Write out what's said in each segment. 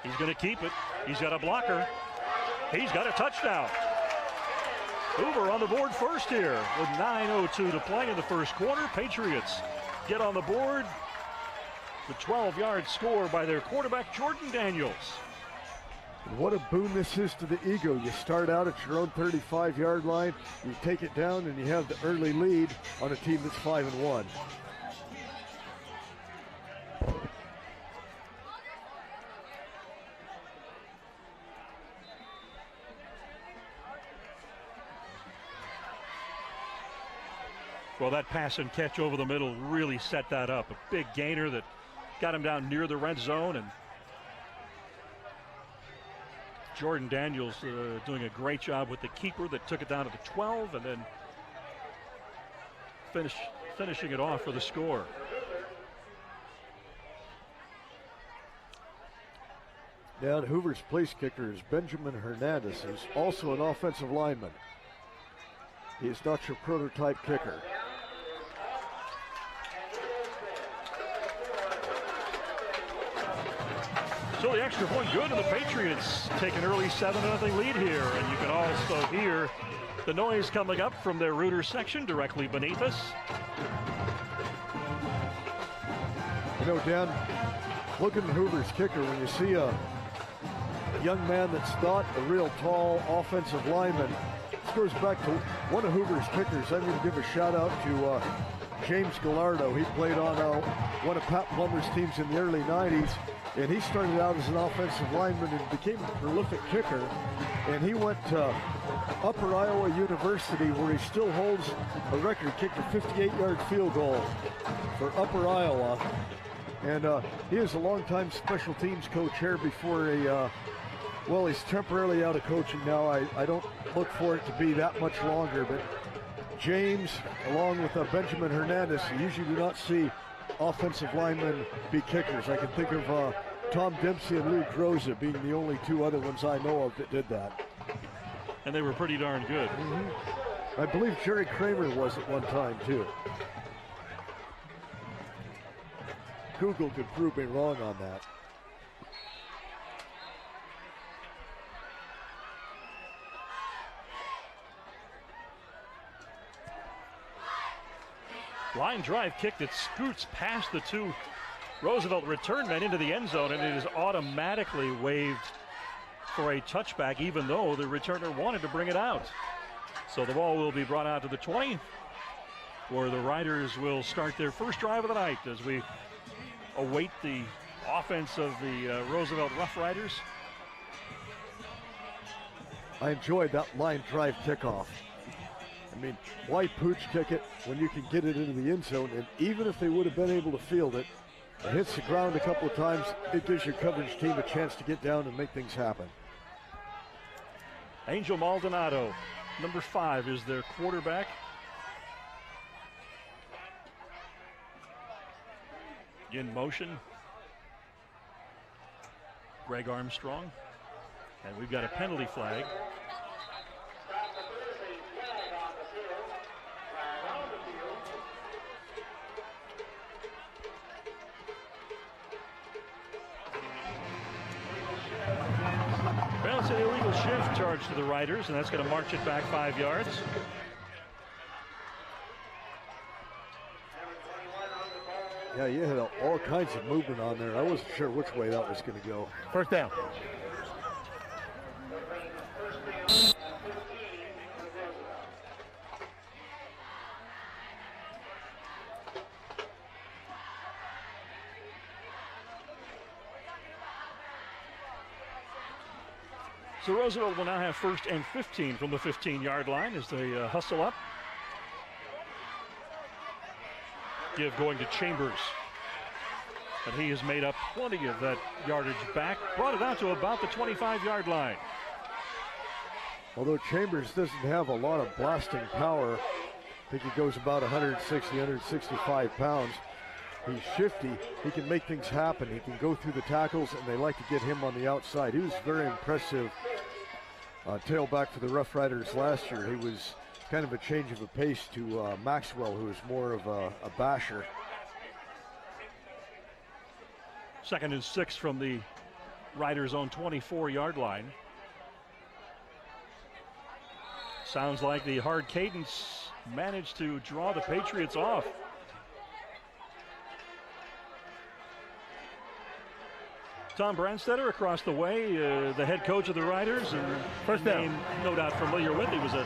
He's going to keep it. He's got a blocker. He's got a touchdown. Hoover on the board first here with 9:02 to play in the first quarter. Patriots get on the board. The 12-yard score by their quarterback, Jordan Daniels. And what a boon this is to the ego. You start out at your own 35-yard line, you take it down, and you have the early lead on a team that's 5-1. Well, that pass and catch over the middle really set that up. A big gainer that got him down near the red zone, and Jordan Daniels doing a great job with the keeper that took it down to the 12 and then finishing it off for the score. Down Hoover's place kicker is Benjamin Hernandez, who's also an offensive lineman. He is not your prototype kicker. So the extra point good, and the Patriots take an early 7-0 lead here. And you can also hear the noise coming up from their Rooter section directly beneath us. You know, Dan, look at Hoover's kicker. When you see a young man that's not a real tall offensive lineman, this goes back to one of Hoover's kickers. I'm going to give a shout out to James Gallardo. He played on one of Pat Plummer's teams in the early 90s. And he started out as an offensive lineman and became a prolific kicker. And he went to Upper Iowa University, where he still holds a record, kicked a 58-yard field goal for Upper Iowa. And he is a longtime special teams coach here before well, he's temporarily out of coaching now. I don't look for it to be that much longer, but James, along with Benjamin Hernandez, you usually do not see offensive linemen be kickers. I can think of Tom Dempsey and Lou Groza being the only two other ones I know of that did that. And they were pretty darn good. Mm-hmm. I believe Jerry Kramer was at one time too. Google could prove me wrong on that. Line drive kick that scoots past the two Roosevelt return men into the end zone, and it is automatically waved for a touchback, even though the returner wanted to bring it out. So the ball will be brought out to the 20, where the Riders will start their first drive of the night as we await the offense of the Roosevelt Rough Riders. I enjoyed that line drive kickoff. I mean, why pooch kick it when you can get it into the end zone? And even if they would have been able to field it, it hits the ground a couple of times, it gives your coverage team a chance to get down and make things happen. Angel Maldonado, number 5, is their quarterback. In motion, Greg Armstrong. And we've got a penalty flag. Well, it's an illegal shift charged to the Riders, and that's going to march it back 5 yards. Yeah, you had all kinds of movement on there. I wasn't sure which way that was going to go. First down. So Roosevelt will now have 1st and 15 from the 15-yard line as they hustle up. Give going to Chambers. And he has made up plenty of that yardage back. Brought it out to about the 25-yard line. Although Chambers doesn't have a lot of blasting power, I think he goes about 160, 165 pounds. He's shifty. He can make things happen. He can go through the tackles, and they like to get him on the outside. He was very impressive tailback for the Rough Riders last year. He was kind of a change of a pace to Maxwell, who was more of a basher. 2nd and 6 from the Riders' own 24-yard line. Sounds like the hard cadence managed to draw the Patriots off. Tom Branstetter across the way, the head coach of the Riders, and first down. Name no doubt familiar with. He was a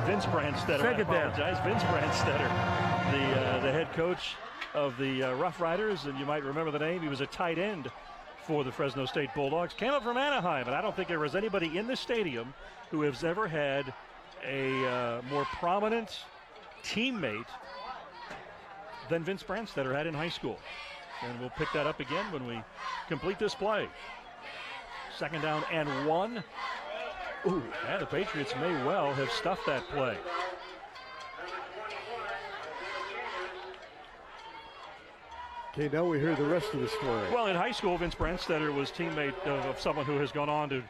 Vince Branstetter. Second down. Vince Branstetter, the head coach of the Rough Riders, and you might remember the name. He was a tight end for the Fresno State Bulldogs. Came up from Anaheim, and I don't think there was anybody in the stadium who has ever had a more prominent teammate than Vince Branstetter had in high school. And we'll pick that up again when we complete this play. 2nd down and 1. Ooh, and the Patriots may well have stuffed that play. Okay, now we hear the rest of the story. Well, in high school, Vince Branstetter was teammate of someone who has gone on to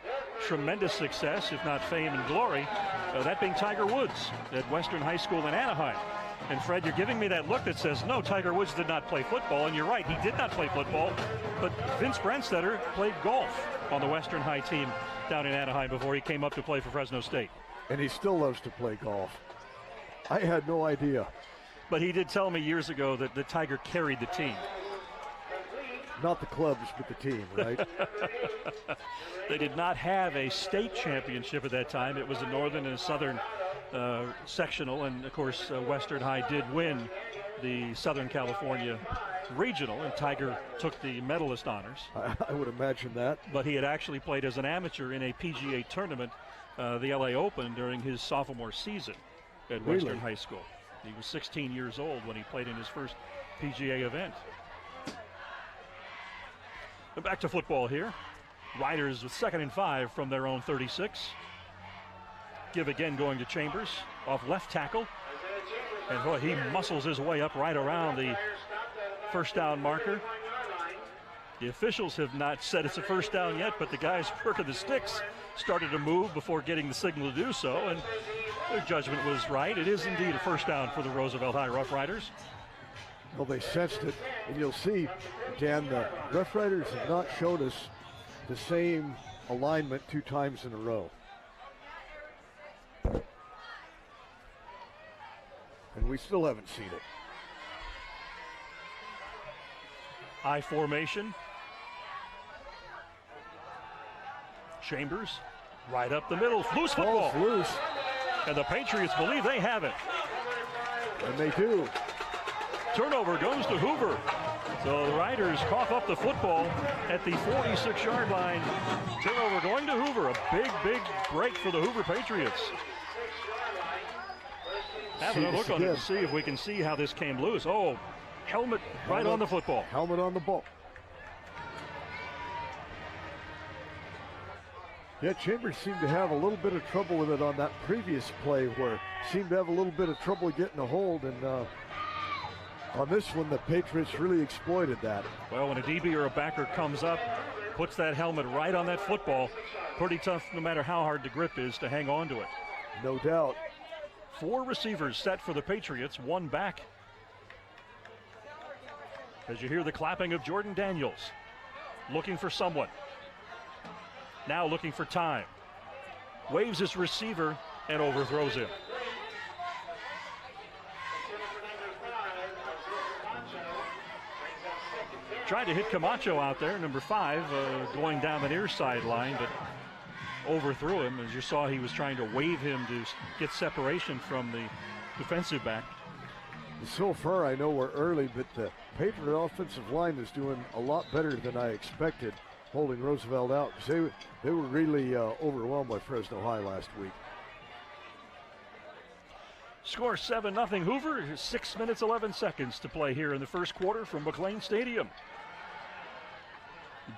tremendous success, if not fame and glory, that being Tiger Woods at Western High School in Anaheim. And Fred, you're giving me that look that says, no, Tiger Woods did not play football. And you're right, he did not play football. But Vince Branstetter played golf on the Western High team down in Anaheim before he came up to play for Fresno State. And he still loves to play golf. I had no idea. But he did tell me years ago that the Tiger carried the team. Not the clubs, but the team, right? They did not have a state championship at that time. It was a northern and a southern sectional, and of course Western High did win the Southern California regional, and Tiger took the medalist honors. I would imagine that. But he had actually played as an amateur in a PGA tournament, the LA Open, during his sophomore season at Western High School. He was 16 years old when he played in his first PGA event. But back to football here. Riders with 2nd and 5 from their own 36. Give again going to Chambers off left tackle. And boy, he muscles his way up right around the first down marker. The officials have not said it's a first down yet, but the guys working the sticks started to move before getting the signal to do so, and their judgment was right. It is indeed a first down for the Roosevelt High Rough Riders. Well, they sensed it, and you'll see, Dan, the Rough Riders have not showed us the same alignment 2 times in a row. And we still haven't seen it. I formation. Chambers right up the middle. Loose football. Ball's loose. And the Patriots believe they have it. And they do. Turnover goes to Hoover. So the Riders cough up the football at the 46-yard line. Turnover going to Hoover. A big, big break for the Hoover Patriots. Have a look on it to see if we can see how this came loose. Oh, helmet right on the football. Helmet on the ball. Yeah, Chambers seemed to have a little bit of trouble with it on that previous play, where seemed to have a little bit of trouble getting a hold, and on this one, the Patriots really exploited that. Well, when a DB or a backer comes up, puts that helmet right on that football, pretty tough, no matter how hard the grip is, to hang on to it. No doubt. 4 receivers set for the Patriots, 1 back. As you hear the clapping of Jordan Daniels, looking for someone. Now looking for time. Waves his receiver and overthrows him. Tried to hit Camacho out there, number 5, going down the near sideline, but overthrew him. As you saw, he was trying to wave him to get separation from the defensive back. So far, I know we're early, but the Patriot offensive line is doing a lot better than I expected, holding Roosevelt out, because they were really overwhelmed by Fresno High last week. Score 7-0 Hoover. 6 minutes, 11 seconds to play here in the first quarter from McLane Stadium.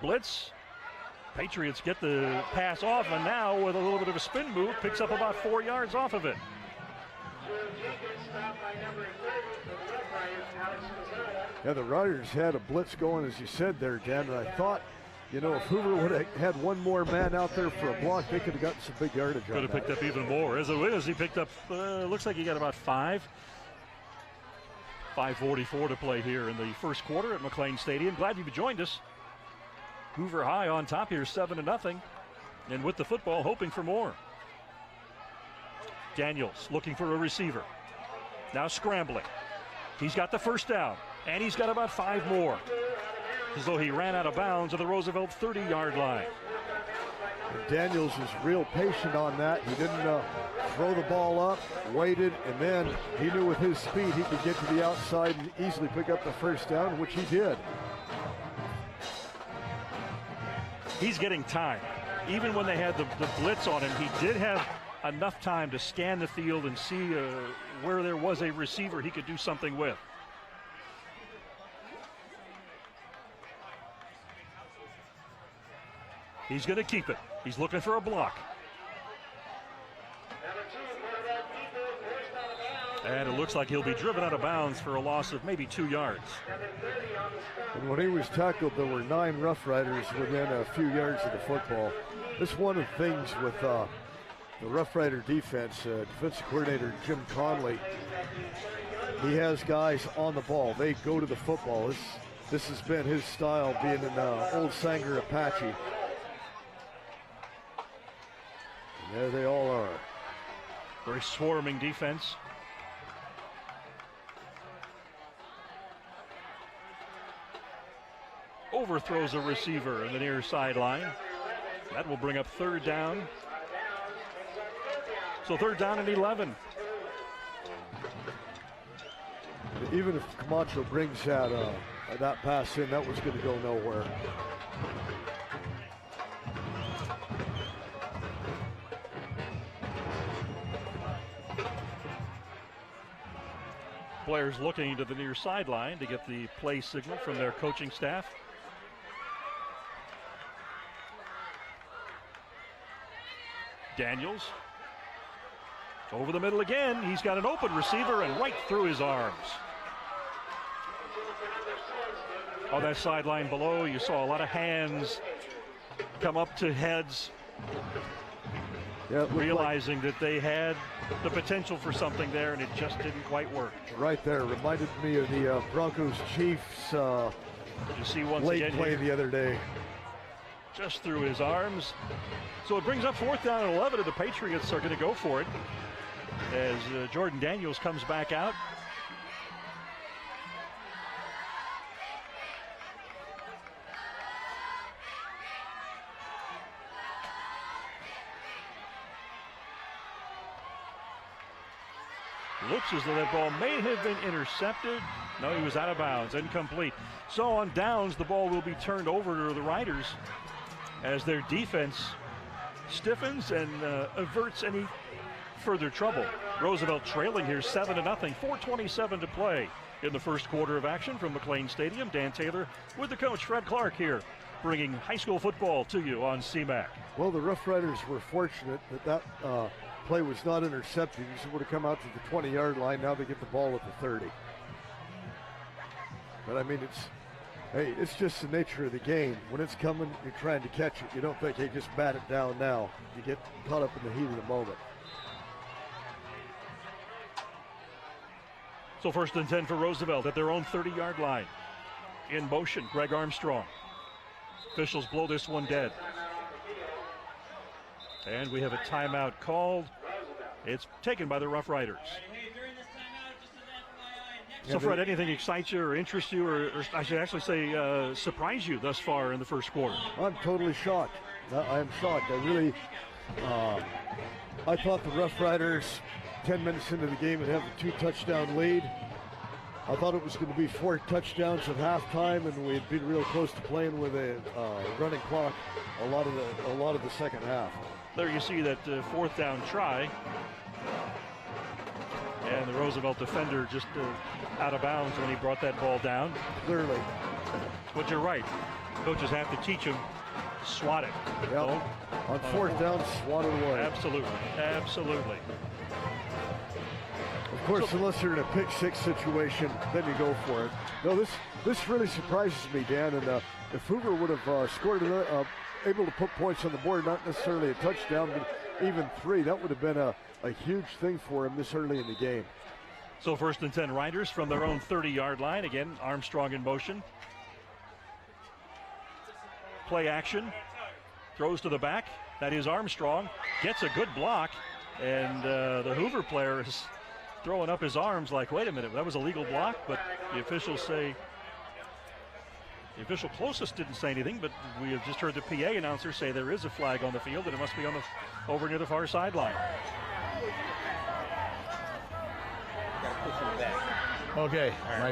Blitz. Patriots get the pass off, and now with a little bit of a spin move, picks up about 4 yards off of it. Yeah, the Riders had a blitz going, as you said there, Dan, and I thought, you know, if Hoover would have had one more man out there for a block, they could have gotten some big yardage on that. Could have picked up even more. As it is, he picked up, looks like he got about 5. 5:44 to play here in the first quarter at McLane Stadium. Glad you've joined us. Hoover High on top here, 7-0. And with the football, hoping for more. Daniels looking for a receiver. Now scrambling. He's got the first down, and he's got about 5 more. As though he ran out of bounds at the Roosevelt 30-yard line. And Daniels was real patient on that. He didn't throw the ball up, waited, and then he knew with his speed he could get to the outside and easily pick up the first down, which he did. He's getting time. Even when they had the blitz on him, he did have enough time to scan the field and see where there was a receiver he could do something with. He's going to keep it. He's looking for a block. And it looks like he'll be driven out of bounds for a loss of maybe 2 yards. And when he was tackled, there were 9 Rough Riders within a few yards of the football. That's one of the things with the Rough Rider defense. Defensive coordinator Jim Conley, he has guys on the ball. They go to the football. This has been his style, being an old Sanger Apache. And there they all are. Very swarming defense. Overthrows a receiver in the near sideline. That will bring up 3rd down. So 3rd down and 11. Even if Camacho brings that pass in, that was going to go nowhere. Players looking to the near sideline to get the play signal from their coaching staff. Daniels over the middle again. He's got an open receiver and right through his arms. On that sideline below, you saw a lot of hands come up to heads, realizing that they had the potential for something there, and it just didn't quite work. Right there, reminded me of the Broncos Chiefs you see once late again play here, the other day. just through his arms. So it brings up 4th down and 11, and the Patriots are going to go for it as Jordan Daniels comes back out. Looks as though that ball may have been intercepted. No, he was out of bounds, incomplete. So on downs, the ball will be turned over to the Riders as their defense stiffens and averts any further trouble. Roosevelt trailing here 7-0, 4:27 to play in the first quarter of action from McLane Stadium. Dan Taylor with the coach Fred Clark here, bringing high school football to you on CMAC. Well, the Rough Riders were fortunate that play was not intercepted. It would have come out to the 20-yard line. Now they get the ball at the 30. But I mean, it's just the nature of the game. When it's coming, you're trying to catch it. You don't think, hey, just bat it down now. You get caught up in the heat of the moment. So 1st and 10 for Roosevelt at their own 30-yard line. In motion, Greg Armstrong. Officials blow this one dead. And we have a timeout called. It's taken by the Rough Riders. So Fred, anything excite you or interest you, or I should actually say surprise you thus far in the first quarter? I'm totally shocked. I am shocked. I really, I thought the Rough Riders, 10 minutes into the game, would have a 2-touchdown lead. I thought it was going to be 4 touchdowns at halftime, and we'd been real close to playing with a running clock a lot of the second half. There you see that 4th down try. And the Roosevelt defender just out of bounds when he brought that ball down. Clearly. But you're right. Coaches have to teach him to swat it. Yep. On 4th down, swat it away. Absolutely. Absolutely. Of course, unless you're in a pick six situation, then you go for it. No, this really surprises me, Dan. And if Hoover would have scored able to put points on the board, not necessarily a touchdown, but even 3, that would have been a huge thing for him this early in the game. So 1st and 10 Riders from their own 30-yard line. Again, Armstrong in motion. play action. Throws to the back. That is Armstrong. Gets a good block. And the Hoover player is throwing up his arms like, wait a minute, that was a legal block, but the officials say, the official closest didn't say anything, but we have just heard the PA announcer say there is a flag on the field and it must be on the over near the far sideline. Okay, my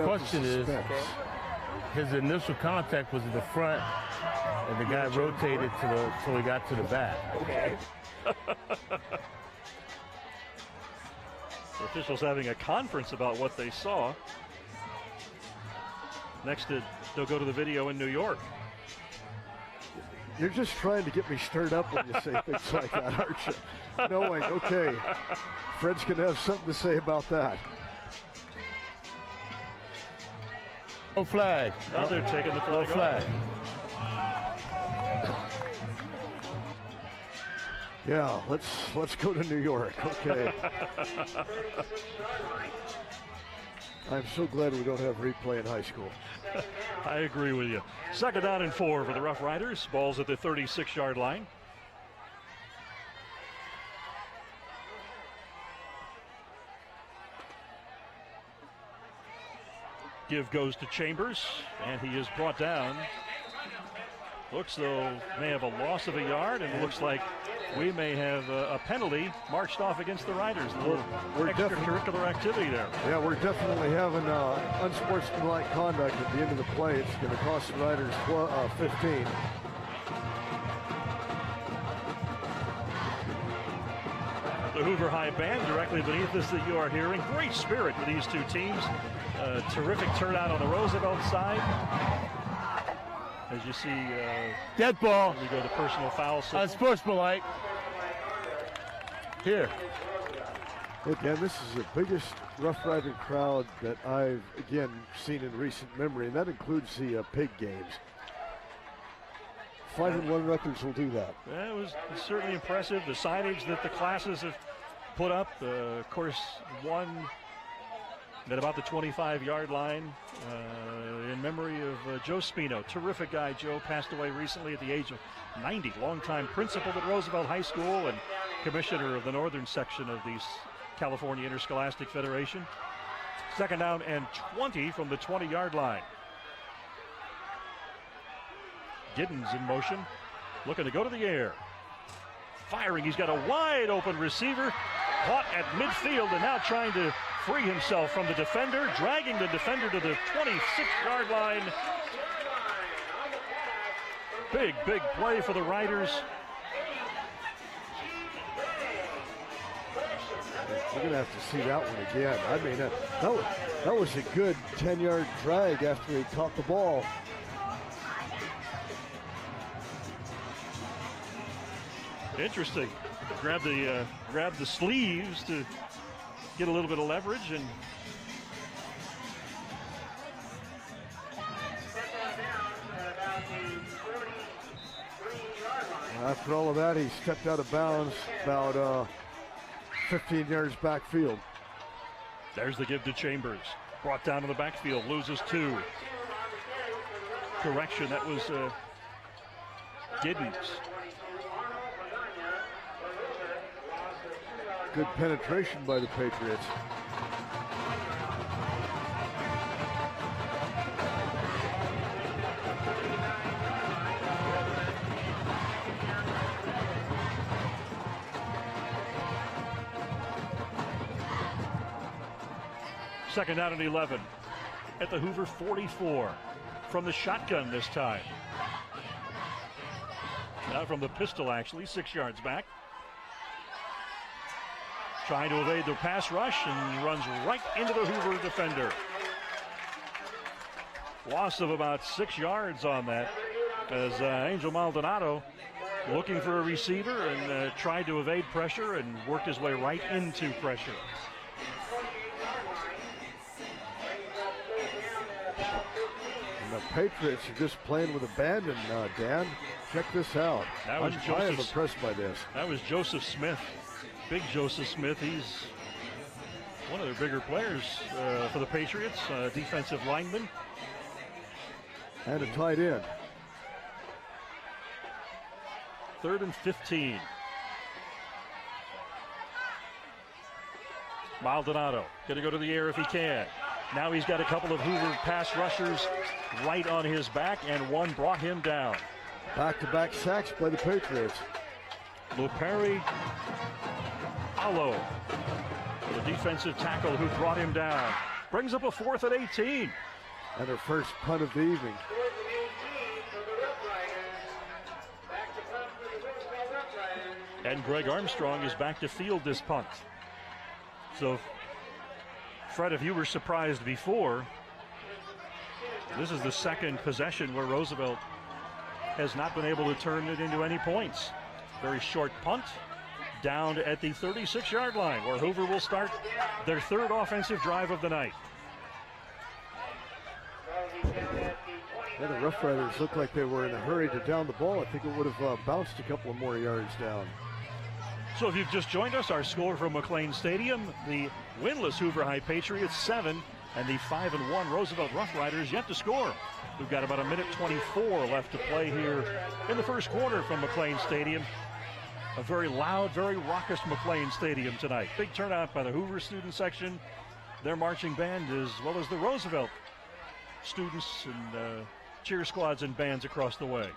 question is, his initial contact was in the front and the guy rotated so he got to the back. Okay. The officials having a conference about what they saw. Next, they'll go to the video in New York. You're just trying to get me stirred up when you say things like that, aren't you? Knowing, okay, Fred's going to have something to say about that. No flag. Now they're taking the flag. No flag. Yeah, let's go to New York. Okay. I'm so glad we don't have replay in high school. I agree with you. 2nd down and 4 for the Rough Riders. Ball's at the 36-yard line. Give goes to Chambers, and he is brought down. Looks though may have a loss of a yard, and it looks like we may have a penalty marched off against the Riders. A little extracurricular activity there. Yeah, we're definitely having unsportsmanlike conduct at the end of the play. It's going to cost the Riders 15. The Hoover High Band directly beneath us that you are hearing. Great spirit with these two teams. Terrific turnout on the Roosevelt side. As you see, dead ball. We go to personal foul. Unsportsmanlike. Here. Again, this is the biggest Rough Rider crowd that I've, again, seen in recent memory, and that includes the pig games. 5-1 records will do that. Yeah, it was certainly impressive. The signage that the classes have put up, of course, one at about the 25-yard line in memory of Joe Spino. Terrific guy. Joe passed away recently at the age of 90. Longtime principal at Roosevelt High School and commissioner of the northern section of the California Interscholastic Federation. 2nd down and 20 from the 20-yard line. Giddens in motion, looking to go to the air. Firing, he's got a wide open receiver, caught at midfield and now trying to free himself from the defender, dragging the defender to the 26-yard line. Big play for the Riders. We're going to have to see that one again. I mean, that was a good 10-yard drag after he caught the ball. Interesting. Grab the sleeves to get a little bit of leverage, and after all of that, he stepped out of bounds about 15 yards backfield. There's the give to Chambers. Brought down to the backfield, loses 2. Correction, that was Giddens. Good penetration by the Patriots. Second down and 11 at the Hoover 44 from the shotgun this time. Now from the pistol, actually, 6 yards back. Trying to evade the pass rush and runs right into the Hoover defender. Loss of about 6 yards on that as Angel Maldonado looking for a receiver and tried to evade pressure and worked his way right into pressure. And the Patriots are just playing with abandon, Dan. Check this out. I am impressed by this. That was Joseph Smith. Big Joseph Smith. He's one of their bigger players for the Patriots, defensive lineman. And a tight end. 3rd and 15. Maldonado going to go to the air if he can. Now he's got a couple of Hoover pass rushers right on his back, and one brought him down. Back-to-back sacks by the Patriots. Lupari Allo, the defensive tackle who brought him down. Brings up a 4th and 18. And their first punt of the evening. And Greg Armstrong is back to field this punt. So, Fred, if you were surprised before, this is the second possession where Roosevelt has not been able to turn it into any points. Very short punt down at the 36-yard line, where Hoover will start their 3rd offensive drive of the night. Yeah, the Rough Riders looked like they were in a hurry to down the ball. I think it would have bounced a couple of more yards down. So if you've just joined us, our score from McLane Stadium, the winless Hoover High Patriots 7 and the 5-1 Roosevelt Rough Riders yet to score. We've got about 1:24 left to play here in the first quarter from McLane Stadium. A very loud, very raucous McLane Stadium tonight. Big turnout by the Hoover student section, their marching band, as well as the Roosevelt students and cheer squads and bands across the way.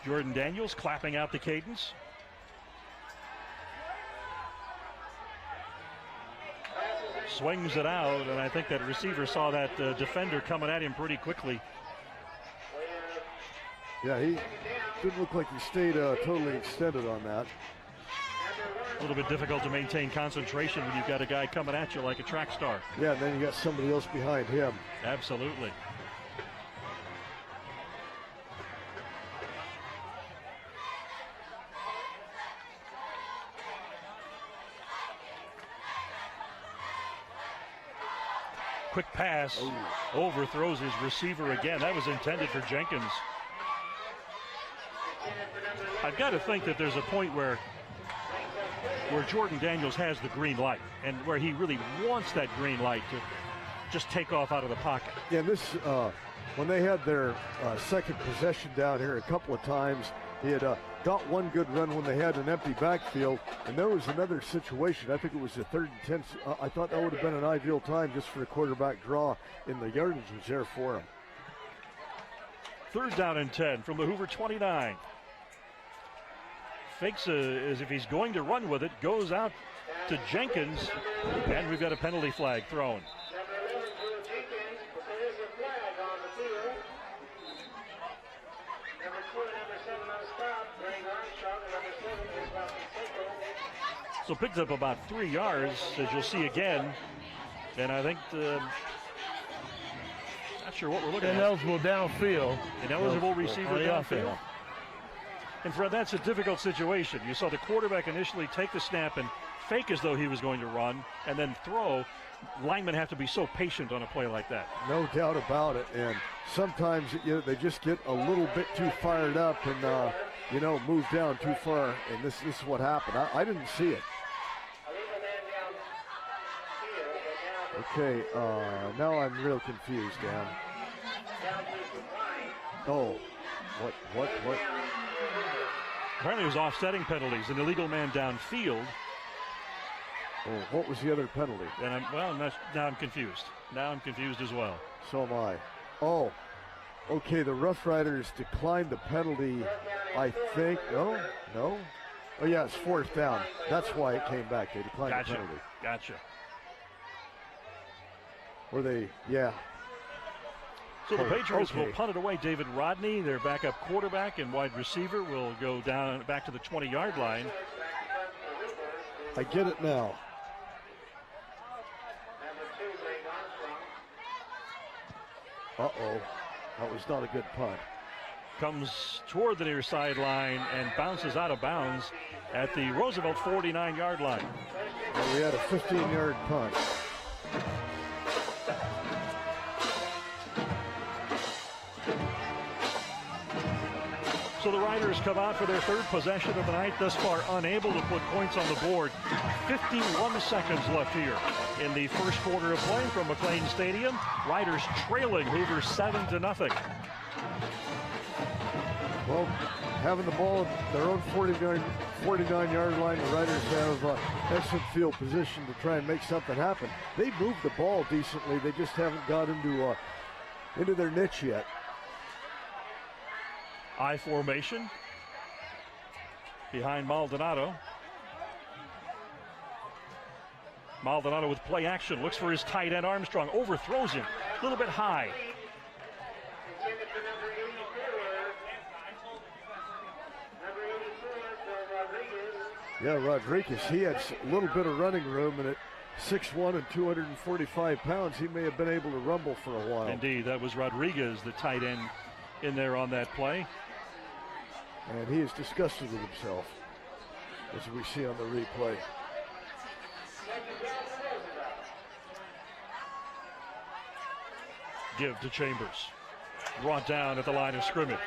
Jordan Daniels clapping out the cadence. Swings it out, and I think that receiver saw that defender coming at him pretty quickly. Yeah, he didn't look like he stayed totally extended on that. A little bit difficult to maintain concentration when you've got a guy coming at you like a track star. Yeah, and then you got somebody else behind him. Absolutely. Quick pass, overthrows his receiver again. That was intended for Jenkins. I've got to think that there's a point where Jordan Daniels has the green light and where he really wants that green light to just take off out of the pocket. Yeah, this when they had their second possession down here a couple of times, he had got one good run when they had an empty backfield, and there was another situation. I think it was the 3rd and 10. I thought that would have been an ideal time just for a quarterback draw, and the yardage was there for him. 3rd down and 10 from the Hoover 29. Fakes as if he's going to run with it, goes out to Jenkins, and we've got a penalty flag thrown. So picks up about 3 yards, as you'll see again. And I think, not sure what we're looking at. Ineligible downfield. Ineligible receiver downfield. And Fred, that's a difficult situation. You saw the quarterback initially take the snap and fake as though he was going to run, and then throw. Linemen have to be so patient on a play like that. No doubt about it. And sometimes they just get a little bit too fired up and, move down too far. And this is what happened. I didn't see it. Okay, now I'm real confused, Dan. Oh, what? Apparently it was offsetting penalties, an illegal man downfield. Oh, what was the other penalty? And now I'm confused. Now I'm confused as well. So am I. Oh, okay, the Rough Riders declined the penalty, I think. No? Oh, yeah, it's 4th down. That's why it came back. They declined the penalty. Gotcha. Yeah. So the Patriots will punt it away. David Rodney, their backup quarterback and wide receiver, will go down back to the 20-yard line. I get it now. Uh-oh. That was not a good punt. Comes toward the near sideline and bounces out of bounds at the Roosevelt 49-yard line. Well, we had a 15-yard punt. So the Riders come out for their 3rd possession of the night, thus far unable to put points on the board. 51 seconds left here. in the first quarter of play from McLane Stadium. Riders trailing Hoover 7-0. Well, having the ball at their own 49-yard line, the Riders have excellent field position to try and make something happen. They moved the ball decently. They just haven't got into their niche yet. I formation behind Maldonado. Maldonado with play action, looks for his tight end Armstrong, overthrows him, a little bit high. Yeah, Rodriguez, he had a little bit of running room, and at 6'1" and 245 pounds, he may have been able to rumble for a while. Indeed, that was Rodriguez, the tight end, in there on that play. And he is disgusted with himself, as we see on the replay. Give to Chambers. Brought down at the line of scrimmage.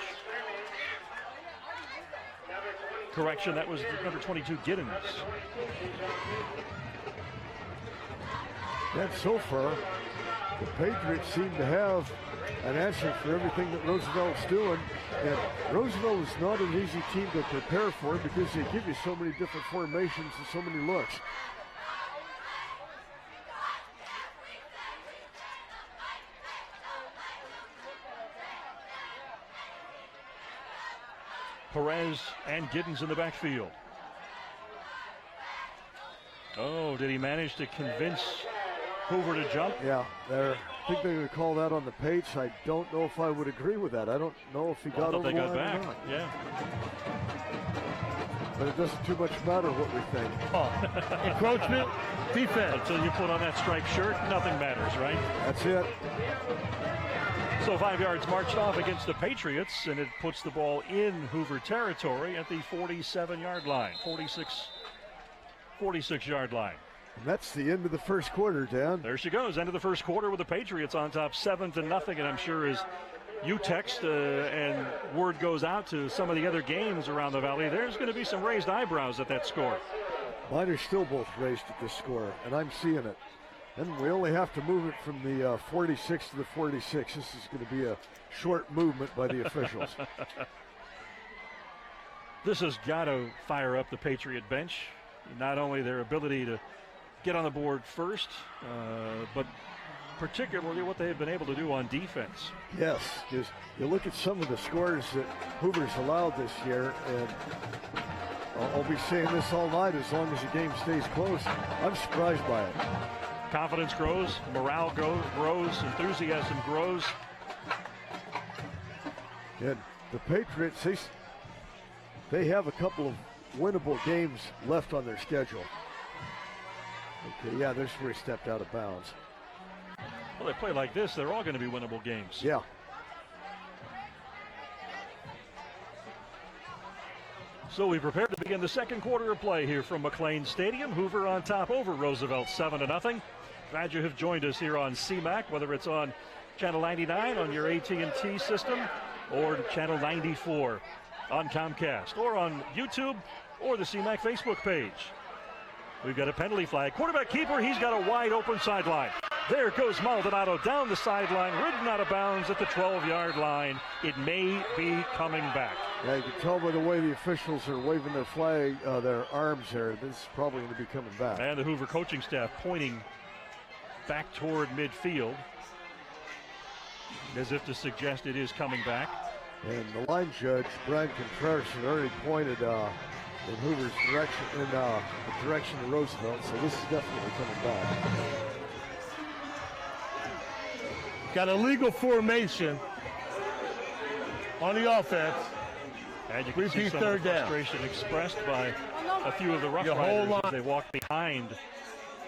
Correction, that was number 22, Giddens. And so far, the Patriots seem to have an answer for everything that Roosevelt's doing. And Roosevelt is not an easy team to prepare for because they give you so many different formations and so many looks. Perez and Giddens in the backfield. Oh, did he manage to convince Hoover to jump? Yeah, I think they would call that on the page. I don't know if I would agree with that. I don't know if he got over the line back. or not. Yeah. But it doesn't too much matter what we think. Oh, encroachment, defense. Until you put on that striped shirt, nothing matters, right? That's it. So 5 yards marched off against the Patriots, and it puts the ball in Hoover territory at the 47-yard line, 46-yard line. And that's the end of the first quarter, Dan. There she goes, end of the first quarter with the Patriots on top 7-0, and I'm sure as you text and word goes out to some of the other games around the Valley, there's going to be some raised eyebrows at that score. Mine are still both raised at this score, and I'm seeing it. And we only have to move it from the 46 to the 46. This is going to be a short movement by the officials. This has got to fire up the Patriot bench. Not only their ability to get on the board first, but particularly what they have been able to do on defense. Yes, because you look at some of the scores that Hoover's allowed this year, and I'll be saying this all night as long as the game stays close. I'm surprised by it. Confidence grows, morale grows, enthusiasm grows. And the Patriots, they have a couple of winnable games left on their schedule. Okay, yeah, this is where he stepped out of bounds. Well, they play like this, they're all going to be winnable games. Yeah. So we prepared to begin the second quarter of play here from McLane Stadium. Hoover on top over Roosevelt 7-0. Glad you have joined us here on CMAC, whether it's on Channel 99 on your AT&T system or Channel 94 on Comcast or on YouTube or the CMAC Facebook page. We've got a penalty flag. Quarterback keeper, he's got a wide open sideline. There goes Maldonado down the sideline, ridden out of bounds at the 12-yard line. It may be coming back. Yeah, you can tell by the way the officials are waving their flag, their arms there. This is probably going to be coming back. And the Hoover coaching staff pointing back toward midfield as if to suggest it is coming back. And the line judge, Brian Contreras, had already pointed in Hoover's direction, in the direction of Roosevelt, so this is definitely coming back. Got a legal formation on the offense. And you can see some of the frustration expressed by a few of the Rough Riders as they walked behind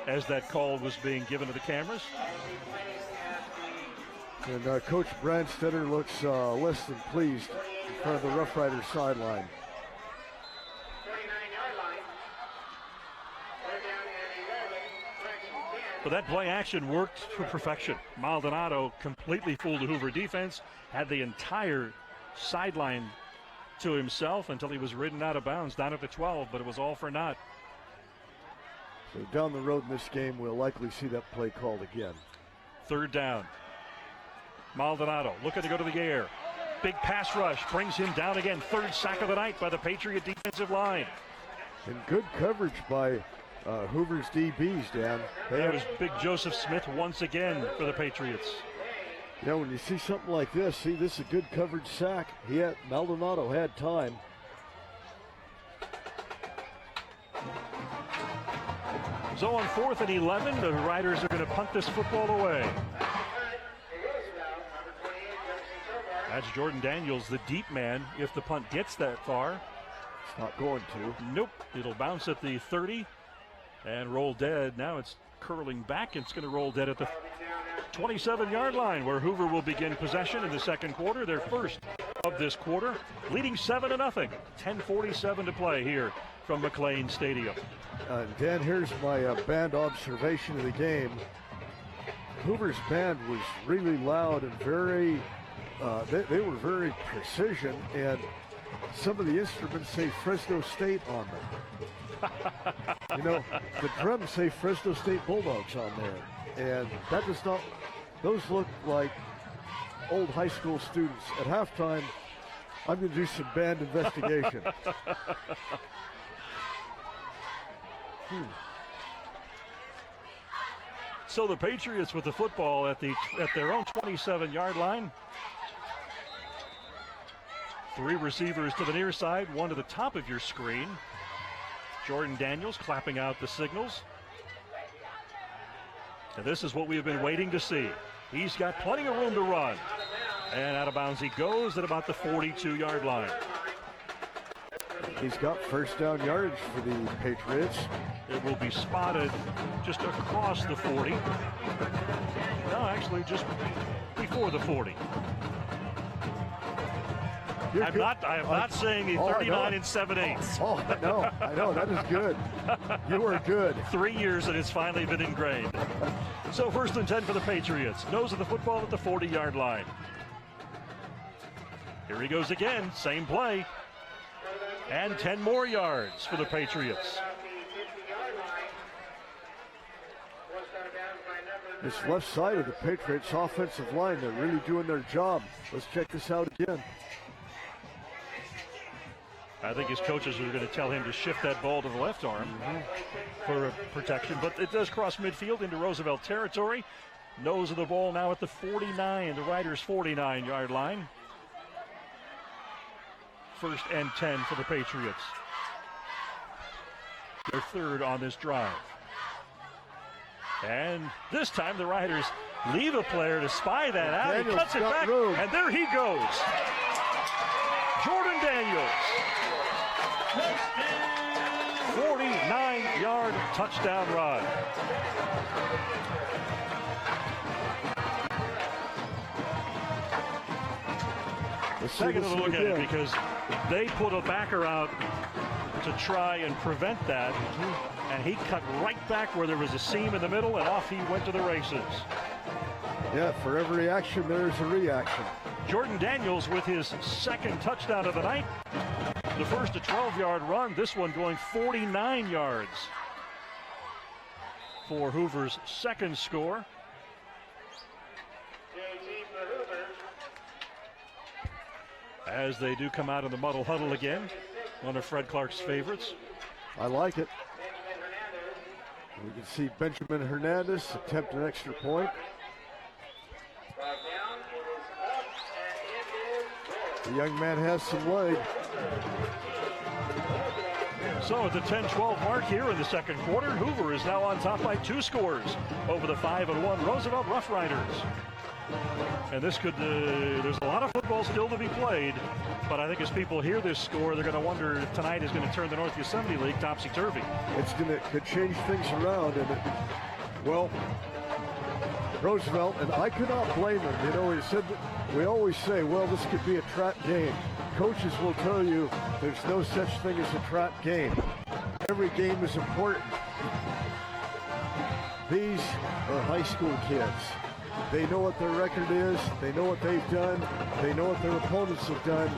as that call was being given to the cameras. And Coach Branstetter looks less than pleased in front of the Rough Riders sideline. But that play action worked to perfection. Maldonado completely fooled the Hoover defense, had the entire sideline to himself until he was ridden out of bounds down at the 12, but it was all for naught. So down the road in this game, we'll likely see that play called again. 3rd down. Maldonado looking to go to the air. Big pass rush brings him down again. 3rd sack of the night by the Patriot defensive line. And good coverage by Hoover's DBs, Dan. That was Big Joseph Smith once again for the Patriots. You know, when you see something like this, see, this is a good coverage sack. Maldonado had time. So on 4th and 11, the Riders are going to punt this football away. That's Jordan Daniels, the deep man, if the punt gets that far. It's not going to. Nope. It'll bounce at the 30 and roll dead. Now it's curling back. It's going to roll dead at the 27-yard line, where Hoover will begin possession in the second quarter, their first of this quarter, leading 7-0. 10:47 to play here from McLane Stadium. Dan, here's my band observation of the game. Hoover's band was really loud and very, they were very precision, and some of the instruments say Fresno State on them. You know, the drums say Fresno State Bulldogs on there, and that does not, those look like old high school students. At halftime, I'm going to do some band investigation. So the Patriots with the football at their own 27-yard line. 3 receivers to the near side, 1 to the top of your screen. Jordan Daniels clapping out the signals. And this is what we have been waiting to see. He's got plenty of room to run. And out of bounds he goes at about the 42-yard line. He's got first down yardage for the Patriots. It will be spotted just across the 40. No, actually just before the 40. I'm not saying the 39 and 7/8. Oh, I know, that is good. You are good. 3 years and it's finally been ingrained. So 1st and 10 for the Patriots. Nose of the football at the 40-yard line. Here he goes again, same play. And 10 more yards for the Patriots. This left side of the Patriots offensive line, they're really doing their job. Let's check this out again. I think his coaches are going to tell him to shift that ball to the left arm for protection, but it does cross midfield into Roosevelt territory. Nose of the ball now at the 49, the Riders' 49-yard line. 1st and 10 for the Patriots. Their 3rd on this drive. And this time the Riders leave a player to spy that out. Daniels, he cuts it back, and there he goes. Jordan Daniels. 49-yard touchdown run. Let's take a look at it, because they put a backer out to try and prevent that, and he cut right back where there was a seam in the middle, and off he went to the races. Yeah, for every action, there's a reaction. Jordan Daniels with his 2nd touchdown of the night. The first a 12-yard run, this one going 49 yards for Hoover's 2nd score. As they do come out in the muddle huddle again, one of Fred Clark's favorites. I like it. We can see Benjamin Hernandez attempt an extra point. The young man has some leg. So at the 10-12 mark here in the second quarter, Hoover is now on top by 2 scores over the 5-1 Roosevelt Rough Riders. And this could, there's a lot of football still to be played, but I think as people hear this score, they're going to wonder if tonight is going to turn the North Yosemite League topsy-turvy. It's going to could change things around, and well, Roosevelt, and I cannot blame him. You know, he said that we always say, well, this could be a trap game. Coaches will tell you there's no such thing as a trap game. Every game is important. These are high school kids. They know what their record is. They know what they've done. They know what their opponents have done.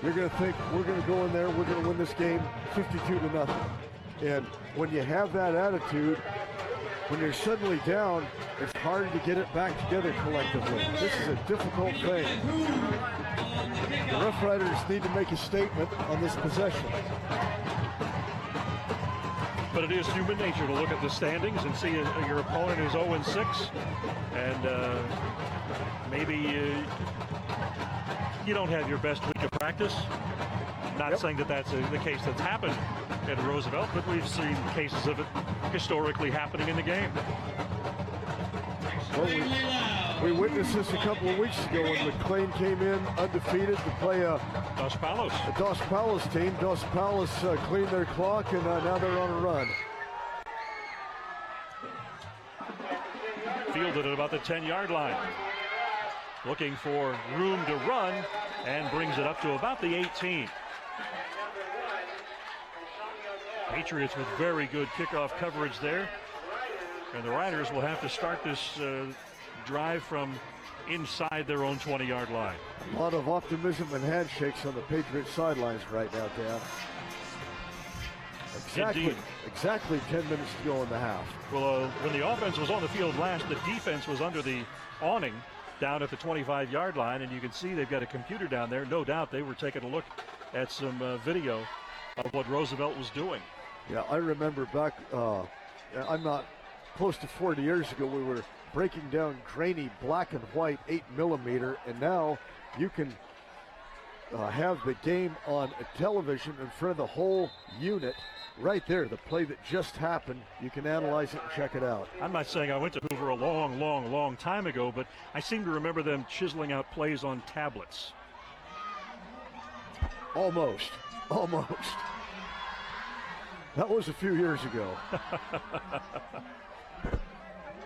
You're going to think we're going to go in there, we're going to win this game 52-0. And when you have that attitude, when you're suddenly down, it's hard to get it back together collectively. This is a difficult thing. The Rough Riders need to make a statement on this possession. But it is human nature to look at the standings and see your opponent is 0-6, and maybe you don't have your best week of practice. Not saying that that's the case that's happened at Roosevelt, but we've seen cases of it historically happening in the game. Well, we witnessed this a couple of weeks ago when McLane came in undefeated to play a Dos Palos team. Dos Palos cleaned their clock, and now they're on a run. Fielded at about the 10-yard line. Looking for room to run, and brings it up to about the 18. Patriots with very good kickoff coverage there. And the Riders will have to start this drive from inside their own 20-yard line. A lot of optimism and handshakes on the Patriots sidelines right now, Dan. Exactly 10 minutes to go in the half. Well, when the offense was on the field last, the defense was under the awning down at the 25-yard line, and you can see they've got a computer down there. No doubt they were taking a look at some video of what Roosevelt was doing. Yeah, I remember back, I'm not close to 40 years ago, we were breaking down grainy black and white 8mm, and now you can have the game on a television in front of the whole unit right there. The play that just happened, you can analyze it and check it out. I'm not saying I went to Hoover a long time ago, but I seem to remember them chiseling out plays on tablets. Almost. That was a few years ago.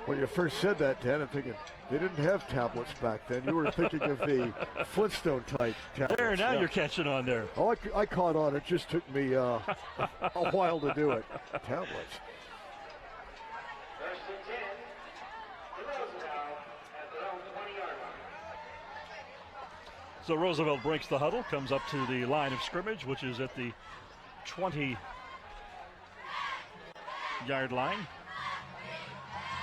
When you first said that, Dan, I'm thinking they didn't have tablets back then. You were thinking of the Flintstone type tablets. There, now you're catching on there. Oh, I caught on. It just took me a while to do it. Tablets. So Roosevelt breaks the huddle, comes up to the line of scrimmage, which is at the 20-yard line.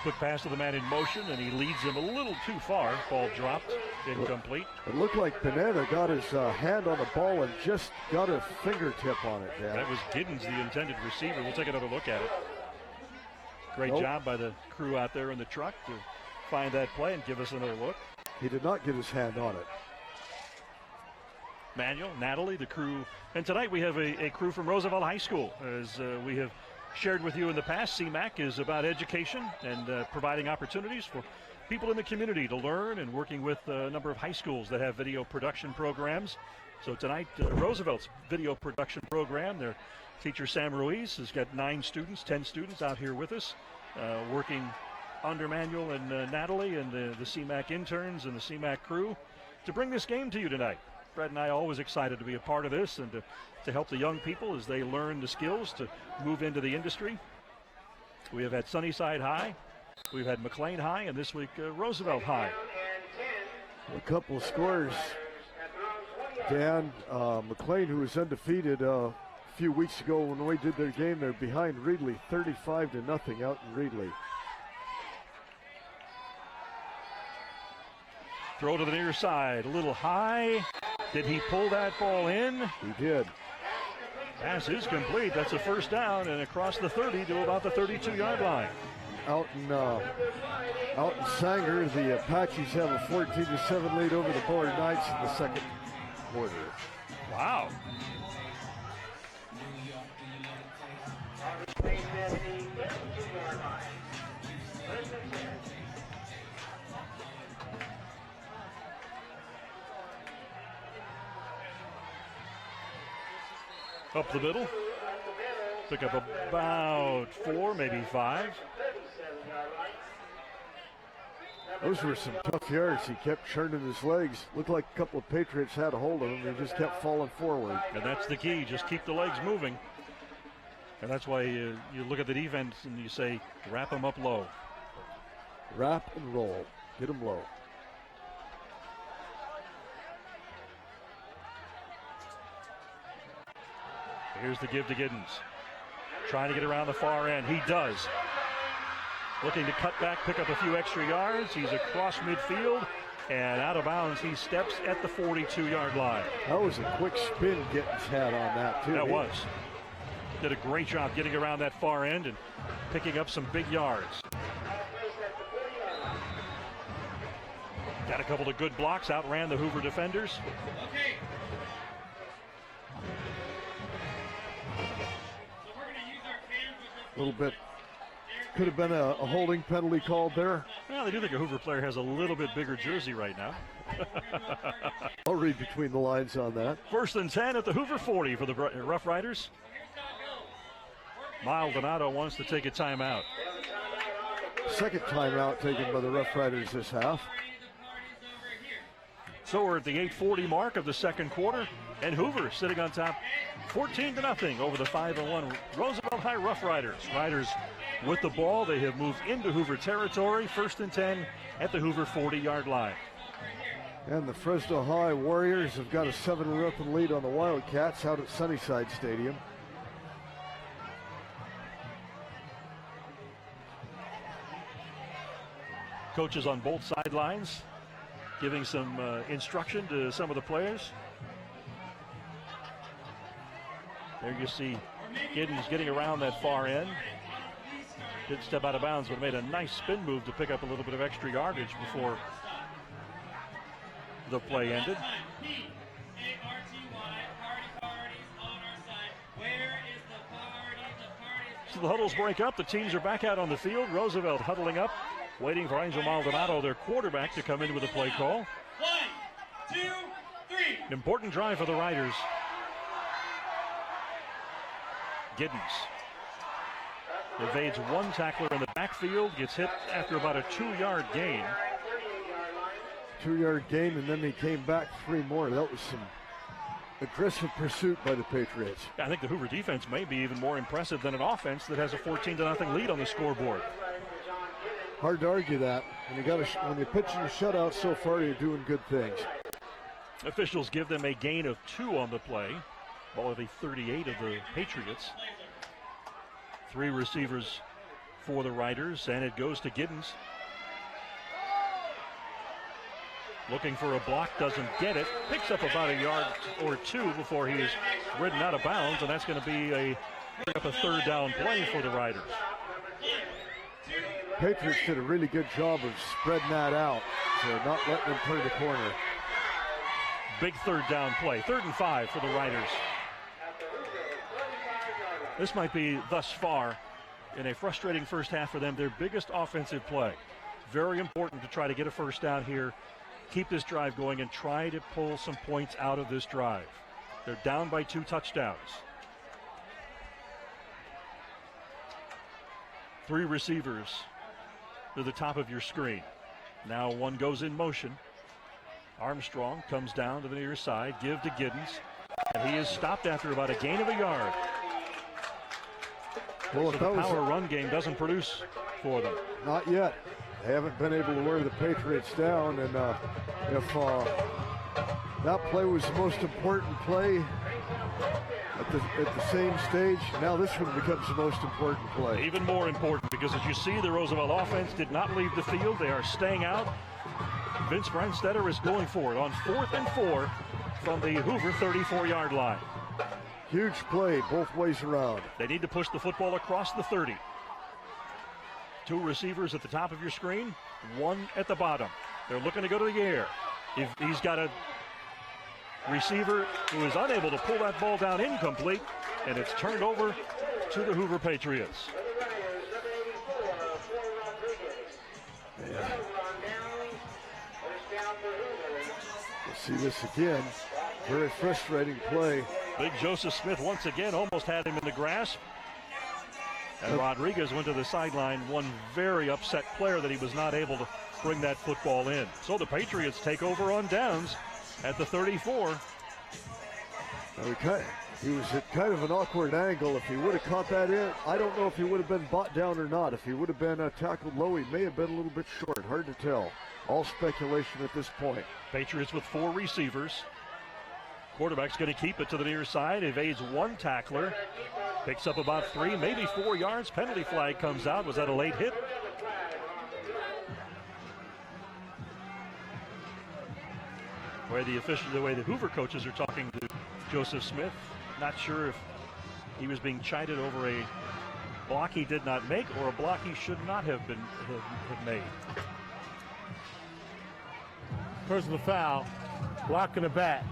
Quick pass to the man in motion, and he leads him a little too far. Ball dropped, incomplete. It looked like Banana got his hand on the ball and just got a fingertip on it, Dan. That was Giddens, the intended receiver. We'll take another look at it. Great job by the crew out there in the truck to find that play and give us another look. He did not get his hand on it. Manuel, Natalie, the crew. And tonight we have a crew from Roosevelt High School. As we have shared with you in the past, CMAC is about education and providing opportunities for people in the community to learn, and working with a number of high schools that have video production programs. So tonight, Roosevelt's video production program, their teacher Sam Ruiz has got 10 students out here with us, working under Manuel and Natalie and the CMAC interns and the CMAC crew to bring this game to you tonight. Fred and I are always excited to be a part of this and to help the young people as they learn the skills to move into the industry. We have had Sunnyside High, we've had McLane High, and this week Roosevelt High. A couple of scores. Dan, McLane, who was undefeated a few weeks ago when we did their game, they're behind Reedley 35-0 out in Reedley. Throw to the near side, a little high. Did he pull that ball in? He did. Pass is complete. That's a first down, and across the 30 to about the 32-yard line. Out in Sanger, the Apaches have a 14-7 lead over the Bullard Knights in the second quarter. Wow. Up the middle. Took up about 4, maybe 5. Those were some tough yards. He kept churning his legs. Looked like a couple of Patriots had a hold of him. They just kept falling forward. And that's the key. Just keep the legs moving. And that's why you look at the defense and you say, wrap them up low. Wrap and roll. Get them low. Here's the give to Giddens. trying to get around the far end. He does. Looking to cut back, pick up a few extra yards. He's across midfield and out of bounds. He steps at the 42-yard line. That was a quick spin Gittens had on that, too. That was. Did a great job getting around that far end and picking up some big yards. Got a couple of good blocks, outran the Hoover defenders. A little bit. Could have been a holding penalty called there. Well, they do think a Hoover player has a little bit bigger jersey right now. I'll read between the lines on that. 1st and 10 at the Hoover 40 for the Rough Riders. Maldonado wants to take a timeout. Second timeout taken by the Rough Riders this half. So we're at the 8:40 mark of the second quarter, and Hoover sitting on top 14-0 over the 5-1 Roosevelt High Rough Riders. Riders with the ball. They have moved into Hoover territory. 1st and 10 at the Hoover 40-yard line. And the Fresno High Warriors have got a 7-0 lead on the Wildcats out at Sunnyside Stadium. Coaches on both sidelines giving some instruction to some of the players. There you see Giddens getting around that far end. Did step out of bounds, but made a nice spin move to pick up a little bit of extra yardage before the play ended. So the huddles break up. The teams are back out on the field. Roosevelt huddling up, waiting for Angel Maldonado, their quarterback, to come in with a play call. 1, 2, 3. An important drive for the Riders. Giddens evades one tackler in the backfield, gets hit after about a 2-yard gain. 2-yard gain, and then he came back 3 more. That was some aggressive pursuit by the Patriots. I think the Hoover defense may be even more impressive than an offense that has a 14-0 lead on the scoreboard. Hard to argue that. When you're pitching a shutout so far, you're doing good things. Officials give them a gain of 2 on the play. Ball at the 38 of the Patriots. 3 receivers for the Riders, and it goes to Giddens. Looking for a block, doesn't get it. Picks up about a yard or 2 before he is ridden out of bounds, and that's going to be a 3rd down play for the Riders. Patriots did a really good job of spreading that out, so not letting them turn the corner. Big 3rd down play. 3rd and 5 for the Riders. This might be, thus far, in a frustrating first half for them, their biggest offensive play. Very important to try to get a first down here, keep this drive going, and try to pull some points out of this drive. They're down by 2 touchdowns. 3 receivers to the top of your screen. Now one goes in motion. Armstrong comes down to the near side, give to Giddens, and he is stopped after about a gain of a yard. Well, so the power run game doesn't produce for them. Not yet. They haven't been able to wear the Patriots down, and if that play was the most important play at the same stage, now this one becomes the most important play. Even more important, because as you see, the Roosevelt offense did not leave the field. They are staying out. Vince Branstetter is going for it on 4th and 4 from the Hoover 34-yard line. Huge play both ways around. They need to push the football across the 30. 2 receivers at the top of your screen, 1 at the bottom. They're looking to go to the air. If he's got a receiver who is unable to pull that ball down, incomplete, and it's turned over to the Hoover Patriots. Yeah. We'll see this again. Very frustrating play. Big Joseph Smith once again almost had him in the grasp. And Rodriguez went to the sideline, one very upset player that he was not able to bring that football in. So the Patriots take over on downs at the 34. Okay. He was at kind of an awkward angle. If he would have caught that in, I don't know if he would have been bought down or not. If he would have been tackled low, he may have been a little bit short. Hard to tell. All speculation at this point. Patriots with 4 receivers. Quarterback's going to keep it to the near side, evades one tackler, Picks up about 3, maybe 4 yards. Penalty flag comes out. Was that a late hit? The way the Hoover coaches are talking to Joseph Smith, not sure if he was being chided over a block he did not make or a block he should not have made. Personal foul, blocking the bat.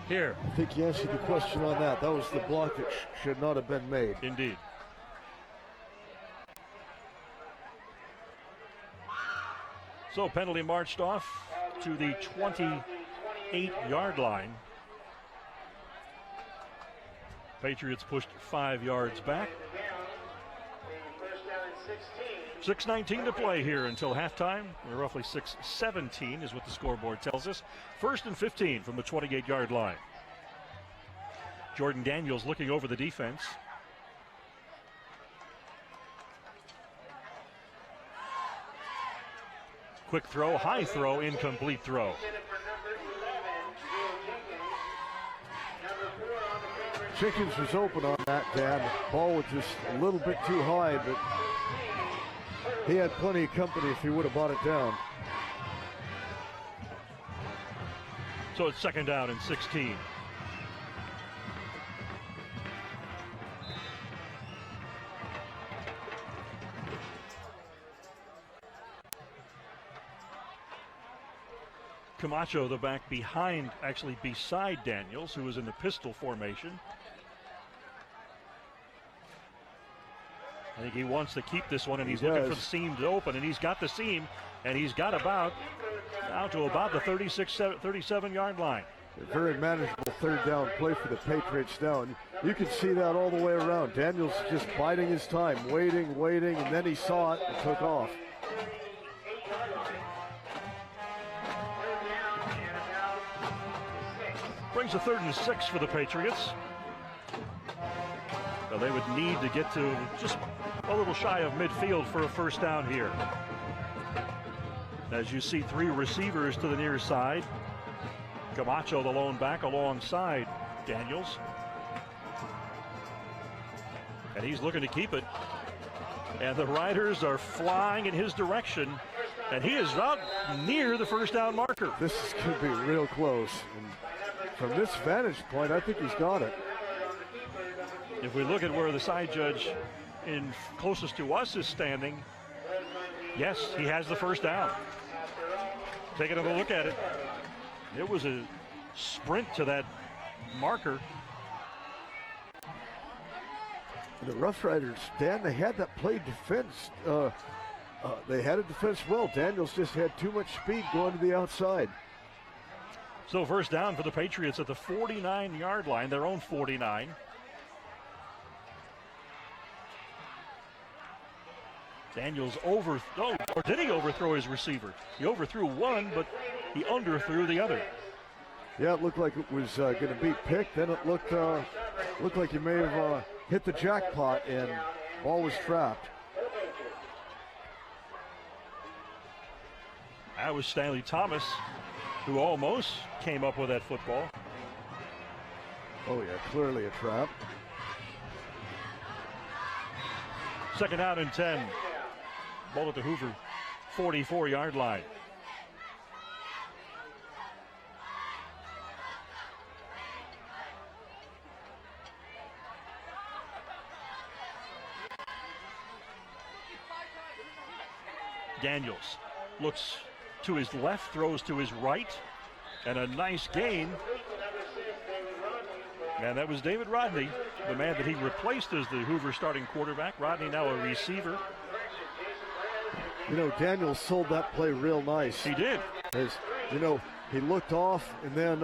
Here. I think he answered the question on that. That was the block that should not have been made. Indeed. So penalty marched off to the 28-yard line. Patriots pushed 5 yards back. 6:19 to play here until halftime. Roughly 6:17 is what the scoreboard tells us. 1st and 15 from the 28-yard line. Jordan Daniels looking over the defense. Quick throw, high throw, incomplete throw. Chickens was open on that, Dan. Ball was just a little bit too high, but he had plenty of company if he would have brought it down. So it's 2nd down and 16. Camacho, the back beside Daniels, who was in the pistol formation. I think he wants to keep this one, and he's looking for the seam to open, and he's got the seam, and he's got about the 37-yard line. A very manageable 3rd down play for the Patriots now. And you can see that all the way around. Daniels just biding his time, waiting, and then he saw it and took off. Brings a 3rd and 6 for the Patriots. Well, they would need to get to just a little shy of midfield for a 1st down here. As you see, 3 receivers to the near side. Camacho, the lone back, alongside Daniels. And he's looking to keep it. And the Riders are flying in his direction. And he is out near the 1st down marker. This is going to be real close. And from this vantage point, I think he's got it. If we look at where the side judge in closest to us is standing, yes, he has the 1st down. Take another look at it. It was a sprint to that marker. The Rough Riders, Dan, they had that play defense. They had a defense well. Daniels just had too much speed going to the outside. So 1st down for the Patriots at the 49-yard line, their own 49. Daniels or did he overthrow his receiver? He overthrew one, but he underthrew the other. Yeah, it looked like it was going to be picked. Then it looked like he may have hit the jackpot, and ball was trapped. That was Stanley Thomas, who almost came up with that football. Oh yeah, clearly a trap. 2nd down and 10. Ball at the Hoover 44-yard line. Daniels looks to his left, throws to his right, and a nice gain. And that was David Rodney, the man that he replaced as the Hoover starting quarterback. Rodney now a receiver. You know, Daniels sold that play real nice. He did. As, you know, he looked off and then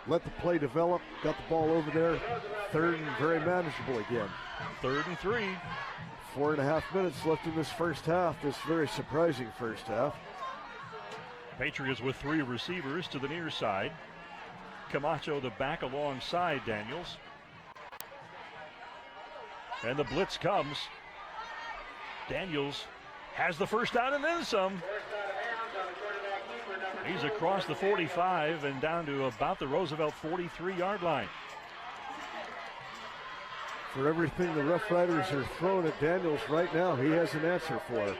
let the play develop, got the ball over there. 3rd and very manageable again. 3rd and 3. 4.5 minutes left in this 1st half, this very surprising 1st half. Patriots with 3 receivers to the near side. Camacho, the back, alongside Daniels. And the blitz comes. Daniels has the 1st down and then some. He's across the 45 and down to about the Roosevelt 43-yard line. For everything the Rough Riders are throwing at Daniels right now, he has an answer for it.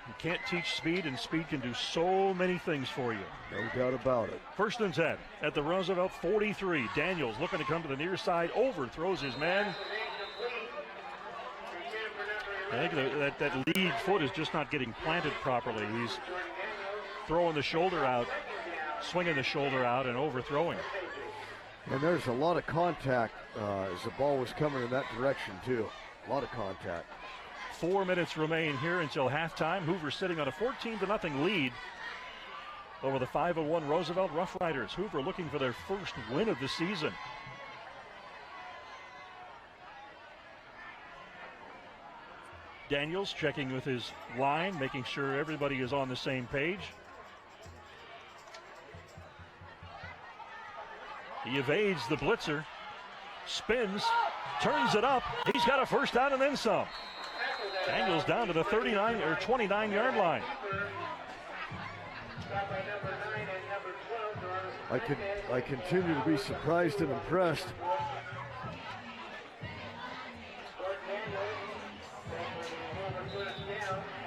You can't teach speed, and speed can do so many things for you. No doubt about it. 1st and 10 at the Roosevelt 43. Daniels looking to come to the near side, overthrows his man. I think that lead foot is just not getting planted properly. He's throwing the shoulder out, swinging the shoulder out, and overthrowing. And there's a lot of contact as the ball was coming in that direction, too. A lot of contact. 4 minutes remain here until halftime. Hoover sitting on a 14-0 lead over the 5-1 Roosevelt Rough Riders. Hoover looking for their first win of the season. Daniels checking with his line, making sure everybody is on the same page. He evades the blitzer, spins, turns it up. He's got a first down and then some. Daniels down to the 39 or 29-yard line. I continue to be surprised and impressed.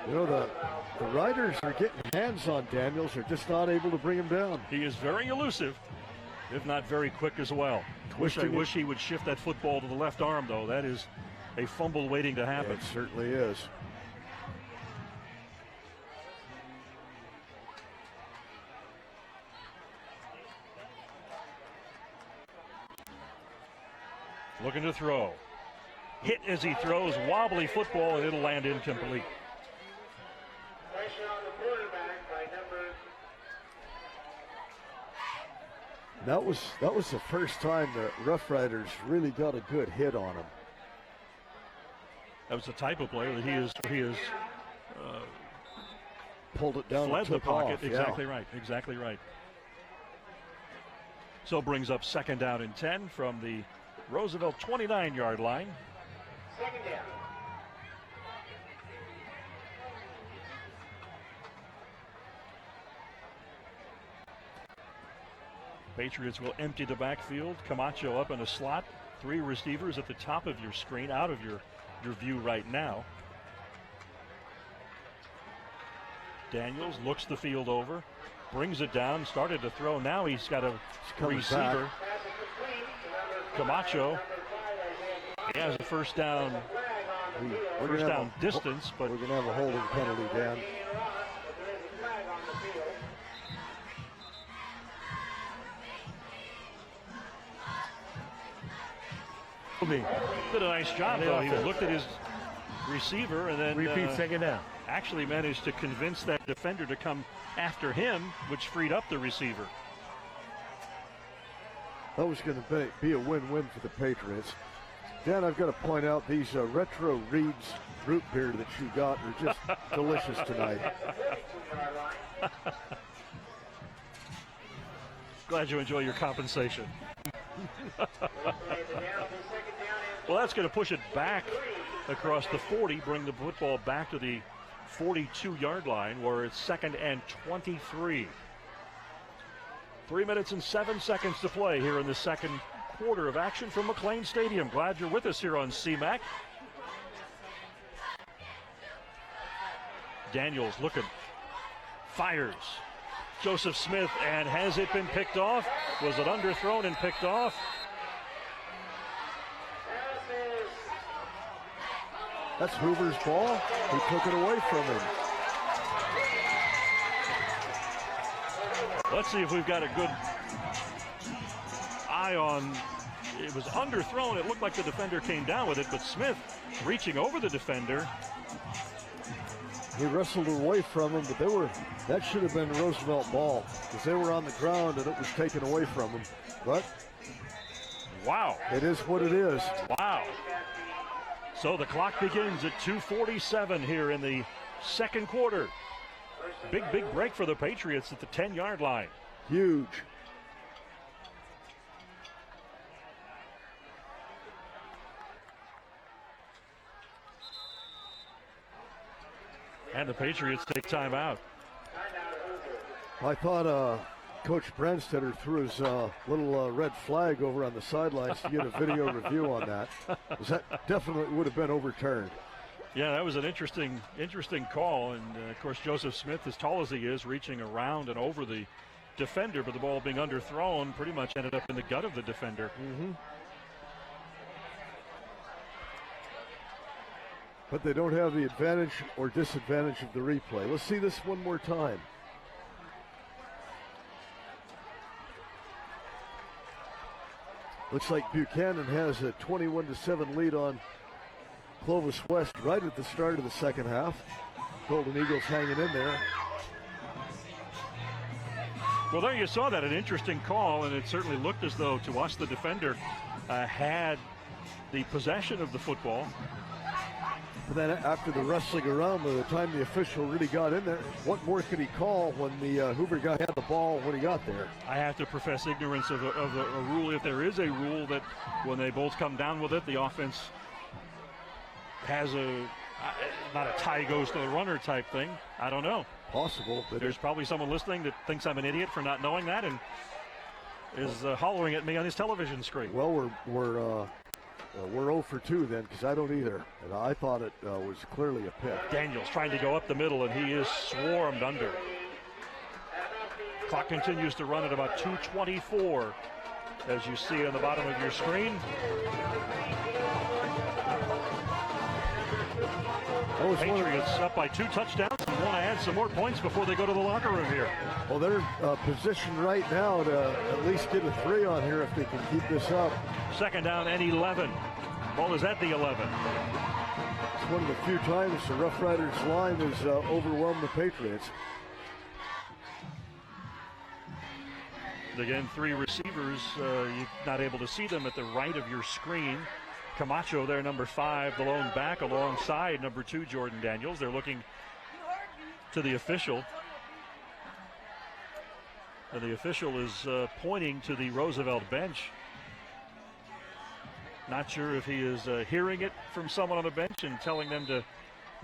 You know, the Riders are getting hands on Daniels. They're just not able to bring him down. He is very elusive, if not very quick as well. I wish he would shift that football to the left arm, though. That is a fumble waiting to happen. It certainly is. Looking to throw. Hit as he throws, wobbly football, and it'll land incomplete. Pressure on the quarterback by number. That was the first time the Rough Riders really got a good hit on him. That was the type of player that he is pulled it down fled and the took pocket. off. Exactly right. Exactly right. So brings up 2nd down and 10 from the Roosevelt 29-yard line. 2nd down. Patriots will empty the backfield. Camacho up in a slot. 3 receivers at the top of your screen, out of your view right now. Daniels looks the field over, brings it down, started to throw. Now he's got a receiver. Camacho. He has a first down. First down distance, but we're going to have a holding penalty, Dan. Did a nice job, though. He looked at his receiver and then repeat 2nd down. Actually managed to convince that defender to come after him, which freed up the receiver. That was going to be a win-win for the Patriots. Dan, I've got to point out these retro Reed's root beer that you got are just delicious tonight. Glad you enjoy your compensation. Well, that's going to push it back across the 40, bring the football back to the 42-yard line where it's 2nd and 23. 3 minutes and 7 seconds to play here in the second quarter of action from McLane Stadium. Glad you're with us here on CMAC. Daniels looking, fires. Joseph Smith, and has it been picked off? Was it underthrown and picked off? That's Hoover's ball. He took it away from him. Let's see if we've got a good eye on. It was underthrown. It looked like the defender came down with it, but Smith reaching over the defender. He wrestled away from him, but that should have been a Roosevelt ball because they were on the ground and it was taken away from him. But wow, it is what it is. Wow. So the clock begins at 2:47 here in the second quarter. Big break for the Patriots at the 10-yard line. Huge. And the Patriots take time out. I thought Coach Branstetter threw his little red flag over on the sidelines to get a video review on that. That definitely would have been overturned. Yeah, that was an interesting call. And, of course, Joseph Smith, as tall as he is, reaching around and over the defender, but the ball being underthrown pretty much ended up in the gut of the defender. But they don't have the advantage or disadvantage of the replay. Let's see this one more time. Looks like Buchanan has a 21-7 lead on Clovis West right at the start of the second half. Golden Eagles hanging in there. Well, there you saw that, an interesting call, and it certainly looked as though, to us, the defender had the possession of the football. But then after the wrestling around, by the time the official really got in there, what more could he call when the Hoover guy had the ball when he got there? I have to profess ignorance of a rule, if there is a rule, that when they both come down with it, the offense has not a tie goes to the runner type thing. I don't know. Possible. But there's probably someone listening that thinks I'm an idiot for not knowing that and is hollering at me on his television screen. Well, we're 0 for 2 then, because I don't either. And I thought it was clearly a pick. Daniels trying to go up the middle, and he is swarmed under. Clock continues to run at about 2:24, as you see on the bottom of your screen. Patriots up by 2 touchdowns and want to add some more points before they go to the locker room here. Well, they're positioned right now to at least get a 3 on here if they can keep this up. Second down and 11. Ball is at the 11. It's one of the few times the Rough Riders line has overwhelmed the Patriots. Again, 3 receivers. You're not able to see them at the right of your screen. Camacho there, number 5, the lone back, alongside number 2, Jordan Daniels. They're looking to the official. And the official is pointing to the Roosevelt bench. Not sure if he is hearing it from someone on the bench and telling them to,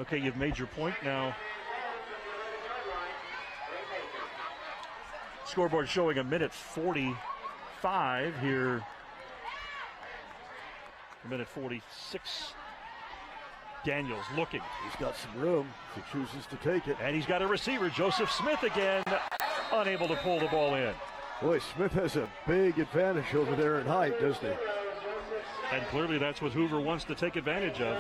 okay, you've made your point now. Scoreboard showing a minute 45 here. A minute 46. Daniels looking. He's got some room if he chooses to take it. And he's got a receiver, Joseph Smith again, unable to pull the ball in. Boy, Smith has a big advantage over there in height, doesn't he? And clearly that's what Hoover wants to take advantage of.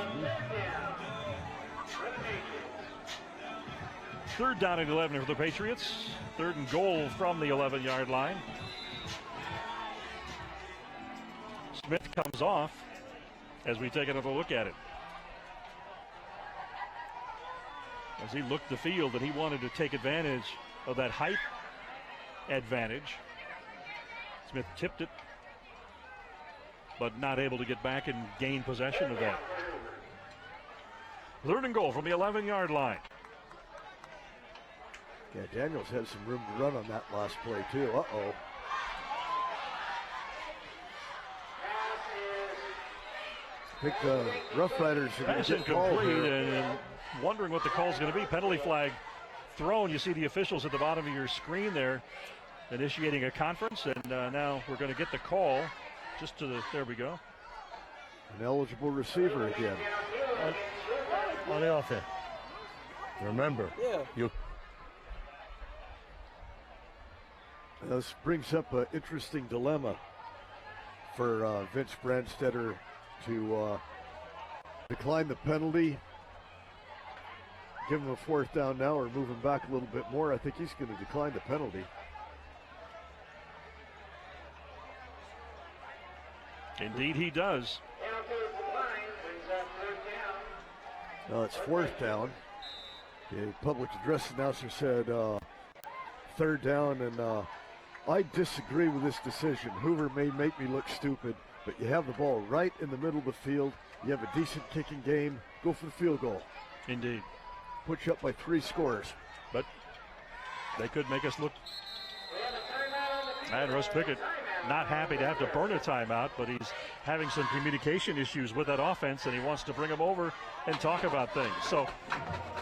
Third down and 11 for the Patriots. 3rd and goal from the 11-yard line. Smith comes off as we take another look at it. As he looked the field and he wanted to take advantage of that height advantage. Smith tipped it, but not able to get back and gain possession of that. 3rd and goal from the 11-yard line. Yeah, Daniels had some room to run on that last play too. Uh-oh. I think the Rough Riders are going to get called here. And wondering what the call is going to be. Penalty flag thrown. You see the officials at the bottom of your screen there initiating a conference, and now we're going to get the call just to the, there we go. An eligible receiver again. On the offense. Remember, this brings up an interesting dilemma for Vince Branstetter to decline the penalty, give him a 4th down now, or move him back a little bit more. I think he's going to decline the penalty. Indeed he does. Now it's 4th down. The public address announcer said 3rd down, and I disagree with this decision. Hoover may make me look stupid, but you have the ball right in the middle of the field. You have a decent kicking game. Go for the field goal. Indeed. Put you up by 3 scores. But they could make us look. And Russ Pickett not happy to have to burn a timeout, but he's having some communication issues with that offense, and he wants to bring them over and talk about things. So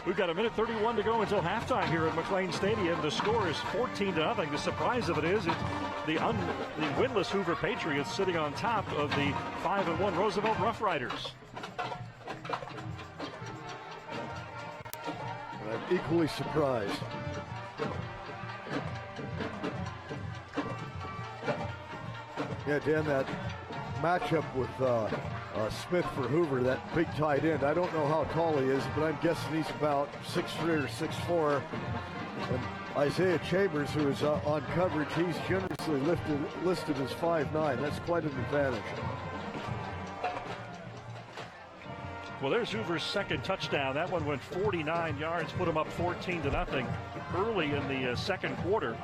we've got 1:31 to go until halftime here at McLane Stadium. The score is 14-0. The surprise of it is it's the winless Hoover Patriots sitting on top of the 5-1 Roosevelt Rough Riders. I'm equally surprised. Yeah, Dan, that matchup with Smith for Hoover, that big tight end, I don't know how tall he is, but I'm guessing he's about 6'3" or 6'4". And Isaiah Chambers, who is on coverage, he's generously listed as 5'9". That's quite an advantage. Well, there's Hoover's second touchdown. That one went 49 yards, put him up 14-0 early in the second quarter.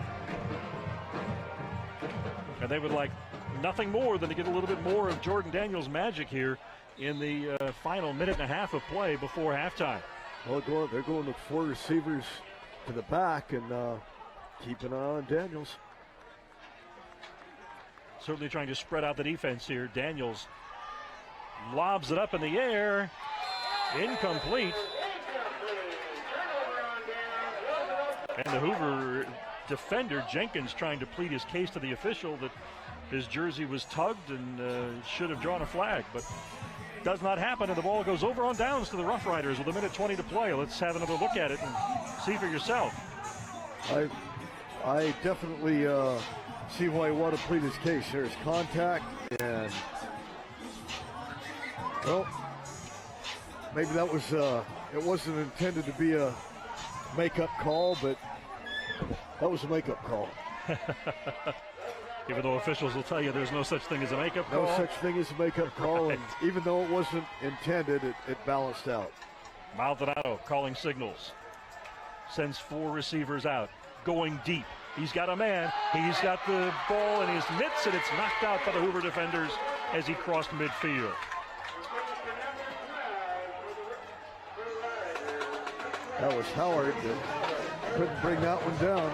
And they would like nothing more than to get a little bit more of Jordan Daniels' magic here in the final minute and a half of play before halftime. Well, they're going with 4 receivers to the back and keep an eye on Daniels. Certainly trying to spread out the defense here. Daniels lobs it up in the air. Incomplete. And the Hoover defender, Jenkins, trying to plead his case to the official that his jersey was tugged and should have drawn a flag, but does not happen, and the ball goes over on downs to the Rough Riders with 1:20 to play. Let's have another look at it and see for yourself. I definitely see why he wanted to plead his case. There's contact, and well, maybe that was it wasn't intended to be a makeup call, but that was a makeup call. Even though officials will tell you there's no such thing as a makeup call. No such thing as a makeup call, Right. and even though it wasn't intended, it balanced out. Maldonado calling signals. Sends 4 receivers out. Going deep. He's got a man. He's got the ball in his mitts, and it's knocked out by the Hoover defenders as he crossed midfield. That was Howard that couldn't bring that one down.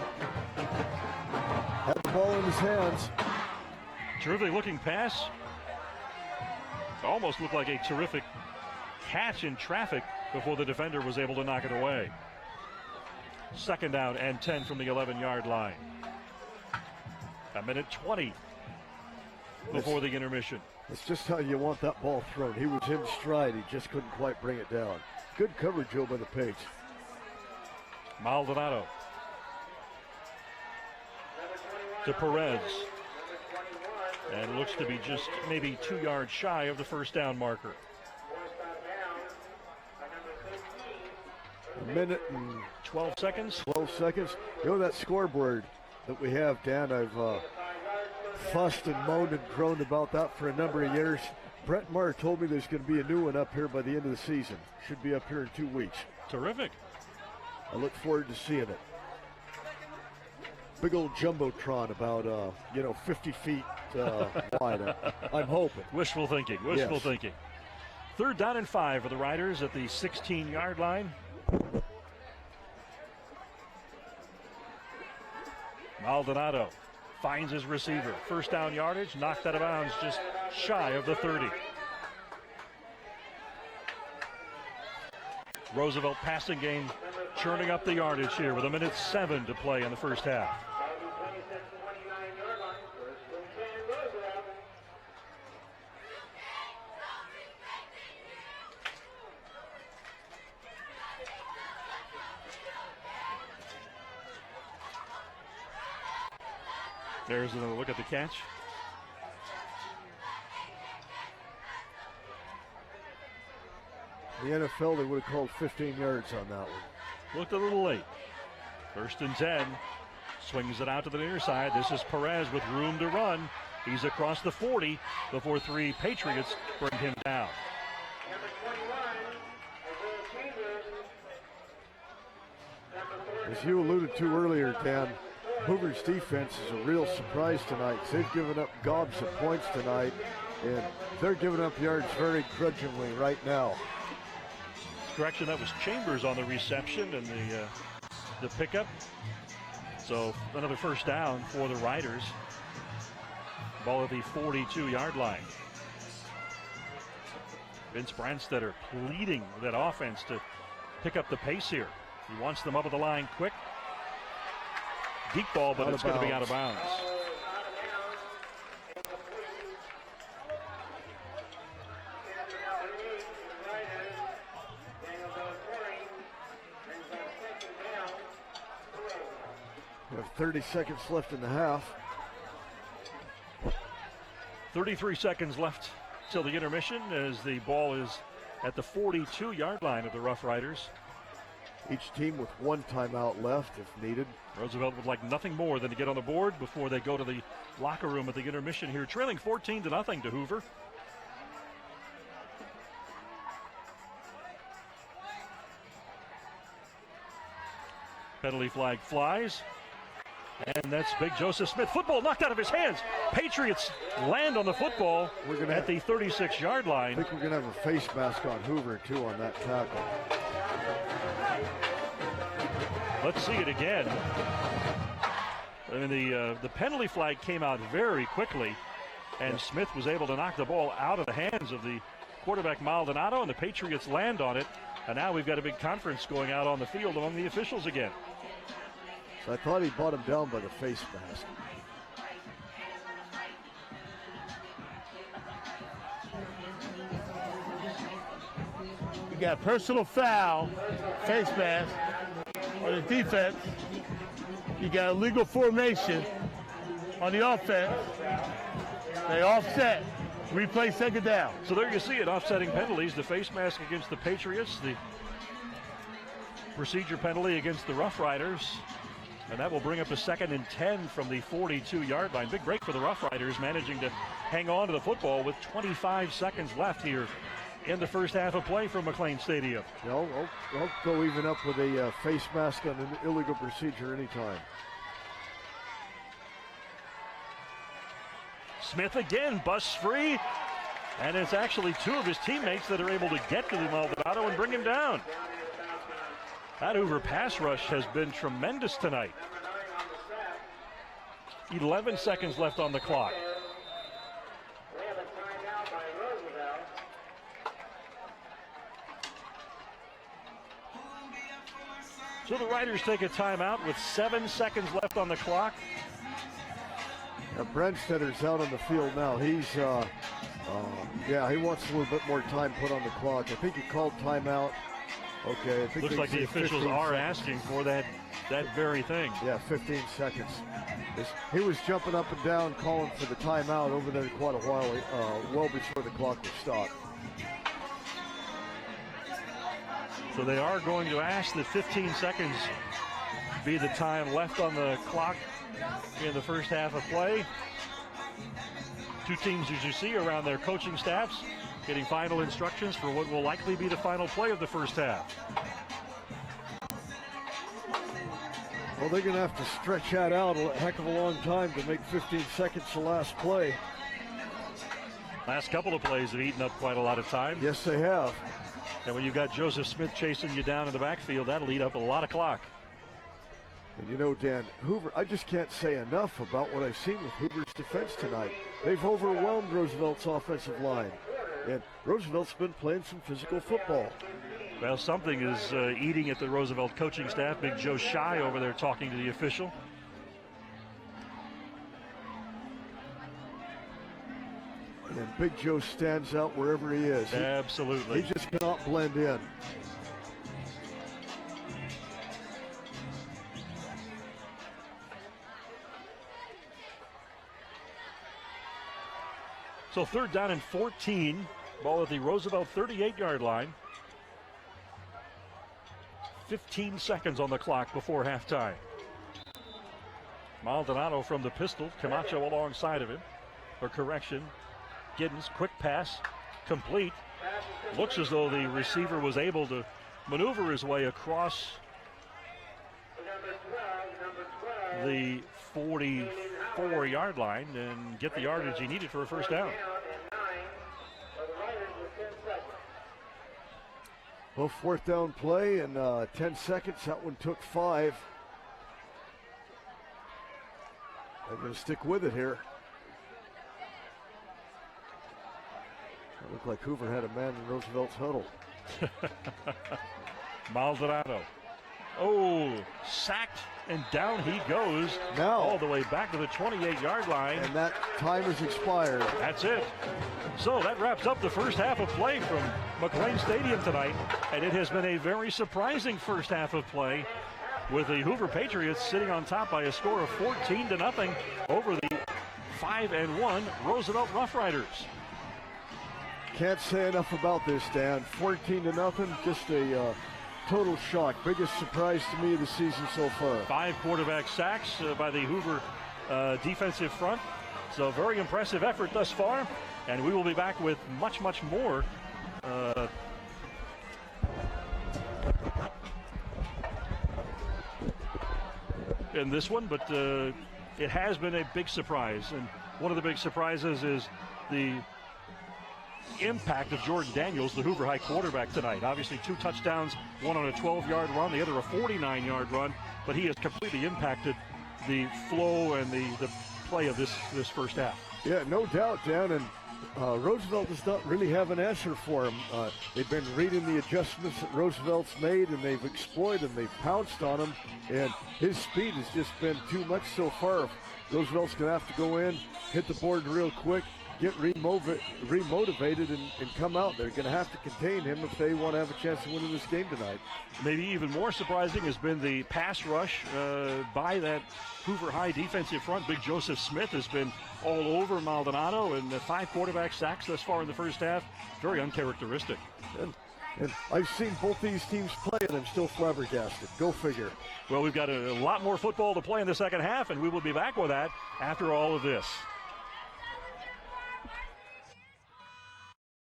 Had the ball in his hands. Terrific looking pass. Almost looked like a terrific catch in traffic before the defender was able to knock it away. 2nd down and 10 from the 11-yard line. 1:20 before the intermission. It's just how you want that ball thrown. He was in stride. He just couldn't quite bring it down. Good coverage, Joe, by the Pates. Maldonado to Perez. And looks to be just maybe 2 yards shy of the 1st down marker. 12 seconds. 12 seconds. You know that scoreboard that we have, Dan, I've fussed and moaned and groaned about that for a number of years. Brett Maher told me there's going to be a new one up here by the end of the season. Should be up here in 2 weeks. Terrific. I look forward to seeing it. Big old jumbotron about 50 feet wide. I'm hoping. Wishful thinking. Wishful thinking. 3rd down and 5 for the Riders at the 16-yard line. Maldonado finds his receiver. 1st down yardage, knocked out of bounds just shy of the 30. Roosevelt passing game churning up the yardage here with 1:07 to play in the 1st half. There's another look at the catch. The NFL, they would have called 15 yards on that one. Looked a little late. 1st and 10. Swings it out to the near side. This is Perez with room to run. He's across the 40 before 3 Patriots bring him down. As you alluded to earlier, Dan, Hoover's defense is a real surprise tonight. They've given up gobs of points tonight, and they're giving up yards very grudgingly right now. Correction, that was Chambers on the reception and the pickup. So another 1st down for the Riders. Ball at the 42-yard line. Vince Branstetter pleading with that offense to pick up the pace here. He wants them up at the line quick. Deep ball, but it's going to be out of bounds. We have 30 seconds left in the half. 33 seconds left till the intermission as the ball is at the 42-yard line of the Rough Riders. Each team with one timeout left if needed. Roosevelt would like nothing more than to get on the board before they go to the locker room at the intermission here, trailing 14-0 to Hoover. Penalty flag flies. And that's Big Joseph Smith. Football knocked out of his hands. Patriots land on the football at the 36-yard line. I think we're going to have a face mask on Hoover, too, on that tackle. Let's see it again. I mean, the penalty flag came out very quickly, and Smith was able to knock the ball out of the hands of the quarterback Maldonado, and the Patriots land on it. And now we've got a big conference going out on the field among the officials again. So I thought he brought him down by the face mask. You got personal foul, face mask on the defense. You got illegal formation on the offense. They offset. Replay second down. So there you see it, offsetting penalties. The face mask against the Patriots, the procedure penalty against the Rough Riders. And that will bring up a 2nd and 10 from the 42-yard line. Big break for the Rough Riders, managing to hang on to the football with 25 seconds left here in the first half of play from McLane Stadium. Yeah, I'll go even up with a face mask on an illegal procedure anytime. Smith again busts free, and it's actually two of his teammates that are able to get to the Maldonado and bring him down. That Hoover pass rush has been tremendous tonight. 11 seconds left on the clock. We have a timeout by Roosevelt. So the Riders take a timeout with 7 seconds left on the clock. Now Branstetter's out on the field now. He's, he wants a little bit more time put on the clock. I think he called timeout. Okay, I think looks like the officials are asking for that very thing. Yeah, 15 seconds. He was jumping up and down, calling for the timeout over there quite a while, well before the clock was stopped. So they are going to ask that 15 seconds be the time left on the clock in the first half of play. Two teams, as you see, around their coaching staffs, getting final instructions for what will likely be the final play of the first half. Well, they're going to have to stretch that out a heck of a long time to make 15 seconds the last play. Last couple of plays have eaten up quite a lot of time. Yes, they have. And when you've got Joseph Smith chasing you down in the backfield, that'll eat up a lot of clock. And you know, Dan, Hoover, I just can't say enough about what I've seen with Hoover's defense tonight. They've overwhelmed Roosevelt's offensive line. And Roosevelt's been playing some physical football. Well, something is eating at the Roosevelt coaching staff. Big Joe Shy over there talking to the official. And Big Joe stands out wherever he is. Absolutely. He just cannot blend in. So 3rd down and 14. Ball at the Roosevelt 38-yard line. 15 seconds on the clock before halftime. Maldonado from the pistol. Camacho alongside of him. For correction. Giddens, quick pass, complete. Looks as though the receiver was able to maneuver his way across the 44-yard line and get the yardage he needed for a first down. Well, 4th down play in 10 seconds. That one took 5. They're going to stick with it here. It looked like Hoover had a man in Roosevelt's huddle. Maldonado. Oh, sacked, and down he goes. Now, all the way back to the 28-yard line. And that time has expired. That's it. So that wraps up the first half of play from McLane Stadium tonight. And it has been a very surprising first half of play, with the Hoover Patriots sitting on top by a score of 14-0 over the 5-1 Roosevelt Rough Riders. Can't say enough about this, Dan. 14-0, just a total shock. Biggest surprise to me of the season so far. 5 quarterback sacks by the Hoover defensive front. So very impressive effort thus far. And we will be back with much, much more in this one. But it has been a big surprise. And one of the big surprises is the impact of Jordan Daniels, the Hoover High quarterback tonight. Obviously 2 touchdowns, one on a 12-yard run, the other a 49-yard run, but he has completely impacted the flow and the play of this first half. Yeah, no doubt, Dan, and Roosevelt does not really have an answer for him. They've been reading the adjustments that Roosevelt's made, and they've exploited, and they've pounced on him, and his speed has just been too much so far. Roosevelt's going to have to go in, hit the board real quick, get remotivated and come out. They're going to have to contain him if they want to have a chance of winning this game tonight. Maybe even more surprising has been the pass rush by that Hoover High defensive front. Big Joseph Smith has been all over Maldonado, and 5 quarterback sacks thus far in the first half. Very uncharacteristic. And I've seen both these teams play, and I'm still flabbergasted. Go figure. Well, we've got a lot more football to play in the second half, and we will be back with that after all of this.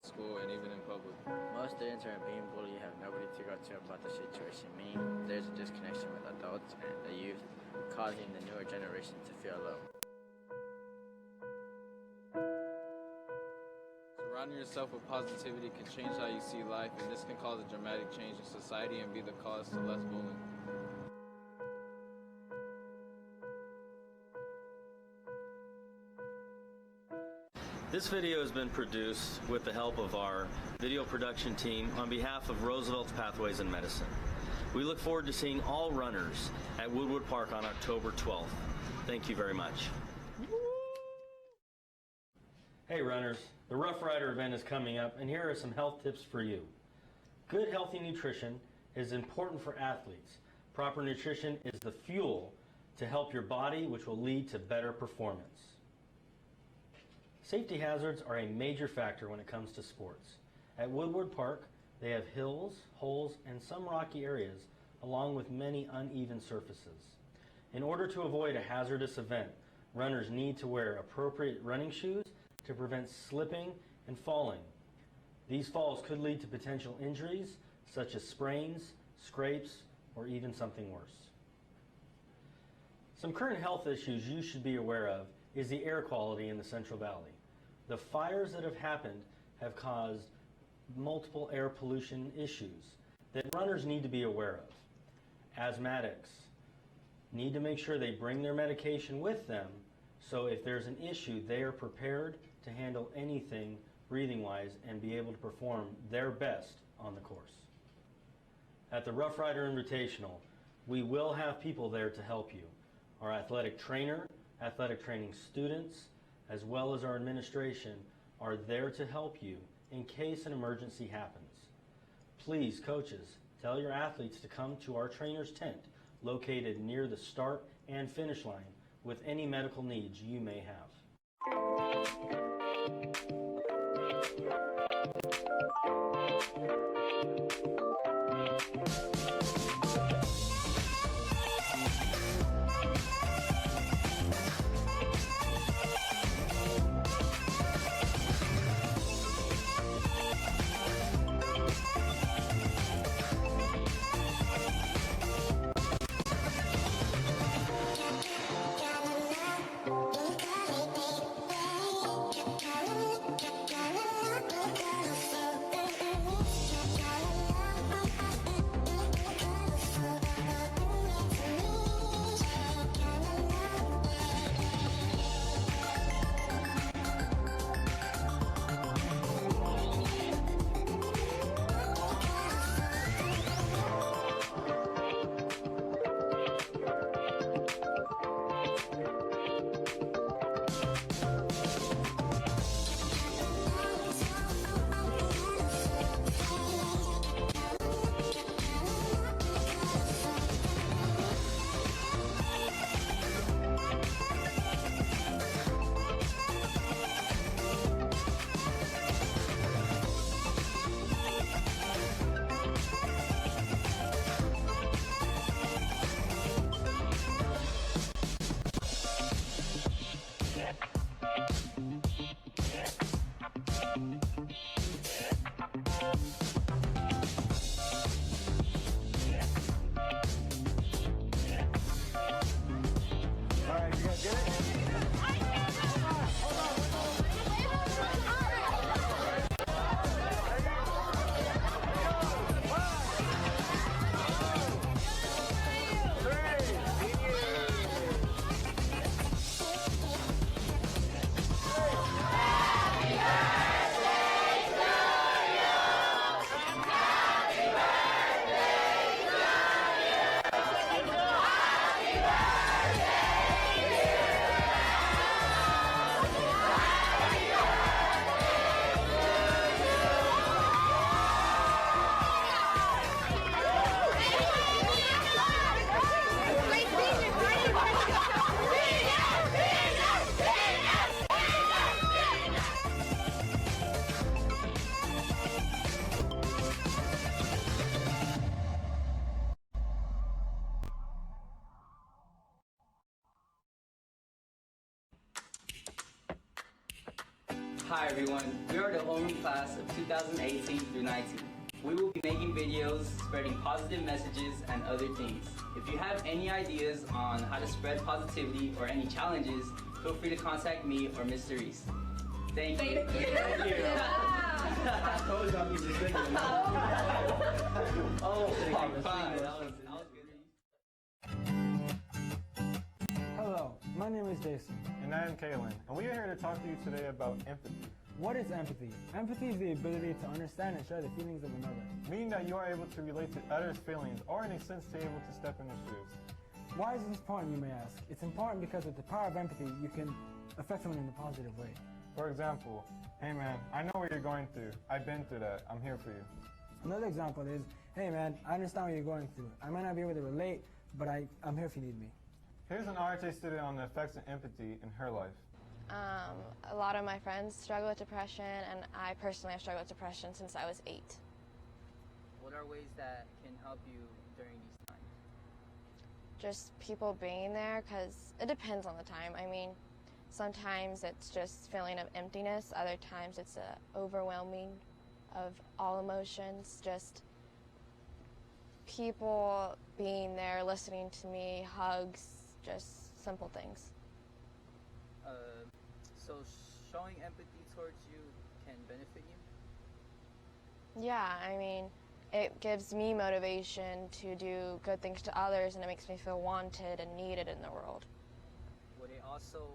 School and even in public. Most students are being bullied, have nobody to go to about the situation, meaning there's a disconnection with adults and the youth, causing the newer generation to feel low. Surrounding yourself with positivity can change how you see life, and this can cause a dramatic change in society and be the cause to less bullying. This video has been produced with the help of our video production team on behalf of Roosevelt's Pathways in Medicine. We look forward to seeing all runners at Woodward Park on October 12th. Thank you very much. Hey runners, the Rough Rider event is coming up, and here are some health tips for you. Good healthy nutrition is important for athletes. Proper nutrition is the fuel to help your body, which will lead to better performance. Safety hazards are a major factor when it comes to sports. At Woodward Park, they have hills, holes, and some rocky areas, along with many uneven surfaces. In order to avoid a hazardous event, runners need to wear appropriate running shoes to prevent slipping and falling. These falls could lead to potential injuries, such as sprains, scrapes, or even something worse. Some current health issues you should be aware of is the air quality in the Central Valley. The fires that have happened have caused multiple air pollution issues that runners need to be aware of. Asthmatics need to make sure they bring their medication with them, so if there's an issue, they are prepared to handle anything breathing-wise and be able to perform their best on the course. At the Rough Rider Invitational, we will have people there to help you. Our athletic trainer, athletic training students, as well as our administration are there to help you in case an emergency happens. Please, coaches, tell your athletes to come to our trainer's tent located near the start and finish line with any medical needs you may have. Hi everyone, we are the homeroom class of 2018 through 19. We will be making videos, spreading positive messages, and other things. If you have any ideas on how to spread positivity or any challenges, feel free to contact me or Mr. Reese. Thank you. Thank you. I told you I'd be mistaken. Oh, fine. That was good. Hello, my name is Jason. And I am Kaylin, and we are here to talk to you today about empathy. What is empathy? Empathy is the ability to understand and share the feelings of another. Meaning that you are able to relate to others' feelings, or in a sense to able to step in their shoes. Why is this important, you may ask? It's important because with the power of empathy, you can affect someone in a positive way. For example, hey man, I know what you're going through. I've been through that. I'm here for you. Another example is, hey man, I understand what you're going through. I might not be able to relate, but I'm here if you need me. Here's an RHA student on the effects of empathy in her life. A lot of my friends struggle with depression, and I personally have struggled with depression since I was 8. What are ways that can help you during these times? Just people being there, because it depends on the time. I mean, sometimes it's just feeling of emptiness, other times it's overwhelming of all emotions, just people being there, listening to me, hugs, just simple things. So showing empathy towards you can benefit you? Yeah, I mean, it gives me motivation to do good things to others, and it makes me feel wanted and needed in the world. Would it also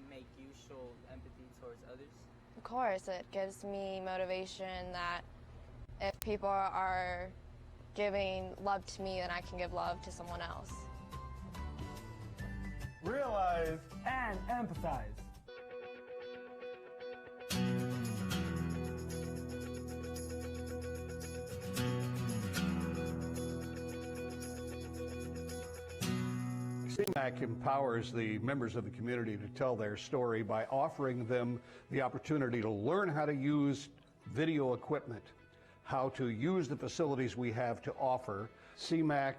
make you show empathy towards others? Of course, it gives me motivation that if people are giving love to me, then I can give love to someone else. Realize and empathize. CMAC empowers the members of the community to tell their story by offering them the opportunity to learn how to use video equipment, how to use the facilities we have to offer. CMAC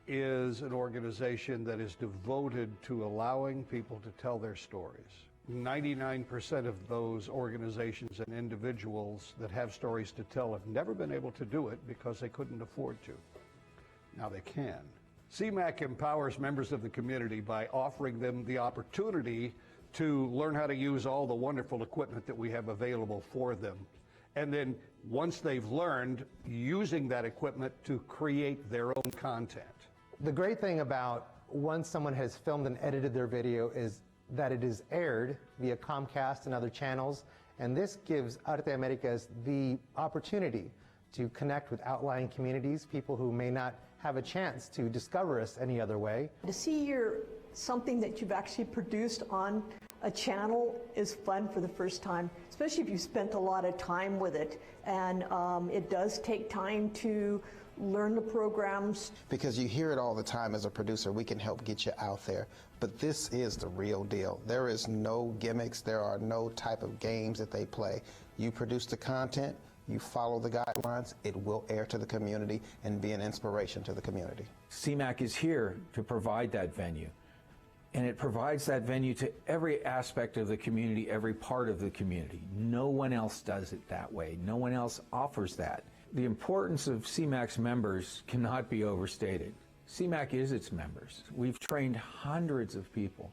is an organization that is devoted to allowing people to tell their stories. 99% of those organizations and individuals that have stories to tell have never been able to do it because they couldn't afford to. Now they can. CMAC empowers members of the community by offering them the opportunity to learn how to use all the wonderful equipment that we have available for them. And then once they've learned, using that equipment to create their own content. The great thing about once someone has filmed and edited their video is that it is aired via Comcast and other channels, and this gives Arte Americas the opportunity to connect with outlying communities, people who may not have a chance to discover us any other way. To see something that you've actually produced on a channel is fun for the first time, especially if you spent a lot of time with it. And it does take time to learn the programs. Because you hear it all the time as a producer, we can help get you out there. But this is the real deal. There is no gimmicks, there are no type of games that they play. You produce the content, you follow the guidelines, it will air to the community and be an inspiration to the community. CMAC is here to provide that venue. And it provides that venue to every aspect of the community, every part of the community. No one else does it that way. No one else offers that. The importance of CMAC's members cannot be overstated. CMAC is its members. We've trained hundreds of people,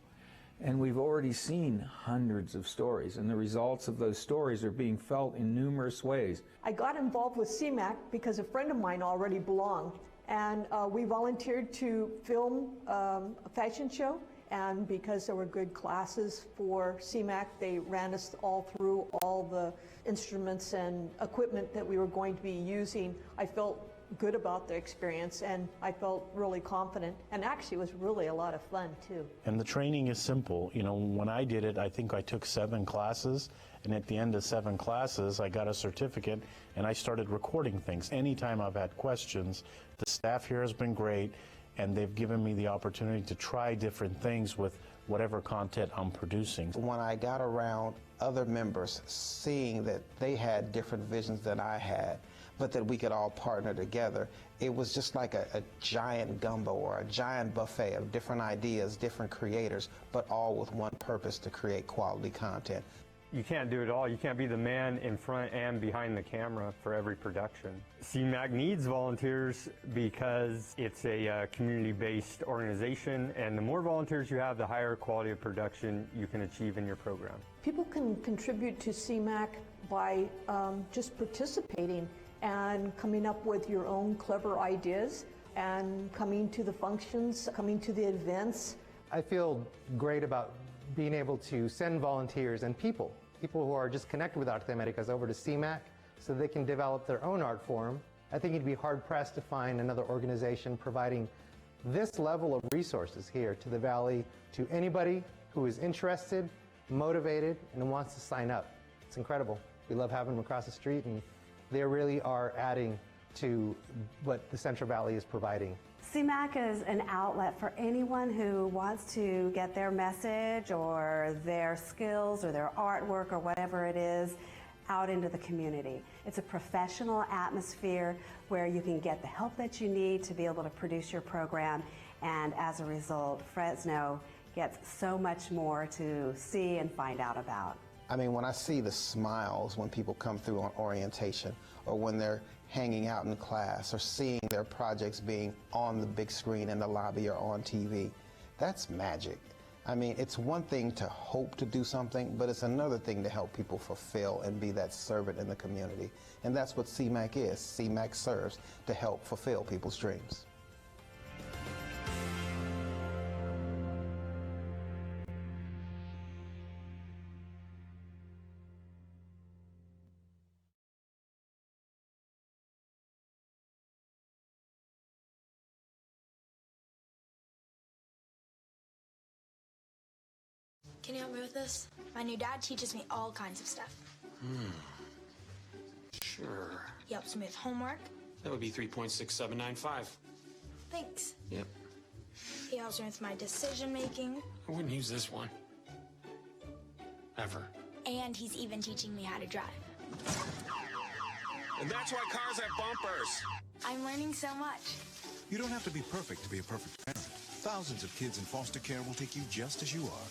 and we've already seen hundreds of stories, and the results of those stories are being felt in numerous ways. I got involved with CMAC because a friend of mine already belonged, and we volunteered to film a fashion show. And because there were good classes for CMAC, they ran us all through all the instruments and equipment that we were going to be using. I felt good about the experience, and I felt really confident, and actually it was really a lot of fun too. And the training is simple. You know, when I did it, I think I took 7 classes, and at the end of 7 classes, I got a certificate, and I started recording things. Anytime I've had questions, the staff here has been great, and they've given me the opportunity to try different things with whatever content I'm producing. When I got around other members, seeing that they had different visions than I had, but that we could all partner together, it was just like a giant gumbo or a giant buffet of different ideas, different creators, but all with one purpose: to create quality content. You can't do it all. You can't be the man in front and behind the camera for every production. CMAC needs volunteers because it's a community-based organization, and the more volunteers you have, the higher quality of production you can achieve in your program. People can contribute to CMAC by just participating and coming up with your own clever ideas and coming to the functions, coming to the events. I feel great about being able to send volunteers and people who are just connected with Arte Americas over to CMAC so they can develop their own art form. I think you'd be hard-pressed to find another organization providing this level of resources here to the Valley to anybody who is interested, motivated, and wants to sign up. It's incredible. We love having them across the street, and they really are adding to what the Central Valley is providing. CMAC is an outlet for anyone who wants to get their message or their skills or their artwork or whatever it is out into the community. It's a professional atmosphere where you can get the help that you need to be able to produce your program, and as a result, Fresno gets so much more to see and find out about. I mean, when I see the smiles when people come through on orientation, or when they're hanging out in class, or seeing their projects being on the big screen in the lobby or on TV, that's magic. I mean, it's one thing to hope to do something, but it's another thing to help people fulfill and be that servant in the community. And that's what CMAC is. CMAC serves to help fulfill people's dreams. Can you help me with this? My new dad teaches me all kinds of stuff. Sure. He helps me with homework. That would be 3.6795. Thanks. Yep. He helps me with my decision making. I wouldn't use this one. Ever. And he's even teaching me how to drive. And that's why cars have bumpers. I'm learning so much. You don't have to be perfect to be a perfect parent. Thousands of kids in foster care will take you just as you are.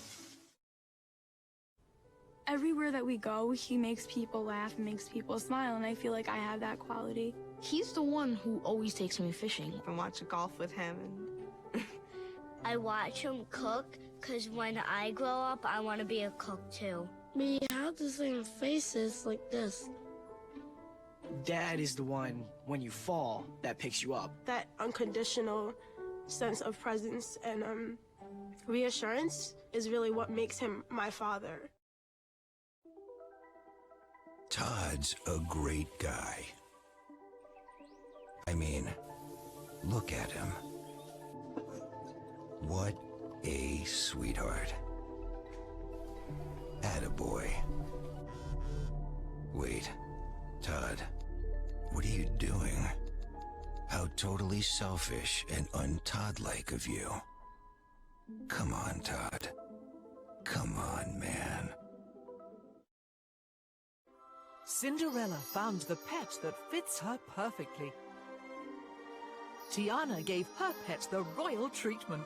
Everywhere that we go, he makes people laugh and makes people smile, and I feel like I have that quality. He's the one who always takes me fishing. I watch golf with him. I watch him cook, because when I grow up, I want to be a cook too. We have the same faces like this. Dad is the one, when you fall, that picks you up. That unconditional sense of presence and reassurance is really what makes him my father. Todd's a great guy. I mean, look at him. What a sweetheart. Attaboy. Wait, Todd, what are you doing? How totally selfish and un-Todd-like of you. Come on, Todd. Come on, man. Cinderella found the pet that fits her perfectly. Tiana gave her pet the royal treatment.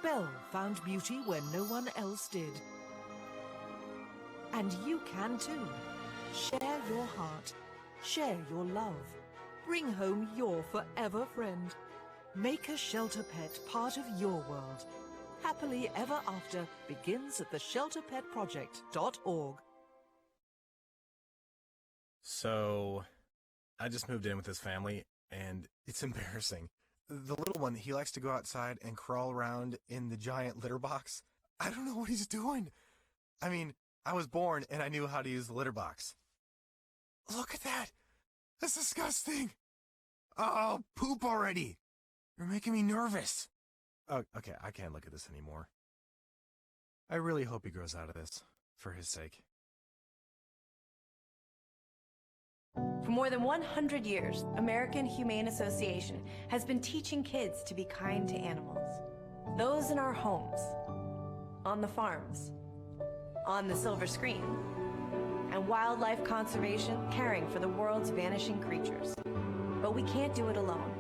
Belle found beauty where no one else did. And you can too. Share your heart. Share your love. Bring home your forever friend. Make a shelter pet part of your world. Happily Ever After begins at theshelterpetproject.org. So, I just moved in with his family, and it's embarrassing. The little one, he likes to go outside and crawl around in the giant litter box. I don't know what he's doing. I mean, I was born and I knew how to use the litter box. Look at that! That's disgusting! Oh, poop already! You're making me nervous. Oh, okay, I can't look at this anymore. I really hope he grows out of this, for his sake. For more than 100 years, American Humane Association has been teaching kids to be kind to animals. Those in our homes, on the farms, on the silver screen, and wildlife conservation, caring for the world's vanishing creatures. But we can't do it alone.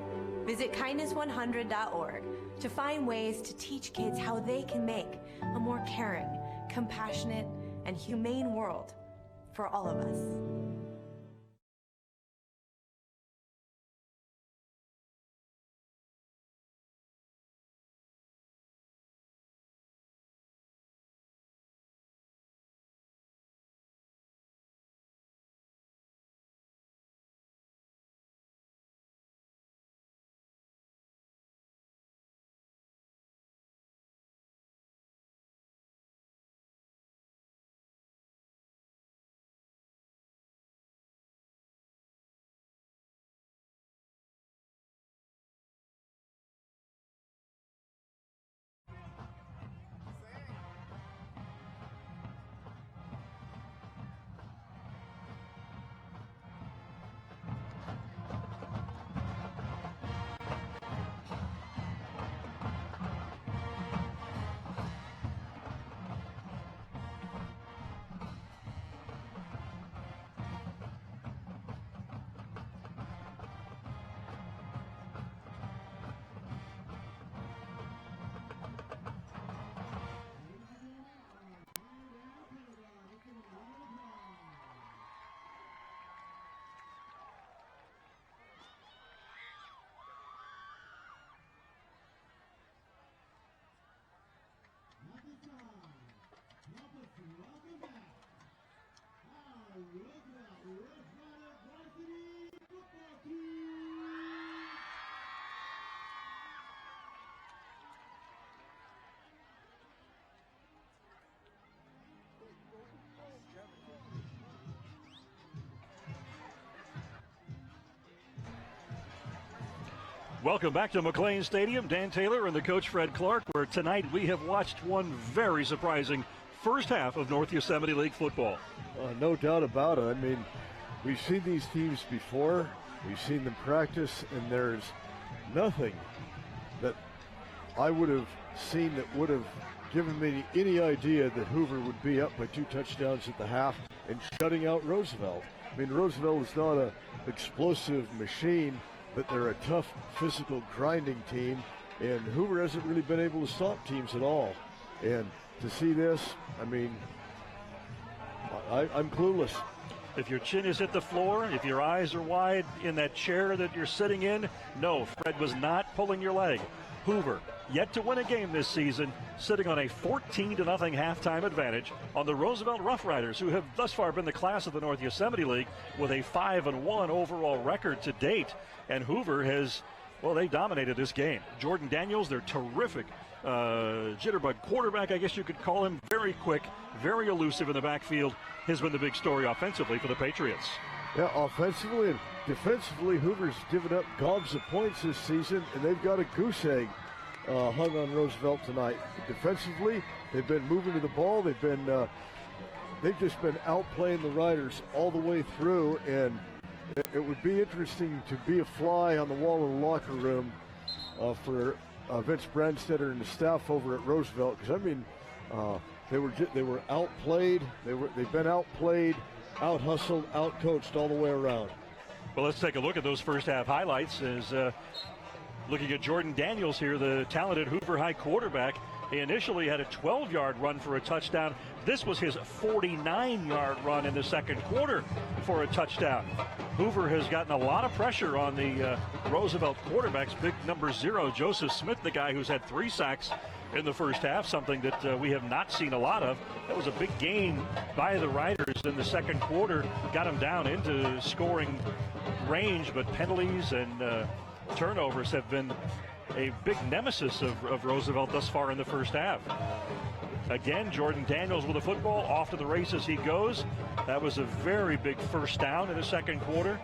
Visit kindness100.org to find ways to teach kids how they can make a more caring, compassionate, and humane world for all of us. Welcome back to McLane Stadium. Dan Taylor and the coach Fred Clark, where tonight we have watched one very surprising first half of North Yosemite League football. No doubt about it. I mean, we've seen these teams before. We've seen them practice, and there's nothing that I would have seen that would have given me any idea that Hoover would be up by 2 touchdowns at the half and shutting out Roosevelt. I mean, Roosevelt is not an explosive machine, but they're a tough, physical, grinding team, and Hoover hasn't really been able to stop teams at all. And to see this, I mean, I'm clueless. If your chin is hit the floor, if your eyes are wide in that chair that you're sitting in, no, Fred was not pulling your leg. Hoover, yet to win a game this season, sitting on a 14-0 halftime advantage on the Roosevelt Rough Riders, who have thus far been the class of the North Yosemite League with a 5-1 overall record to date. And Hoover has, well, they dominated this game. Jordan Daniels, their terrific jitterbug quarterback, I guess you could call him, very quick, very elusive in the backfield, has been the big story offensively for the Patriots. Yeah, offensively and defensively, Hoover's given up gobs of points this season, and they've got a goose egg hung on Roosevelt tonight. Defensively, they've been moving to the ball. They've just been outplaying the Riders all the way through, and it would be interesting to be a fly on the wall in the locker room for Vince Branstetter and the staff over at Roosevelt, because I mean, they were outplayed. They've been outplayed, out-hustled, out-coached all the way around. Well, let's take a look at those first half highlights. As looking at Jordan Daniels here, the talented Hoover High quarterback. He initially had a 12-yard run for a touchdown. This was his 49-yard run in the second quarter for a touchdown. Hoover has gotten a lot of pressure on the Roosevelt quarterbacks. Big number 0, Joseph Smith, the guy who's had 3 sacks in the first half, something that we have not seen a lot of. That was a big gain by the Riders in the second quarter. Got them down into scoring range, but penalties and turnovers have been a big nemesis of Roosevelt thus far in the first half. Again, Jordan Daniels with the football. Off to the races he goes. That was a very big first down in the second quarter.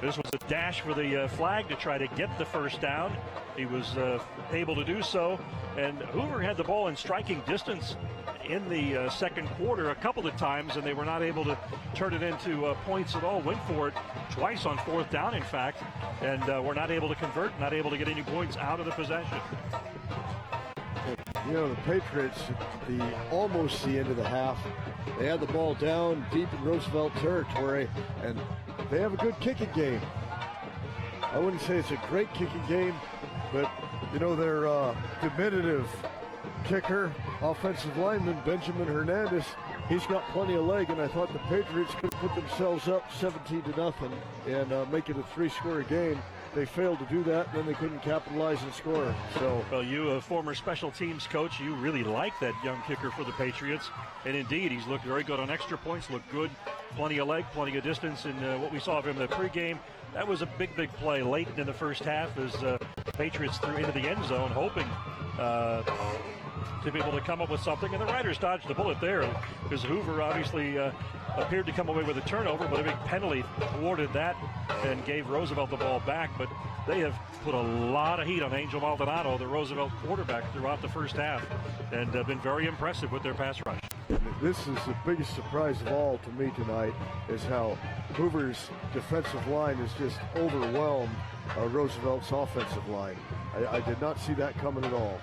This was a dash for the flag to try to get the first down. He was able to do so. And Hoover had the ball in striking distance in the second quarter a couple of times, and they were not able to turn it into points at all. Went for it twice on 4th down, in fact, and were not able to convert, not able to get any points out of the possession. You know, the Patriots, almost the end of the half, they had the ball down deep in Roosevelt territory, and they have a good kicking game. I wouldn't say it's a great kicking game, but, you know, they're diminutive kicker, offensive lineman Benjamin Hernandez, he's got plenty of leg, and I thought the Patriots could put themselves up 17-0 and make it a 3-score game. They failed to do that, and then they couldn't capitalize and score. So, well, you, a former special teams coach, you really like that young kicker for the Patriots. And indeed, he's looked very good on extra points, looked good, plenty of leg, plenty of distance. And what we saw of him in the pregame, that was a big play late in the first half as Patriots threw into the end zone, hoping to be able to come up with something. And the Riders dodged the bullet there because Hoover obviously appeared to come away with a turnover, but a big penalty thwarted that and gave Roosevelt the ball back. But they have put a lot of heat on Angel Maldonado, the Roosevelt quarterback, throughout the first half, and been very impressive with their pass rush. This is the biggest surprise of all to me tonight, is how Hoover's defensive line has just overwhelmed Roosevelt's offensive line. I did not see that coming at all.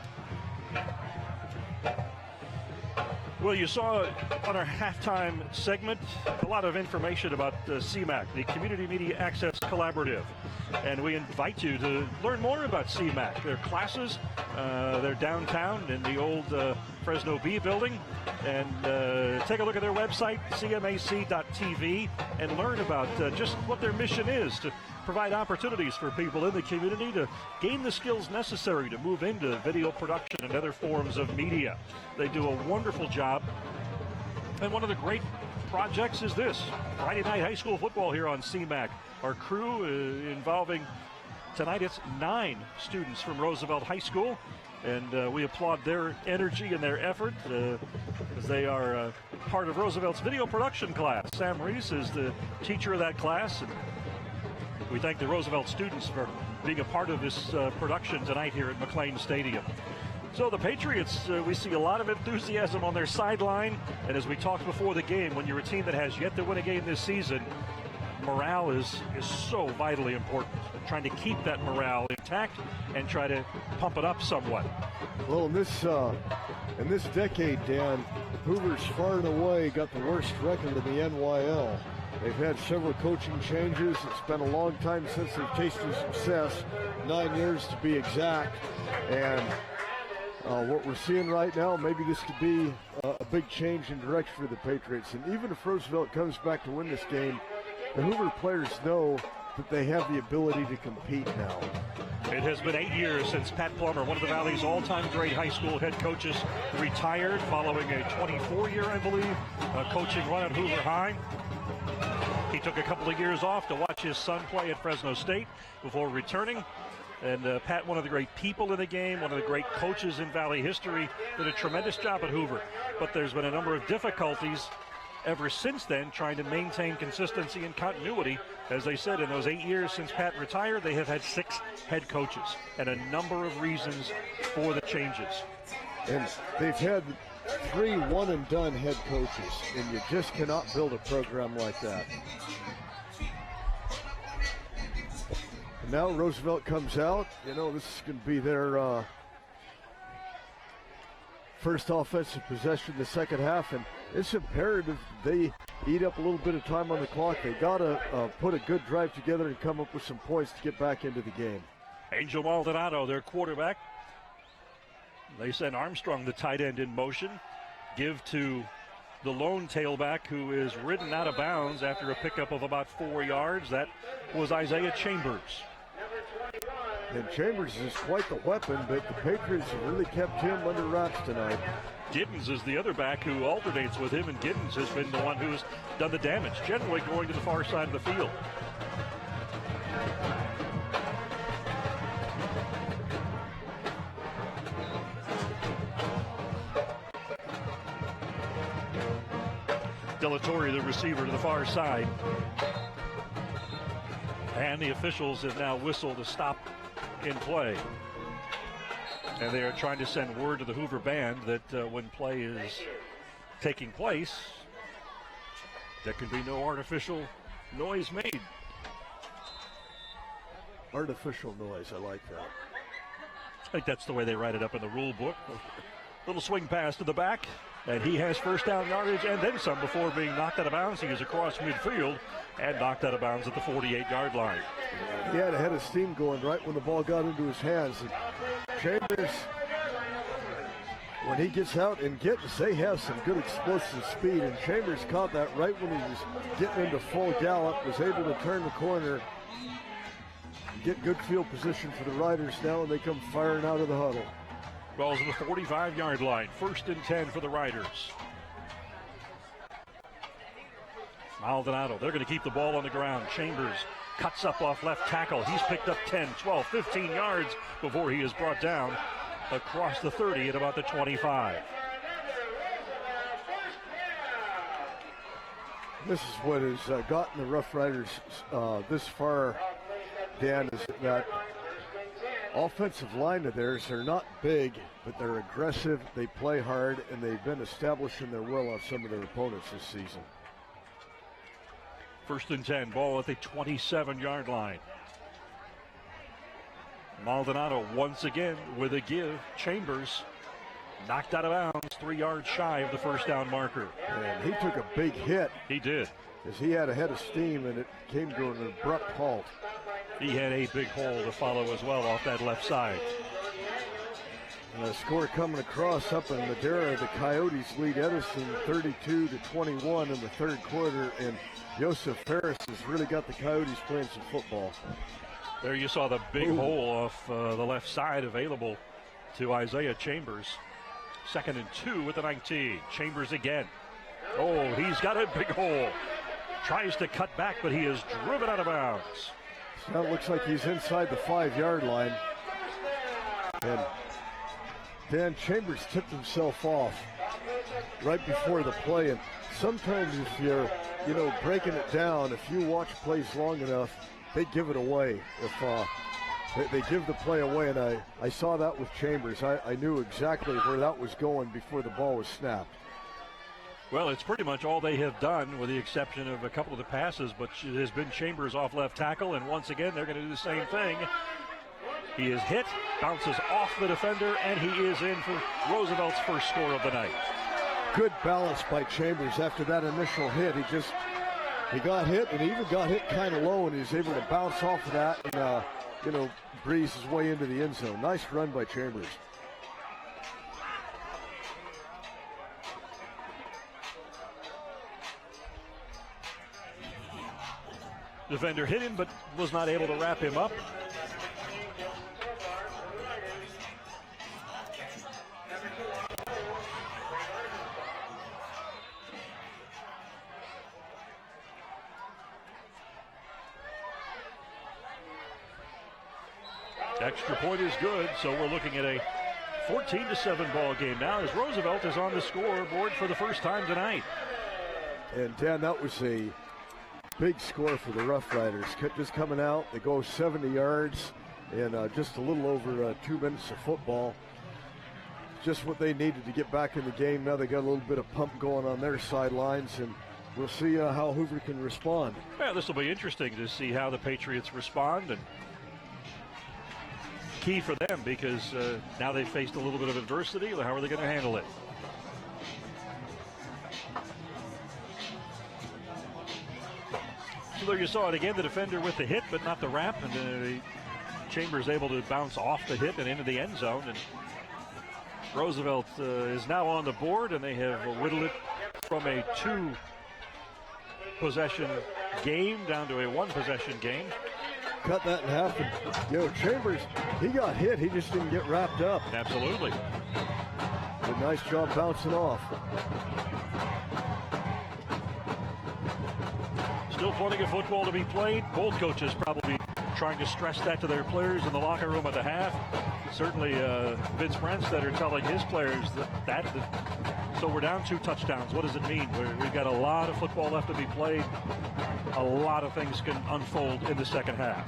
Well, you saw on our halftime segment a lot of information about CMAC, the Community Media Access Collaborative. And we invite you to learn more about CMAC, their classes. They're downtown in the old Fresno B building. And take a look at their website, cmac.tv, and learn about just what their mission is, to provide opportunities for people in the community to gain the skills necessary to move into video production and other forms of media. They do a wonderful job. And one of the great projects is this, Friday night high school football here on CMAC. Our crew involving, tonight it's 9 students from Roosevelt High School. And we applaud their energy and their effort as they are part of Roosevelt's video production class. Sam Reese is the teacher of that class. And we thank the Roosevelt students for being a part of this production tonight here at McLane Stadium. So the Patriots, we see a lot of enthusiasm on their sideline. And as we talked before the game, when you're a team that has yet to win a game this season, morale is so vitally important. Trying to keep that morale intact and try to pump it up somewhat. Well, in this decade, Dan, Hoover's far and away got the worst record in the NYL. They've had several coaching changes. It's been a long time since they've tasted success, 9 years to be exact. And what we're seeing right now, maybe this could be a big change in direction for the Patriots. And even if Roosevelt comes back to win this game, the Hoover players know that they have the ability to compete now. It has been 8 years since Pat Plummer, one of the Valley's all-time great high school head coaches, retired following a 24-year, I believe, coaching run at Hoover High. He took a couple of years off to watch his son play at Fresno State before returning. And Pat, one of the great people in the game, one of the great coaches in Valley history, did a tremendous job at Hoover. But there's been a number of difficulties ever since then trying to maintain consistency and continuity. As they said, in those 8 years since Pat retired, they have had 6 head coaches and a number of reasons for the changes. And they've had 3 one-and-done head coaches, and you just cannot build a program like that. And now Roosevelt comes out. You know, this is going to be their first offensive possession in the second half, and it's imperative they eat up a little bit of time on the clock. They got to put a good drive together and come up with some points to get back into the game. Angel Maldonado, their quarterback. They send Armstrong, the tight end, in motion. Give to the lone tailback, who is ridden out of bounds after a pickup of about 4 yards. That was Isaiah Chambers. And Chambers is quite the weapon, but the Patriots have really kept him under wraps tonight. Giddens is the other back who alternates with him, and Giddens has been the one who's done the damage, generally going to the far side of the field. Delatorre, the receiver, to the far side. And the officials have now whistled a stop in play. And they are trying to send word to the Hoover band that when play is taking place, there can be no artificial noise made. Artificial noise, I like that. I think that's the way they write it up in the rule book. Little swing pass to the back, and he has first down yardage and then some before being knocked out of bounds. He is across midfield and knocked out of bounds at the 48-yard line. He had a head of steam going right when the ball got into his hands. And Chambers when he gets out and gets, they have some good explosive speed, and Chambers caught that right when he was getting into full gallop, was able to turn the corner and get good field position for the Riders now, and they come firing out of the huddle. Ball's at the 45-yard line. 1st and 10 for the Riders. Maldonado, they're going to keep the ball on the ground. Chambers cuts up off left tackle. He's picked up 10, 12, 15 yards before he is brought down across the 30 at about the 25. This is what has gotten the Rough Riders this far, Dan, is that offensive line of theirs. They're not big, but they're aggressive, they play hard, and they've been establishing their will on some of their opponents this season. 1st and 10, ball at the 27-yard line. Maldonado once again with a give. Chambers knocked out of bounds, 3 yards shy of the first down marker. And he took a big hit. He did. As he had a head of steam, and it came to an abrupt halt. He had a big hole to follow as well off that left side. And a score coming across up in Madera. The Coyotes lead Edison 32-21 in the third quarter, and Joseph Ferris has really got the Coyotes playing some football. There you saw the big hole off the left side available to Isaiah Chambers. 2nd and 2 at the 19. Chambers again. Oh, he's got a big hole. Tries to cut back, but he is driven out of bounds. Now it looks like he's inside the 5-yard line. And Dan Chambers tipped himself off right before the play. And sometimes if you're, breaking it down, if you watch plays long enough, they give it away. If they give the play away, and I saw that with Chambers. I knew exactly where that was going before the ball was snapped. Well, it's pretty much all they have done, with the exception of a couple of the passes, but it has been Chambers off left tackle, and once again, they're going to do the same thing. He is hit, bounces off the defender, and he is in for Roosevelt's first score of the night. Good balance by Chambers after that initial hit. He got hit, and he even got hit kind of low, and he was able to bounce off of that and, breeze his way into the end zone. Nice run by Chambers. Defender hit him, but was not able to wrap him up. Extra point is good, so we're looking at a 14-7 ball game now as Roosevelt is on the scoreboard for the first time tonight. And Dan, that was a big score for the Rough Riders. Just coming out, they go 70 yards in just a little over 2 minutes of football. Just what they needed to get back in the game. Now they got a little bit of pump going on their sidelines, and we'll see how Hoover can respond. Yeah, this will be interesting to see how the Patriots respond, and key for them because now they've faced a little bit of adversity. How are they going to handle it? So there you saw it again, the defender with the hit, but not the wrap, and Chambers able to bounce off the hit and into the end zone. And Roosevelt is now on the board, and they have whittled it from a 2-possession game down to a 1-possession game. Cut that in half. And, Chambers, he got hit. He just didn't get wrapped up. Absolutely. A nice job bouncing off. Still plenty of football to be played. Both coaches probably trying to stress that to their players in the locker room at the half. Certainly Vince Branstetter telling his players that so we're down 2 touchdowns. What does it mean? We've got a lot of football left to be played. A lot of things can unfold in the second half.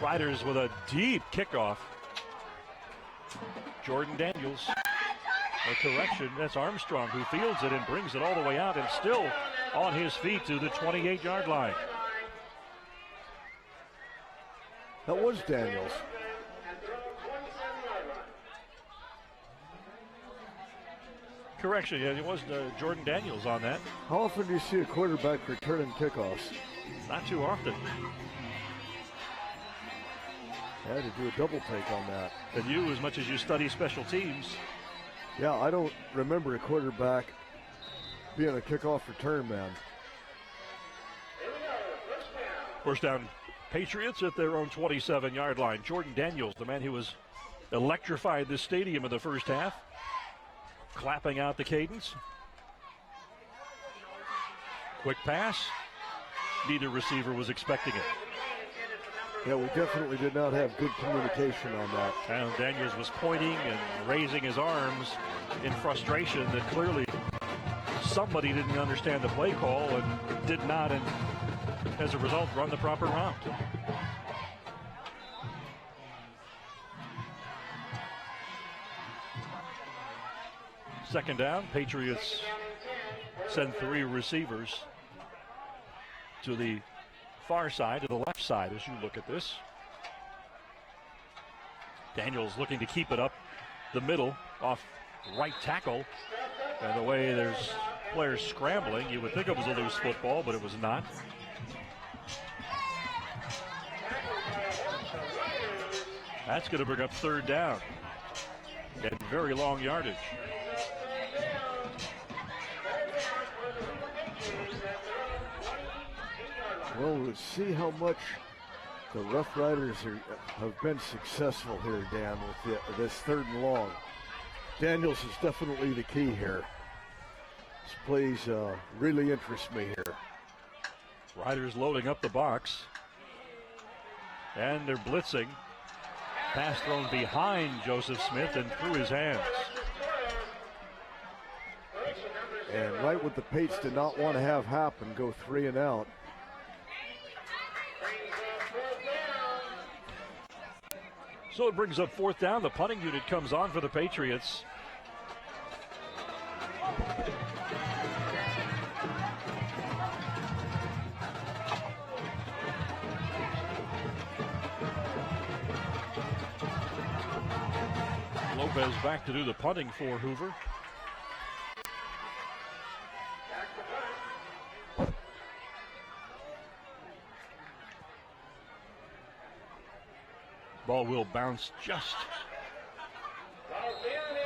Riders with a deep kickoff. Jordan Daniels. A correction. That's Armstrong who fields it and brings it all the way out and still on his feet to the 28-yard line. That was Daniels. Correction, yeah, it was Jordan Daniels on that. How often do you see a quarterback returning kickoffs? Not too often. I had to do a double take on that. And you, as much as you study special teams, Yeah, I don't remember a quarterback being a kickoff return man. First down, Patriots at their own 27-yard line. Jordan Daniels, the man who was electrified this stadium in the first half, clapping out the cadence. Quick pass. Neither receiver was expecting it. Yeah, we definitely did not have good communication on that. And Daniels was pointing and raising his arms in frustration that clearly somebody didn't understand the play call and did not, and as a result, run the proper route. Second down, Patriots send 3 receivers to the far side, to the left side as you look at this. Daniels looking to keep it up the middle off right tackle. And the way there's players scrambling, you would think it was a loose football, but it was not. That's going to bring up third down and very long yardage. Well, we'll see how much the Rough Riders have been successful here, Dan, with this 3rd and long. Daniels is definitely the key here. This plays really interests me here. Riders loading up the box. And they're blitzing. Pass thrown behind Joseph Smith and through his hands. And right what the Pates did not want to have happen, go 3 and out. So it brings up 4th down. The punting unit comes on for the Patriots. Lopez back to do the punting for Hoover. Ball will bounce just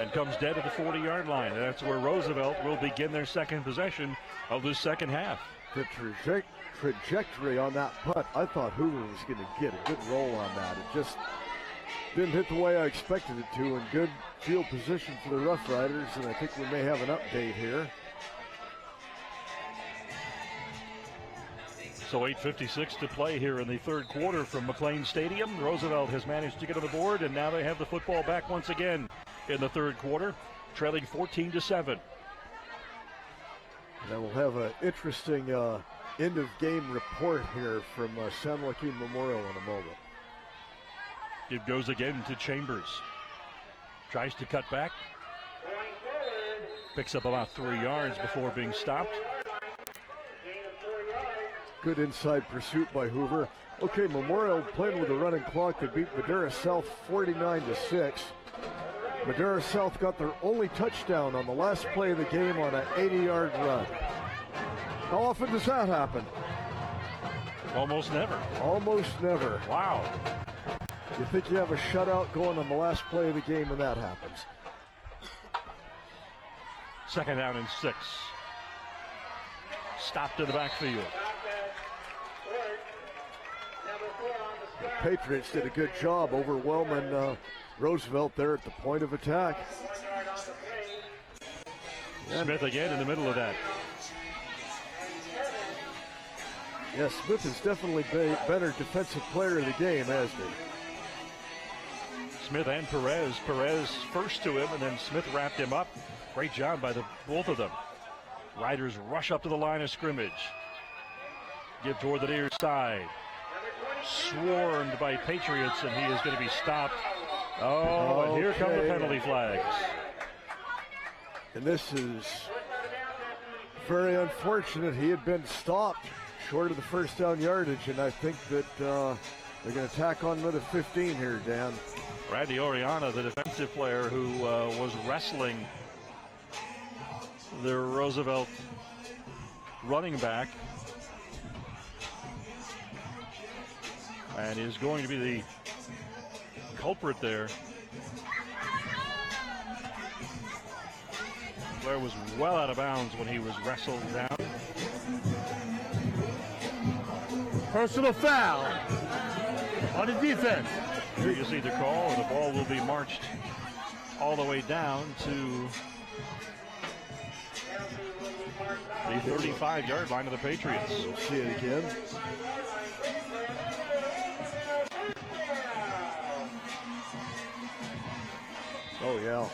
and comes dead at the 40-yard line. That's where Roosevelt will begin their second possession of the second half. The trajectory on that punt, I thought Hoover was going to get a good roll on that. It just didn't hit the way I expected it to, and good field position for the Rough Riders, and I think we may have an update here. So 8:56 to play here in the 3rd quarter from McLane Stadium. Roosevelt has managed to get on the board, and now they have the football back once again in the 3rd quarter, trailing 14-7. And we'll have an interesting end-of-game report here from San Joaquin Memorial in a moment. It goes again to Chambers. Tries to cut back. Picks up about 3 yards before being stopped. Good inside pursuit by Hoover. Okay, Memorial playing with a running clock. They beat Madera South 49-6. Madera South got their only touchdown on the last play of the game on an 80-yard run. How often does that happen? Almost never. Almost never. Wow. You think you have a shutout going on the last play of the game when that happens? 2nd down and 6. Stopped in the backfield. The Patriots did a good job overwhelming Roosevelt there at the point of attack. Smith again in the middle of that. Yeah, Smith has definitely been better defensive player of the game, hasn't he? Smith and Perez. Perez first to him, and then Smith wrapped him up. Great job by both of them. Riders rush up to the line of scrimmage. Give toward the near side. Swarmed by Patriots, and he is going to be stopped. Oh, and here come the penalty flags. And this is very unfortunate. He had been stopped short of the 1st down yardage, and I think that they're going to tack on another 15 here, Dan. Randy Oriana, the defensive player who was wrestling the Roosevelt running back, and is going to be the culprit there. Blair was well out of bounds when he was wrestled down. Personal foul on the defense. Here you see the call, and the ball will be marched all the way down to the 35-yard line of the Patriots. We'll see it again. Oh, yeah.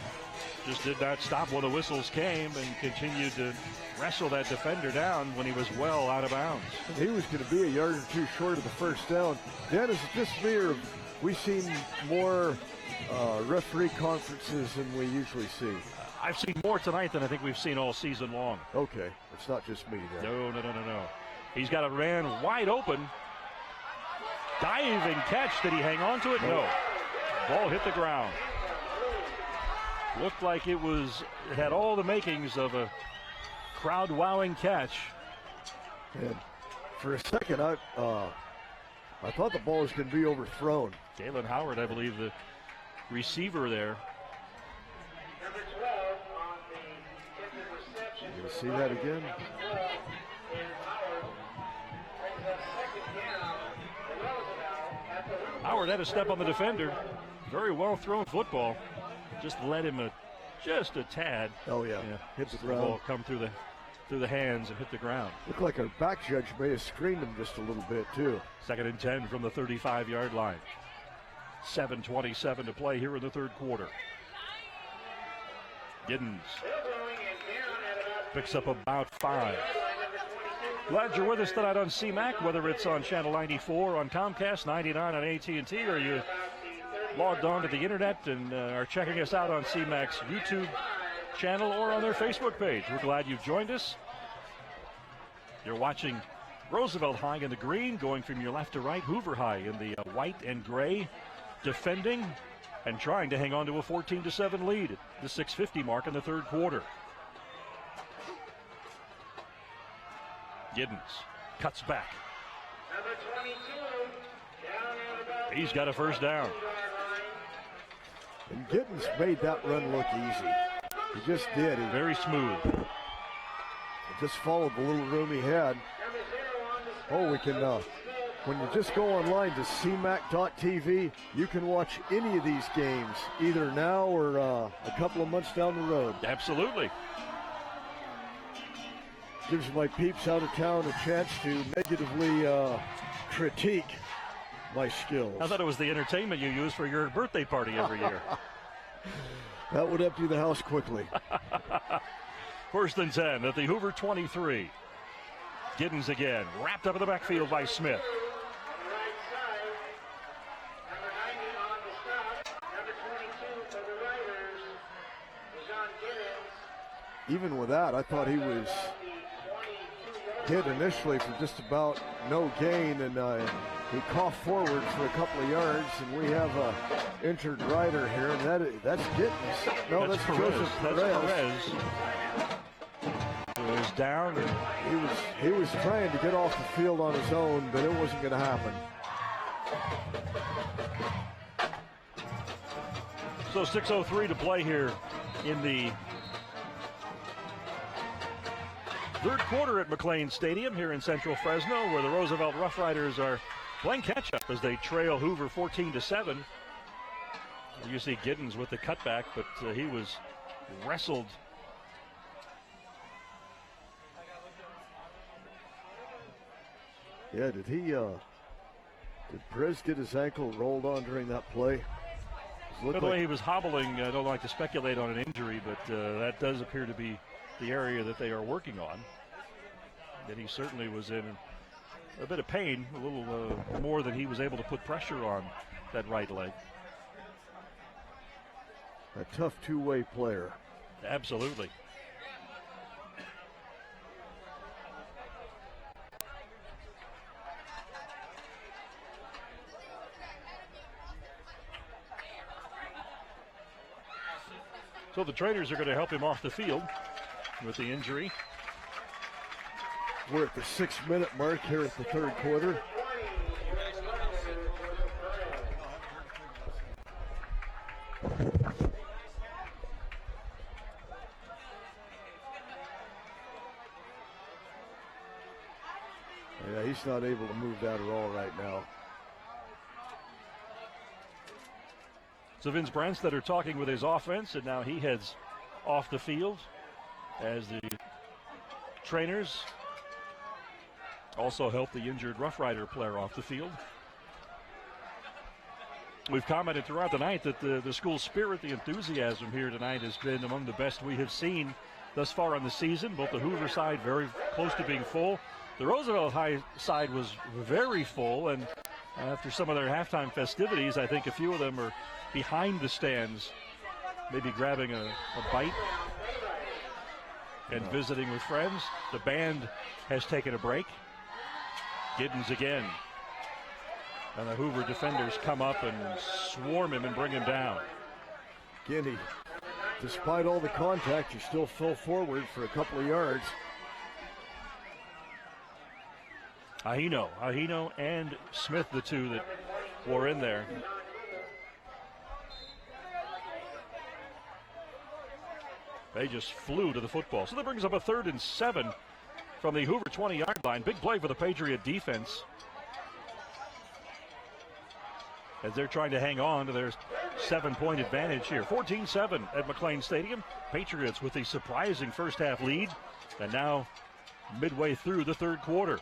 Just did not stop when the whistles came and continued to wrestle that defender down when he was well out of bounds. He was going to be a yard or two short of the first down. Dennis, is this me, or we've seen more referee conferences than we usually see? I've seen more tonight than I think we've seen all season long. Okay, it's not just me then. No. He's got a man wide open. Diving catch. Did he hang on to it? No. Ball hit the ground. Looked like it had all the makings of a crowd-wowing catch. And for a second, I thought the ball was going to be overthrown. Galen Howard, I believe, the receiver there. You going to see that again? Howard had a step on the defender. Very well thrown football. Just led him just a tad. Oh, yeah. Hit the ground. The ball come through the hands and hit the ground. Looked like our back judge may have screened him just a little bit, too. 2nd and 10 from the 35-yard line. 7:27 to play here in the third quarter. Giddens picks up about 5. Glad you're with us tonight on CMAC, whether it's on Channel 94 on Comcast, 99 on AT&T, or you logged on to the internet and are checking us out on CMAC's YouTube channel or on their Facebook page. We're glad you've joined us. You're watching Roosevelt High in the green, going from your left to right. Hoover High in the white and gray, defending and trying to hang on to a 14-7 lead at the 6:50 mark in the third quarter. Giddens cuts back. He's got a first down. And Giddens made that run look easy. He just did. He very smooth. Just followed the little room he had. Oh, we can, when you just go online to cmac.tv, you can watch any of these games, either now or a couple of months down the road. Absolutely. Gives my peeps out of town a chance to negatively critique my skills. I thought it was the entertainment you use for your birthday party every year. That would empty the house quickly. 1st and 10 at the Hoover 23. Giddens again, wrapped up in the backfield by Smith. Even with that, I thought he was hit initially for just about no gain, and he coughed forward for a couple of yards, and we have a injured rider here, and that's Giddens. No, that's Perez. Perez. Perez down. He was trying to get off the field on his own, but it wasn't going to happen. So 6:03 to play here in the third quarter at McLane Stadium here in Central Fresno, where the Roosevelt Rough Riders are playing catch-up as they trail Hoover 14-7. You see Giddens with the cutback, but he was wrestled. Yeah, did Perez get his ankle rolled on during that play? By the way he was hobbling, I don't like to speculate on an injury, but that does appear to be the area that they are working on. That he certainly was in a bit of pain, a little more than he was able to put pressure on that right leg. A tough two-way player. Absolutely. So the trainers are going to help him off the field with the injury. We're at the 6-minute mark here at the third quarter. he's not able to move that at all right now. So Vince Branstetter talking with his offense, and now he heads off the field as the trainers also help the injured Rough Rider player off the field. We've commented throughout the night that the school spirit, the enthusiasm here tonight has been among the best we have seen thus far on the season. Both the Hoover side very close to being full. The Roosevelt High side was very full, and after some of their halftime festivities, I think a few of them are behind the stands, maybe grabbing a bite and visiting with friends. The band has taken a break. Giddens again. And the Hoover defenders come up and swarm him and bring him down. Again, despite all the contact, he still fell forward for a couple of yards. Ahino and Smith, the two that were in there. They just flew to the football. So that brings up a 3rd and 7 from the Hoover 20-yard line. Big play for the Patriot defense, as they're trying to hang on to their 7-point advantage here. 14-7 at McLane Stadium. Patriots with a surprising first half lead, and now midway through the 3rd quarter.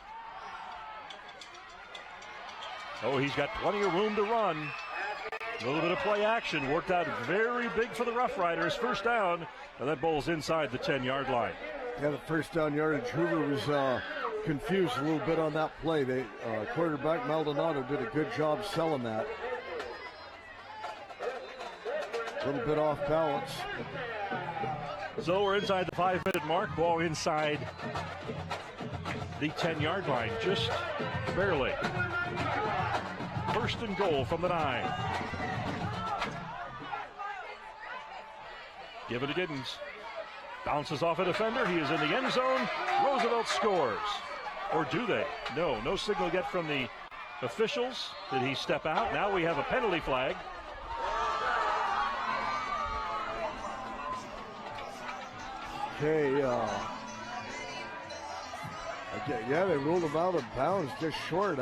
Oh, he's got plenty of room to run. A little bit of play action worked out very big for the Rough Riders. First down, and that ball's inside the 10-yard line. Yeah, the first down yardage. Hoover was confused a little bit on that play. Quarterback Maldonado did a good job selling that. A little bit off balance. So we're inside the 5-minute mark. Ball inside the 10-yard line, just barely. First and goal from the 9. Give it to Giddens. Bounces off a defender. He is in the end zone. Roosevelt scores. Or do they? No signal yet from the officials. Did he step out? Now we have a penalty flag. Okay, yeah, they ruled him out of bounds just short.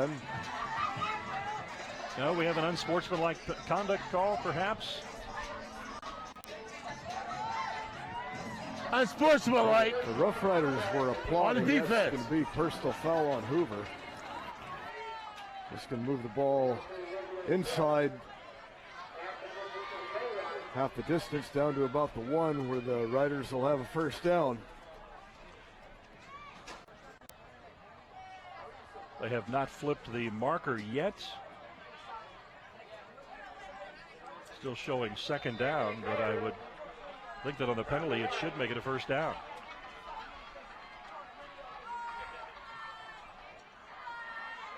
No, we have an unsportsmanlike conduct call, perhaps. Unsportsmanlike. The Rough Riders were applauding. On the defense. That's going to be personal foul on Hoover. Just going to move the ball inside half the distance down to about the 1, where the Riders will have a first down. They have not flipped the marker yet. Still showing second down, but I would think that on the penalty it should make it a first down.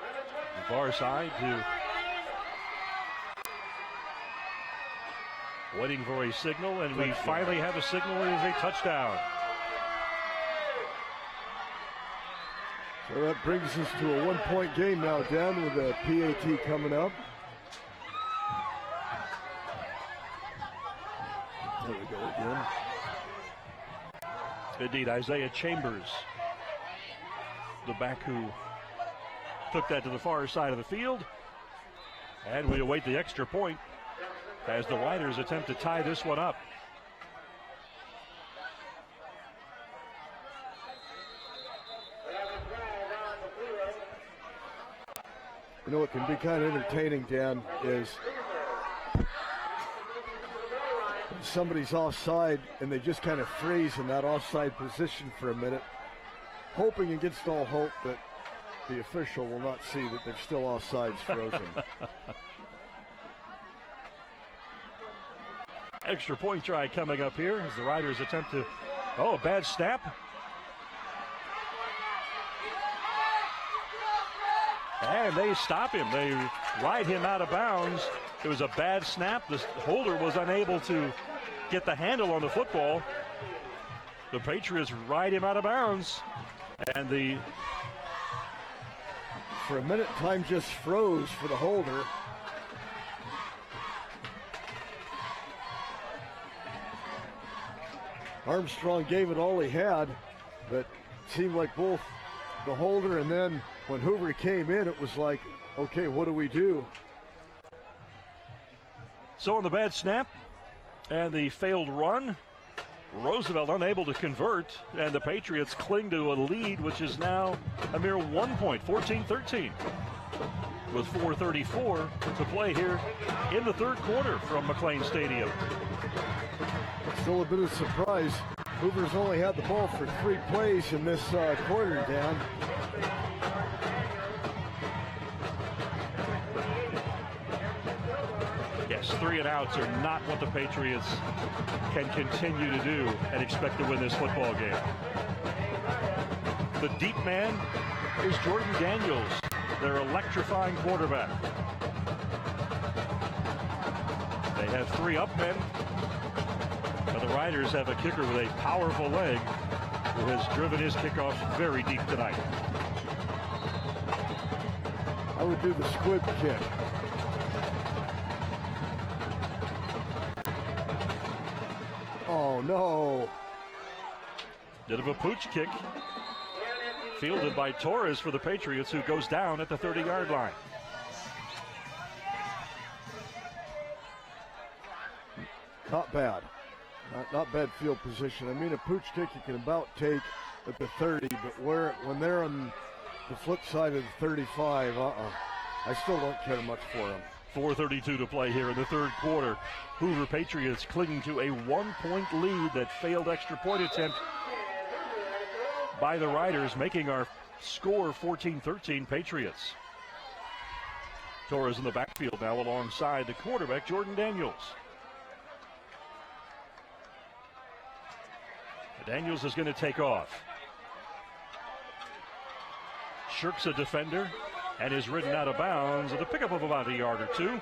The far side to waiting for a signal, and we finally have a signal. It is a touchdown. So that brings us to a 1-point game now, Dan, with the PAT coming up. There we go again. Indeed, Isaiah Chambers, the back who took that to the far side of the field. And we await the extra point as the Riders attempt to tie this one up. You know what can be kind of entertaining, Dan, is somebody's offside and they just kind of freeze in that offside position for a minute, hoping against all hope that the official will not see that they're still offsides frozen. Extra point try coming up here as the Riders attempt to, a bad snap. And they stop him. They ride him out of bounds. It was a bad snap. The holder was unable to get the handle on the football. The Patriots ride him out of bounds. And for a minute, time just froze for the holder. Armstrong gave it all he had, but it seemed like both the holder and then when Hoover came in, it was like, okay, what do we do? So on the bad snap and the failed run, Roosevelt unable to convert, and the Patriots cling to a lead, which is now a mere 1 point, 14-13, with 4:34 to play here in the third quarter from McLane Stadium. Still a bit of surprise. Hoover's only had the ball for 3 plays in this quarter, Dan. Yes, 3 and outs are not what the Patriots can continue to do and expect to win this football game. The deep man is Jordan Daniels, their electrifying quarterback. They have 3 up men, but the Riders have a kicker with a powerful leg who has driven his kickoff very deep tonight. I would do the squib kick. Oh, no. Bit of a pooch kick. Fielded by Torres for the Patriots, who goes down at the 30-yard line. Not bad. Not bad field position. I mean, a pooch kick you can about take at the 30, but when they're on the flip side of the 35, I still don't care much for them. 4:32 to play here in the third quarter. Hoover Patriots clinging to a 1-point lead. That failed extra point attempt by the Riders, making our score 14-13 Patriots. Torres in the backfield now alongside the quarterback, Jordan Daniels. Daniels is going to take off. Shirks a defender and is ridden out of bounds with a pickup of about a yard or 2.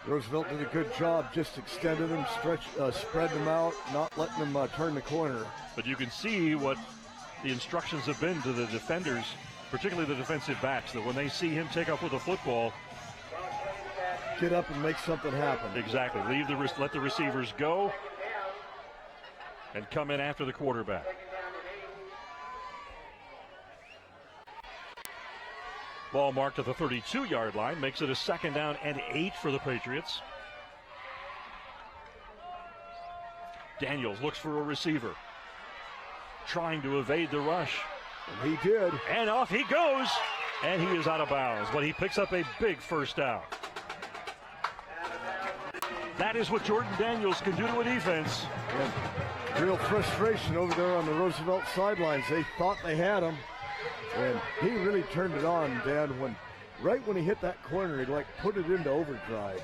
Roosevelt did a good job, just extended them, spread them out, not letting them turn the corner. But you can see what the instructions have been to the defenders, particularly the defensive backs, that when they see him take off with the football, get up and make something happen. Exactly. Let the receivers go and come in after the quarterback. Ball marked at the 32-yard line, makes it a 2nd down and 8 for the Patriots. Daniels looks for a receiver, trying to evade the rush. And he did. And off he goes, and he is out of bounds, but he picks up a big first down. That is what Jordan Daniels can do to a defense. And real frustration over there on the Roosevelt sidelines. They thought they had him, and he really turned it on, Dan, right when he hit that corner, he put it into overdrive.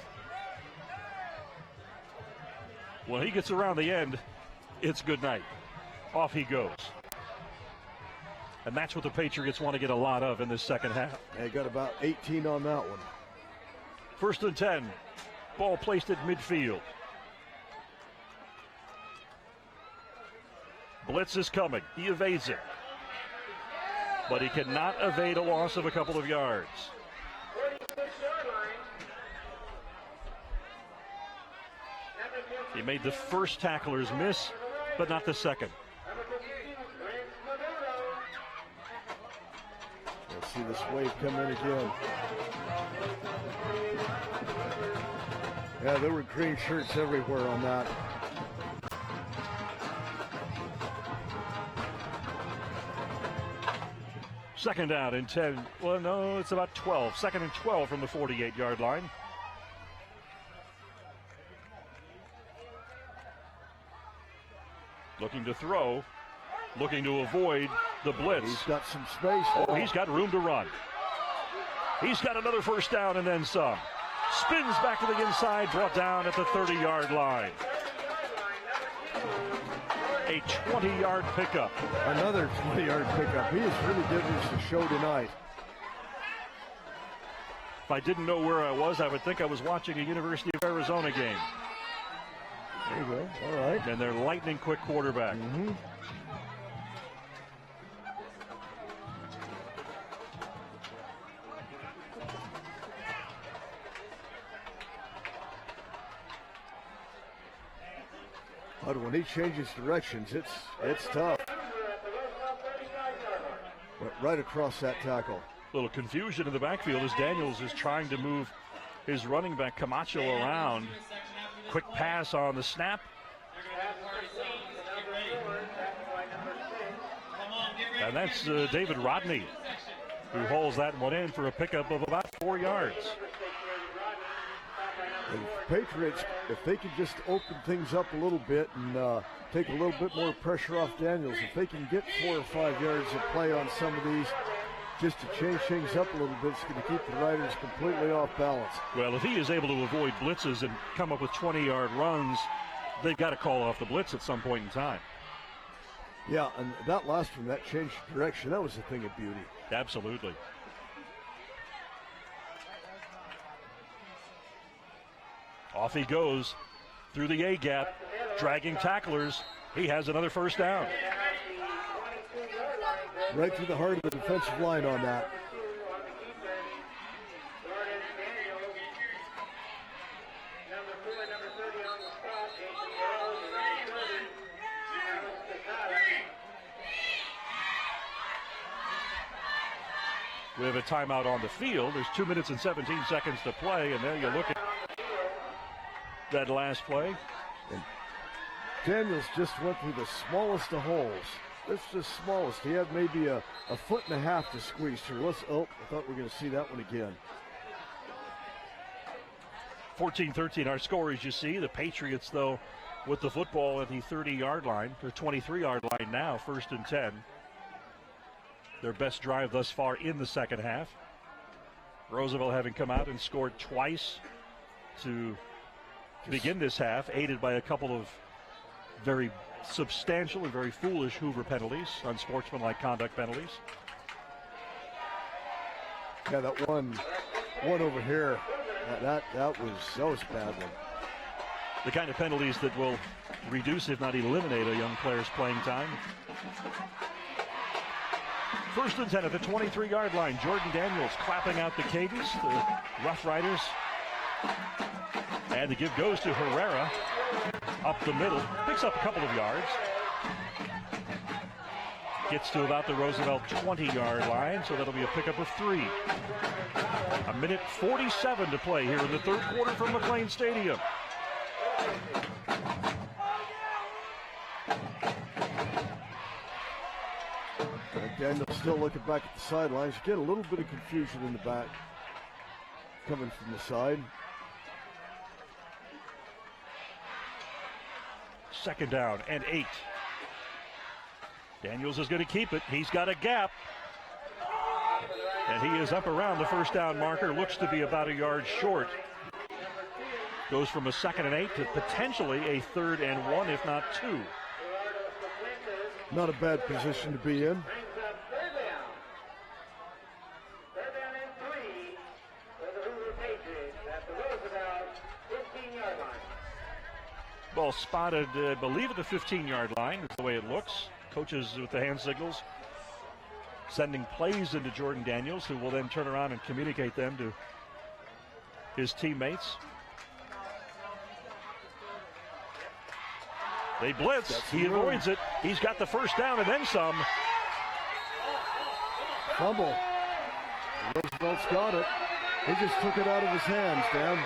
When he gets around the end, it's good night. Off he goes. And that's what the Patriots want to get a lot of in this second half. They got about 18 on that one. 1st and 10. Ball placed at midfield. Blitz is coming. He evades it. But he cannot evade a loss of a couple of yards. He made the first tackler's miss, but not the second. Let's see this wave come in again. Yeah, there were green shirts everywhere on that. Second down and 10. Well, no, it's about 12. 2nd and 12 from the 48-yard line. Looking to throw. Looking to avoid the blitz. He's got some space. Oh, he's got room to run. He's got another first down and then some. Spins back to the inside, brought down at the 30-yard line. A 20-yard pickup. Another 20-yard pickup. He is really giving us a show tonight. If I didn't know where I was, I would think I was watching a University of Arizona game. There you go. All right. And their lightning quick quarterback. Mm-hmm. But when he changes directions, it's tough. right across that tackle. A little confusion in the backfield as Daniels is trying to move his running back Camacho around. Quick pass on the snap. And that's David Rodney, who hauls that one in for a pickup of about 4 yards. And the Patriots, if they could just open things up a little bit and take a little bit more pressure off Daniels, if they can get 4 or 5 yards of play on some of these, just to change things up a little bit, it's going to keep the Riders completely off balance. Well, if he is able to avoid blitzes and come up with 20-yard runs, they've got to call off the blitz at some point in time. Yeah, and that last one, that changed direction, that was a thing of beauty. Absolutely. Off he goes through the A-gap, dragging tacklers. He has another first down. Right through the heart of the defensive line on that. We have a timeout on the field. There's 2 minutes and 17 seconds to play, and there you look at that last play. And Daniels just went through the smallest of holes. That's the smallest. He had maybe a foot and a half to squeeze through. I thought we were going to see that one again. 14-13 our score, as you see. The Patriots, though, with the football at the 30-yard line, the 23-yard line now, 1st and 10. Their best drive thus far in the second half. Roosevelt having come out and scored twice to begin this half, aided by a couple of very substantial and very foolish Hoover penalties, unsportsmanlike conduct penalties. Yeah, that one over here, that was a bad one. The kind of penalties that will reduce, if not eliminate, a young player's playing time. 1st and 10 at the 23-yard line. Jordan Daniels clapping out the cadence. The Rough Riders. And the give goes to Herrera up the middle. Picks up a couple of yards. Gets to about the Roosevelt 20-yard line, so that'll be a pickup of 3. A minute 47 to play here in the third quarter from McLane Stadium. Daniels still looking back at the sidelines. Get a little bit of confusion in the back coming from the side. 2nd down and 8. Daniels is going to keep it. He's got a gap. And he is up around the 1st down marker. Looks to be about a yard short. Goes from a 2nd and 8 to potentially a 3rd and 1, if not 2. Not a bad position to be in. Ball spotted, I believe, at the 15-yard line. That's the way it looks. Coaches with the hand signals sending plays into Jordan Daniels, who will then turn around and communicate them to his teammates. They blitz. He avoids it. He's got the 1st down and then some. Fumble. Roosevelt's got it. He just took it out of his hands, Dan.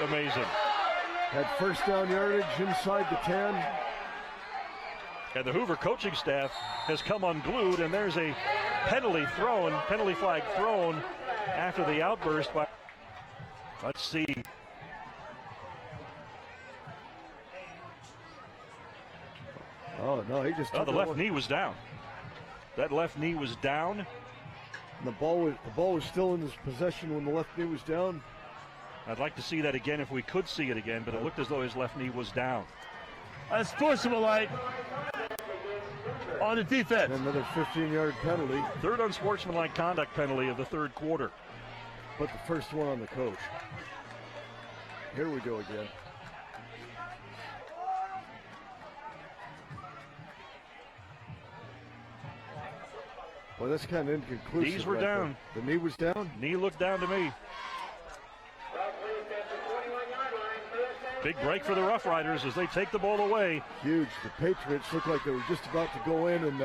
Amazing. Had 1st down yardage inside the 10. And the Hoover coaching staff has come unglued, and there's a penalty flag thrown after the outburst by, let's see. Oh, no, he just took the left knee was down. That left knee was down. And the ball was still in his possession when the left knee was down. I'd like to see that again if we could see it again, but it looked as though his left knee was down. Unsportsmanlike on the defense. And another 15-yard penalty. 3rd unsportsmanlike conduct penalty of the 3rd quarter. But the 1st one on the coach. Here we go again. Well, that's kind of inconclusive. Knees were down. The knee was down? Knee looked down to me. Big break for the Rough Riders as they take the ball away. Huge. The Patriots look like they were just about to go in and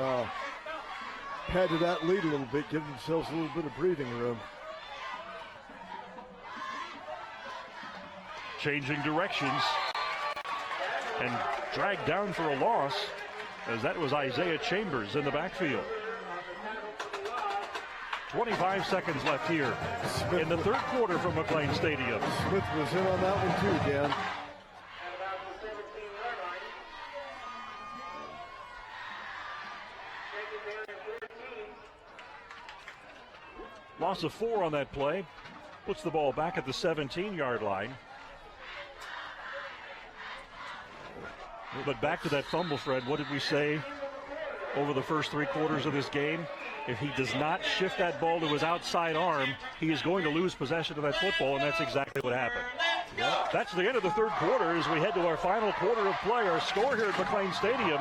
pad to that lead a little bit, give themselves a little bit of breathing room. Changing directions and dragged down for a loss, as that was Isaiah Chambers in the backfield. 25 seconds left here in the third quarter from McLane Stadium. Smith was in on that one too, Dan. Loss of 4 on that play. Puts the ball back at the 17-yard line. But back to that fumble, Fred. What did we say over the first 3 quarters of this game? If he does not shift that ball to his outside arm, he is going to lose possession of that football, and that's exactly what happened. Yep. That's the end of the third quarter as we head to our final quarter of play. Our score here at McLane Stadium,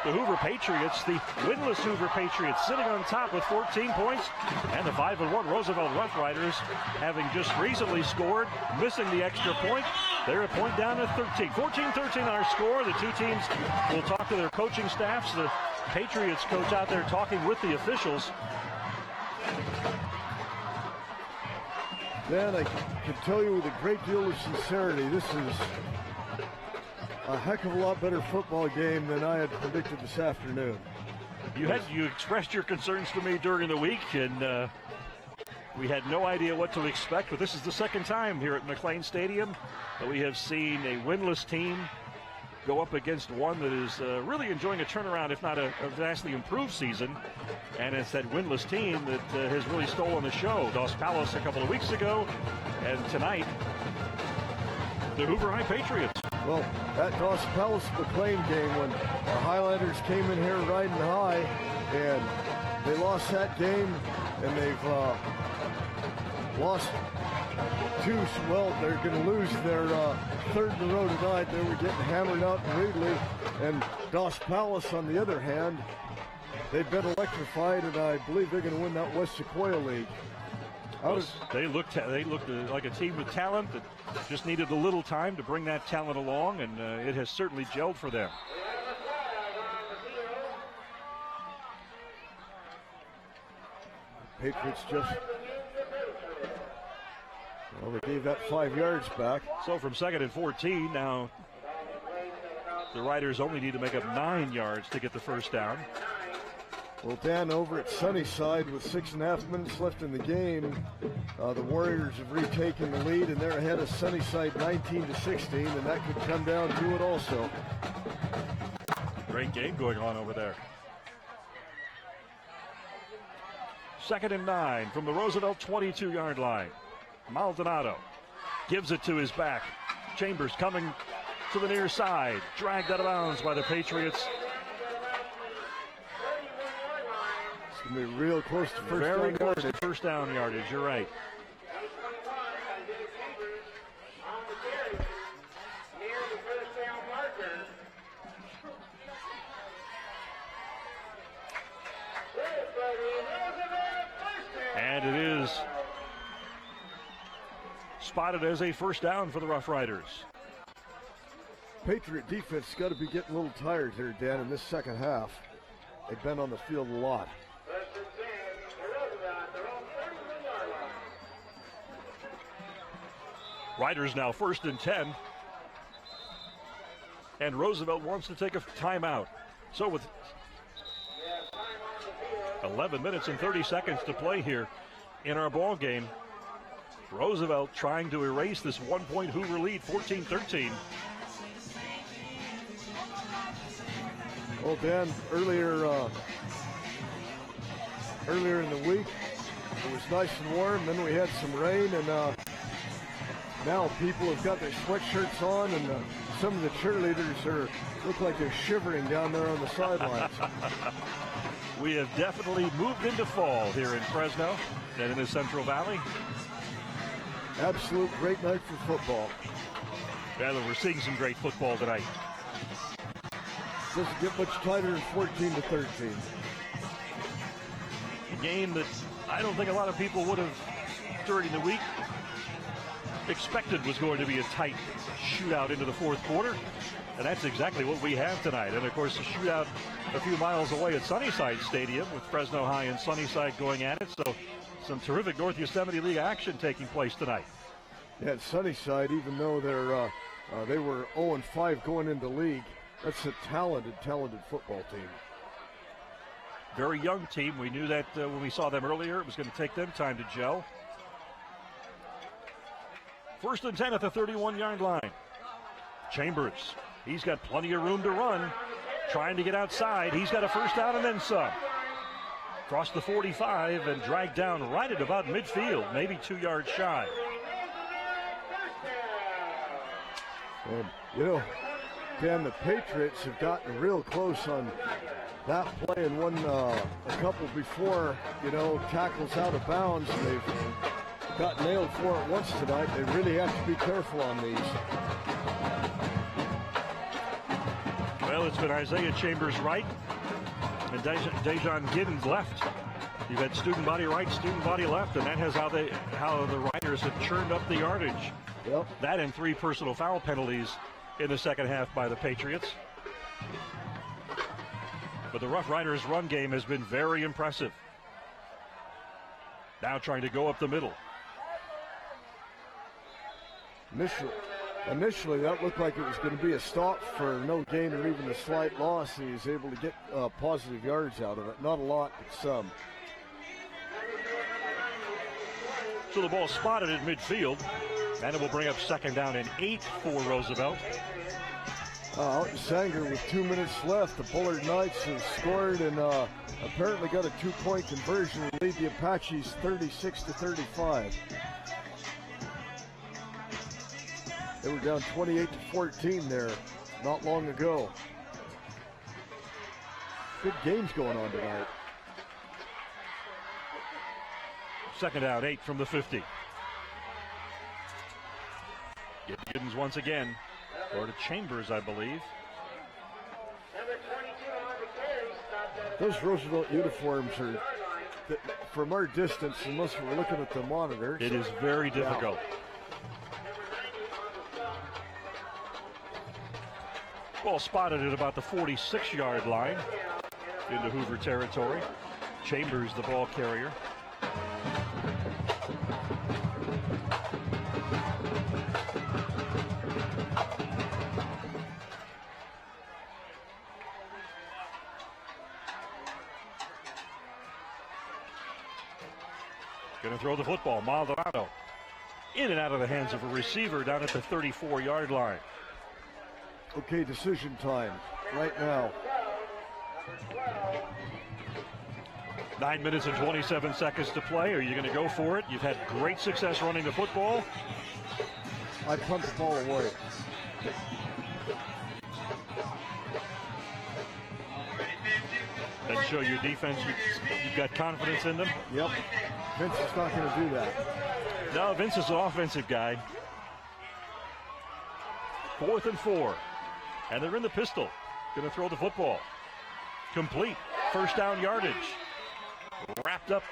the Hoover Patriots, the winless Hoover Patriots, sitting on top with 14 points, and the 5-1 Roosevelt Rough Riders, having just recently scored, missing the extra point. They're a point down at 13. 14-13 our score. The two teams will talk to their coaching staffs. The Patriots coach out there talking with the officials. Dan, I can tell you with a great deal of sincerity, this is a heck of a lot better football game than I had predicted this afternoon. You expressed your concerns to me during the week, and we had no idea what to expect, but this is the second time here at McLane Stadium that we have seen a winless team go up against one that is really enjoying a turnaround, if not a vastly improved season. And it's that winless team that has really stolen the show. Dos Palos a couple of weeks ago, and tonight, the Hoover High Patriots. Well, that Dos Palos McLane game, when the Highlanders came in here riding high, and they lost that game, and they've lost 2. Well, they're going to lose their third in a row tonight. They were getting hammered out in Wrigley. And Dos Palos, on the other hand, they've been electrified, and I believe they're going to win that West Sequoia League. They looked like a team with talent that just needed a little time to bring that talent along, and it has certainly gelled for them. Patriots just, well, they gave that 5 yards back. So from 2nd and 14, now the Riders only need to make up 9 yards to get the first down. Well, Dan, over at Sunnyside with 6.5 minutes left in the game, the Warriors have retaken the lead, and they're ahead of Sunnyside 19-16, and that could come down to it also. Great game going on over there. 2nd and 9 from the Roosevelt 22-yard line. Maldonado gives it to his back. Chambers coming to the near side, dragged out of bounds by the Patriots. It's going to be real close to first Very down close yardage. to first down yardage, you're right. And it is spotted as a first down for the Rough Riders. Patriot defense got to be getting a little tired here, Dan, in this second half. They've been on the field a lot. Riders now 1st and 10. And Roosevelt wants to take a timeout. So with 11 minutes and 30 seconds to play here in our ball game, Roosevelt trying to erase this 1-point Hoover lead, 14-13. Well, Dan, earlier in the week, it was nice and warm. Then we had some rain, and now people have got their sweatshirts on, and some of the cheerleaders look like they're shivering down there on the sidelines. We have definitely moved into fall here in Fresno and in the Central Valley. Absolute great night for football. Yeah, we're seeing some great football tonight. Doesn't get much tighter than 14-13. A game that I don't think a lot of people would have during the week expected was going to be a tight shootout into the fourth quarter. And that's exactly what we have tonight. And, of course, a shootout a few miles away at Sunnyside Stadium with Fresno High and Sunnyside going at it. So some terrific North Yosemite League action taking place tonight. Yeah, at Sunnyside, even though they were 0-5 going into league, that's a talented football team. Very young team. We knew that when we saw them earlier. It was going to take them time to gel. 1st and 10 at the 31-yard line. Chambers, he's got plenty of room to run. Trying to get outside. He's got a first down and then some. Crossed the 45 and dragged down right at about midfield, maybe 2 yards shy. And, you know, Dan, the Patriots have gotten real close on that play and one a couple before, you know, tackles out of bounds. They've got nailed for it once tonight. They really have to be careful on these. Well, it's been Isaiah Chambers right and Dejon Giddens left. You've had student body right, student body left, and that has how the Riders have churned up the yardage. Yep. That and 3 personal foul penalties in the second half by the Patriots. But the Rough Riders' run game has been very impressive. Now trying to go up the middle. Initially, that looked like it was going to be a stop for no gain or even a slight loss. He was able to get positive yards out of it. Not a lot, but some. So the ball spotted at midfield, and it will bring up 2nd down and 8 for Roosevelt. Out in Sanger with 2 minutes left. The Bullard Knights have scored and apparently got a 2-point conversion and lead the Apaches 36-35. They were down 28-14 there not long ago. Good games going on tonight. 2nd down, 8 from the 50. Giddens once again. Or to Chambers, I believe. Those Roosevelt uniforms are, from our distance, unless we're looking at the monitor. It is very difficult. Ball spotted at about the 46-yard line into Hoover territory. Chambers, the ball carrier. Going to throw the football. Maldonado in and out of the hands of a receiver down at the 34-yard line. Okay, decision time right now. 9 minutes and 27 seconds to play. Are you going to go for it? You've had great success running the football. I punt the ball away. That show your defense. You've got confidence in them. Yep. Vince is not going to do that. No, Vince is an offensive guy. 4th and 4. And they're in the pistol. Going to throw the football. Complete. First down yardage. Wrapped up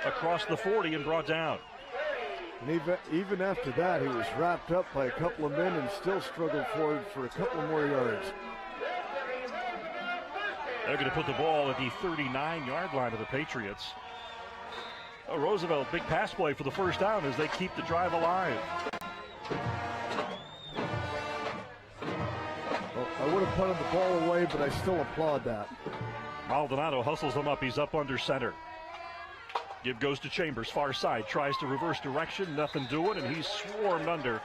across the 40 and brought down. And even after that, he was wrapped up by a couple of men and still struggled forward for a couple more yards. They're going to put the ball at the 39-yard line of the Patriots. Oh, Roosevelt, big pass play for the first down as they keep the drive alive. Well, I would have punted the ball away, but I still applaud that. Maldonado hustles him up. He's up under center. Give goes to Chambers, far side. Tries to reverse direction. Nothing doing, and he's swarmed under.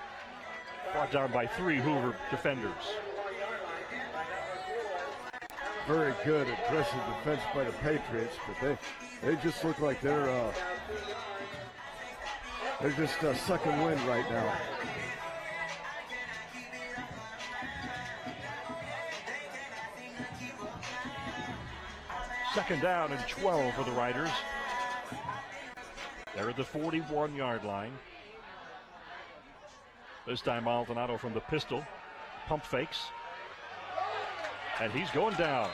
Brought down by 3 Hoover defenders. Very good aggressive defense by the Patriots, but they just look like they're just sucking wind right now. Second down and 12 for the Riders. They're at the 41-yard line. This time Maldonado from the pistol. Pump fakes. And he's going down.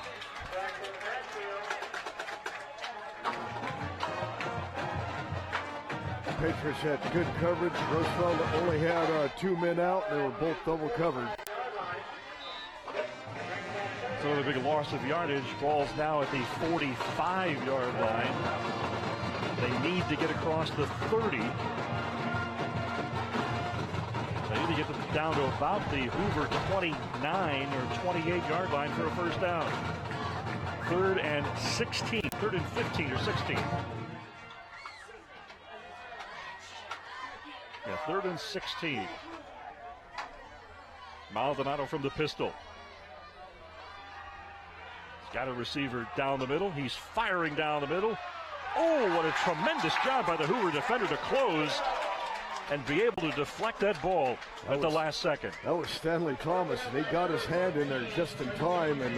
Patriots had good coverage. Roosevelt only had 2 men out. They were both double covered. So the big loss of yardage. Ball's now at the 45-yard line. They need to get across the 30. They need to get them down to about the Hoover 29 or 28-yard line for a first down. 3rd and 16. 3rd and 15 or 16. Yeah, 3rd and 16. Maldonado from the pistol. He's got a receiver down the middle. He's firing down the middle. Oh, what a tremendous job by the Hoover defender to close and be able to deflect that ball at the last second. That was Stanley Thomas, and he got his hand in there just in time. And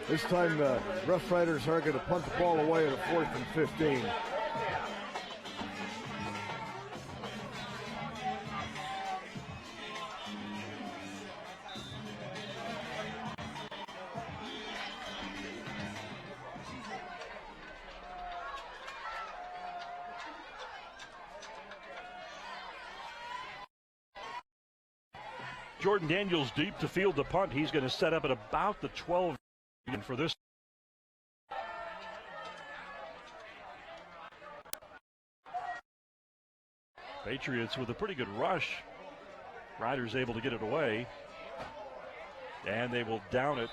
this time, Rough Riders are going to punt the ball away at a 4th and 15. Jordan Daniels deep to field the punt. He's going to set up at about the 12 for this. Patriots with a pretty good rush. Riders able to get it away. And they will down it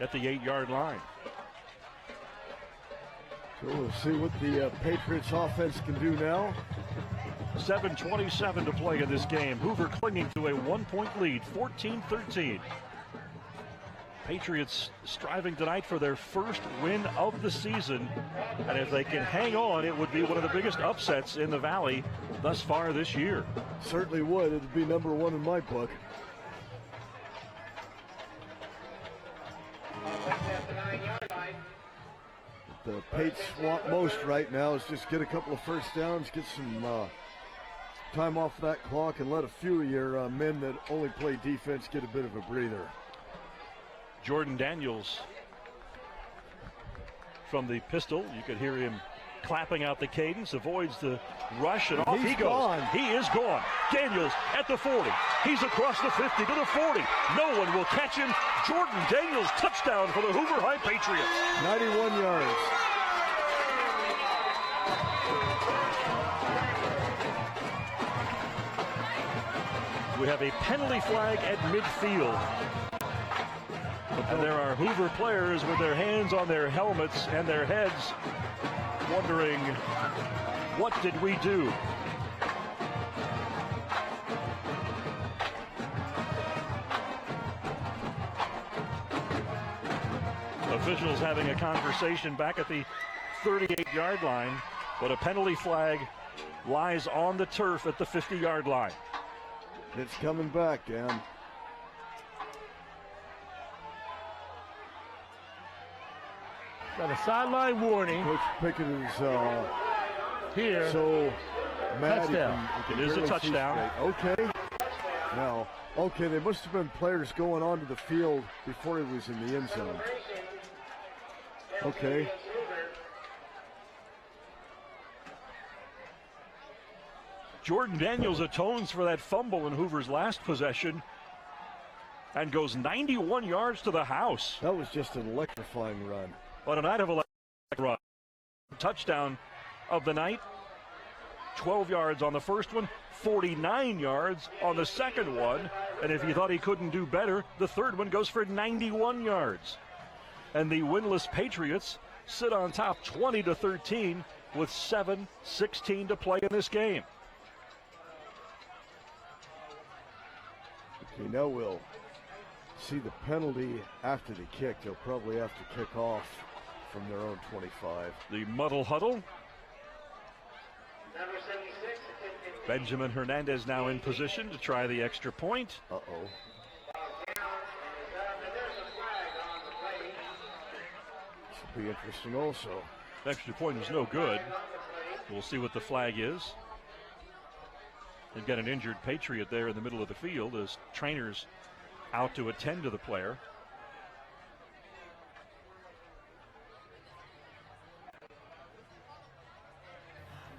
at the 8-yard line. So we'll see what the Patriots offense can do now. 7:27 to play in this game. Hoover clinging to a 1-point lead, 14-13. Patriots striving tonight for their first win of the season. And if they can hang on, it would be one of the biggest upsets in the Valley thus far this year. Certainly would. It'd be number 1 in my book. The Pates want most right now is just get a couple of first downs, get some time off that clock, and let a few of your men that only play defense get a bit of a breather. Jordan Daniels from the pistol. You could hear him clapping out the cadence, avoids the rush, and off he goes. Gone. He is gone. Daniels at the 40. He's across the 50 to the 40. No one will catch him. Jordan Daniels, touchdown for the Hoover High Patriots. 91 yards. We have a penalty flag at midfield. And there are Hoover players with their hands on their helmets and their heads wondering, what did we do? Officials having a conversation back at the 38-yard line, but a penalty flag lies on the turf at the 50-yard line. It's coming back, Dan. Got a sideline warning. Coach Pickett is here. So mad. Touchdown. He can It is a barely see touchdown. straight. Okay. Now, okay, there must have been players going onto the field before he was in the end zone. Okay. Jordan Daniels atones for that fumble in Hoover's last possession and goes 91 yards to the house. That was just an electrifying run. On a night of electric run. Touchdown of the night. 12 yards on the first one, 49 yards on the second one. And if you thought he couldn't do better, the third one goes for 91 yards. And the winless Patriots sit on top 20-13 with 7:16 to play in this game. Okay, now we'll see the penalty after the kick. They'll probably have to kick off from their own 25. The muddle huddle. Benjamin Hernandez now in position to try the extra point. Uh-oh. Should be interesting also. Extra point was no good. We'll see what the flag is. They've got an injured Patriot there in the middle of the field as trainers out to attend to the player.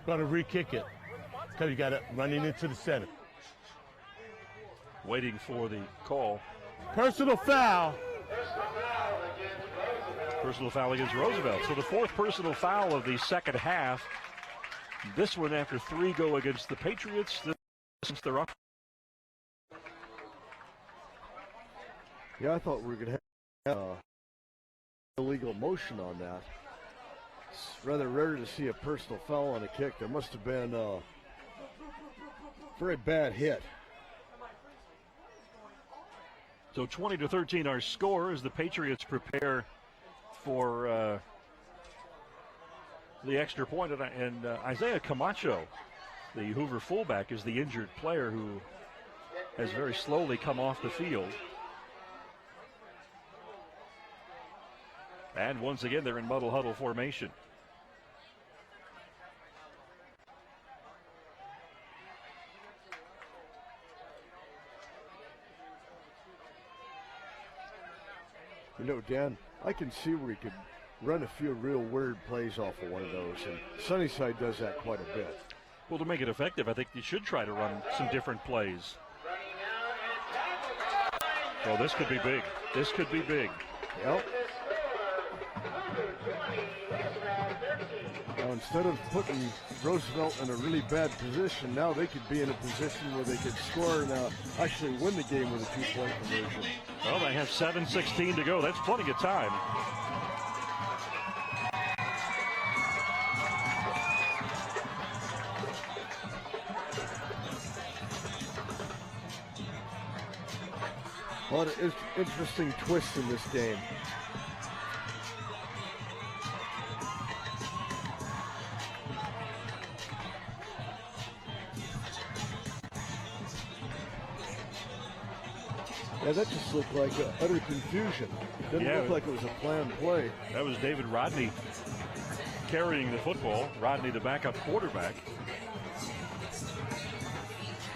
Going to re-kick it because you got it running into the center. Waiting for the call. Personal foul. Personal foul against Roosevelt. So the fourth personal foul of the second half. This one after 3 go against the Patriots. Since they're up. Yeah, I thought we were going to have illegal motion on that. It's rather rare to see a personal foul on a kick. There must have been a very bad hit. So 20-13 our score as the Patriots prepare for the extra point. And Isaiah Camacho, the Hoover fullback, is the injured player who has very slowly come off the field. And once again, they're in muddle huddle formation. You know, Dan, I can see where he could run a few real weird plays off of one of those, and Sunnyside does that quite a bit. Well, to make it effective, I think you should try to run some different plays. Well, this could be big. This could be big. Yep. Now, instead of putting Roosevelt in a really bad position, now they could be in a position where they could score and actually win the game with a 2-point conversion. Well, they have 7:16 to go. That's plenty of time. A lot of interesting twists in this game. Yeah, that just looked like utter confusion. Didn't look like it was a planned play. That was David Rodney carrying the football. Rodney, the backup quarterback.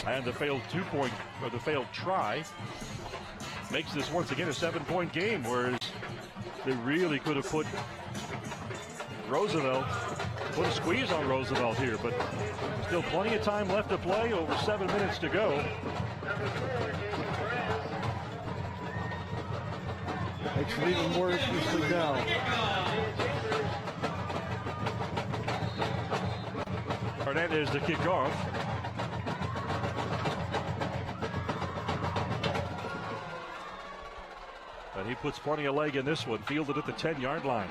And the failed the failed try makes this once again a 7-point game, whereas they really could have put a squeeze on Roosevelt here, but still plenty of time left to play, over 7 minutes to go. Makes it even more interesting now. Hernandez to kick off. And he puts plenty of leg in this one, fielded at the 10-yard line.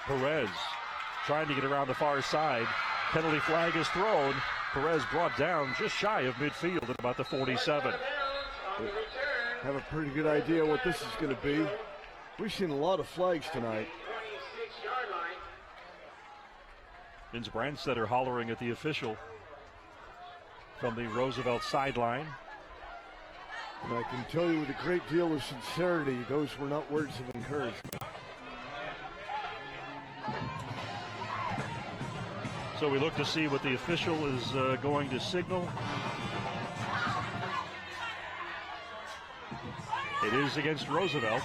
Perez trying to get around the far side. Penalty flag is thrown. Perez brought down just shy of midfield at about the 47. Have a pretty good idea what this is going to be. We've seen a lot of flags tonight. Vince Branstetter hollering at the official from the Roosevelt sideline. And I can tell you with a great deal of sincerity, those were not words of encouragement. So we look to see what the official is going to signal. It is against Roosevelt.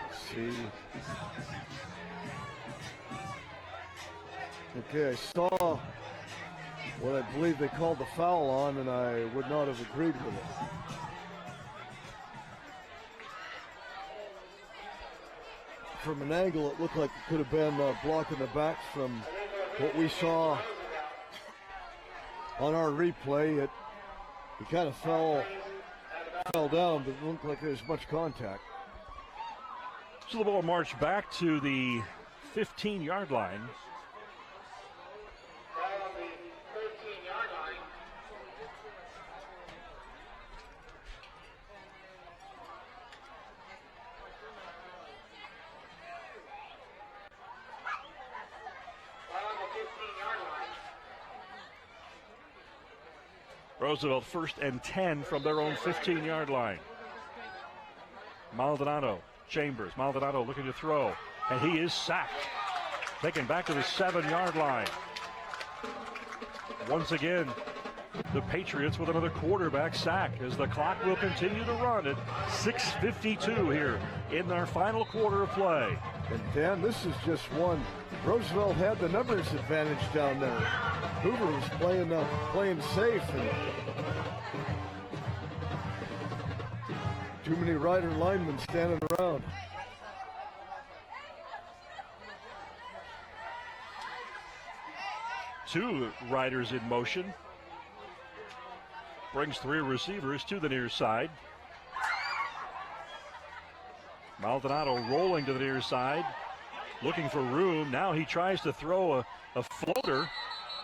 Let's see. Okay, I saw what I believe they called the foul on, and I would not have agreed with it. From an angle, it looked like it could have been blocking the back. From what we saw on our replay, it kind of fell down, but it looked like there was much contact. So the ball marched back to the 15-yard line. Roosevelt 1st and 10 from their own 15-yard line. Maldonado, Chambers. Maldonado looking to throw, and he is sacked. Taken back to the 7-yard line. Once again, the Patriots with another quarterback sack as the clock will continue to run at 6:52 here in our final quarter of play. And Dan, this is just one. Roosevelt had the numbers advantage down there. Hoover was playing safe, and too many Rider linemen standing around. Two Riders in motion. Brings three receivers to the near side. Maldonado rolling to the near side, looking for room. Now he tries to throw a floater,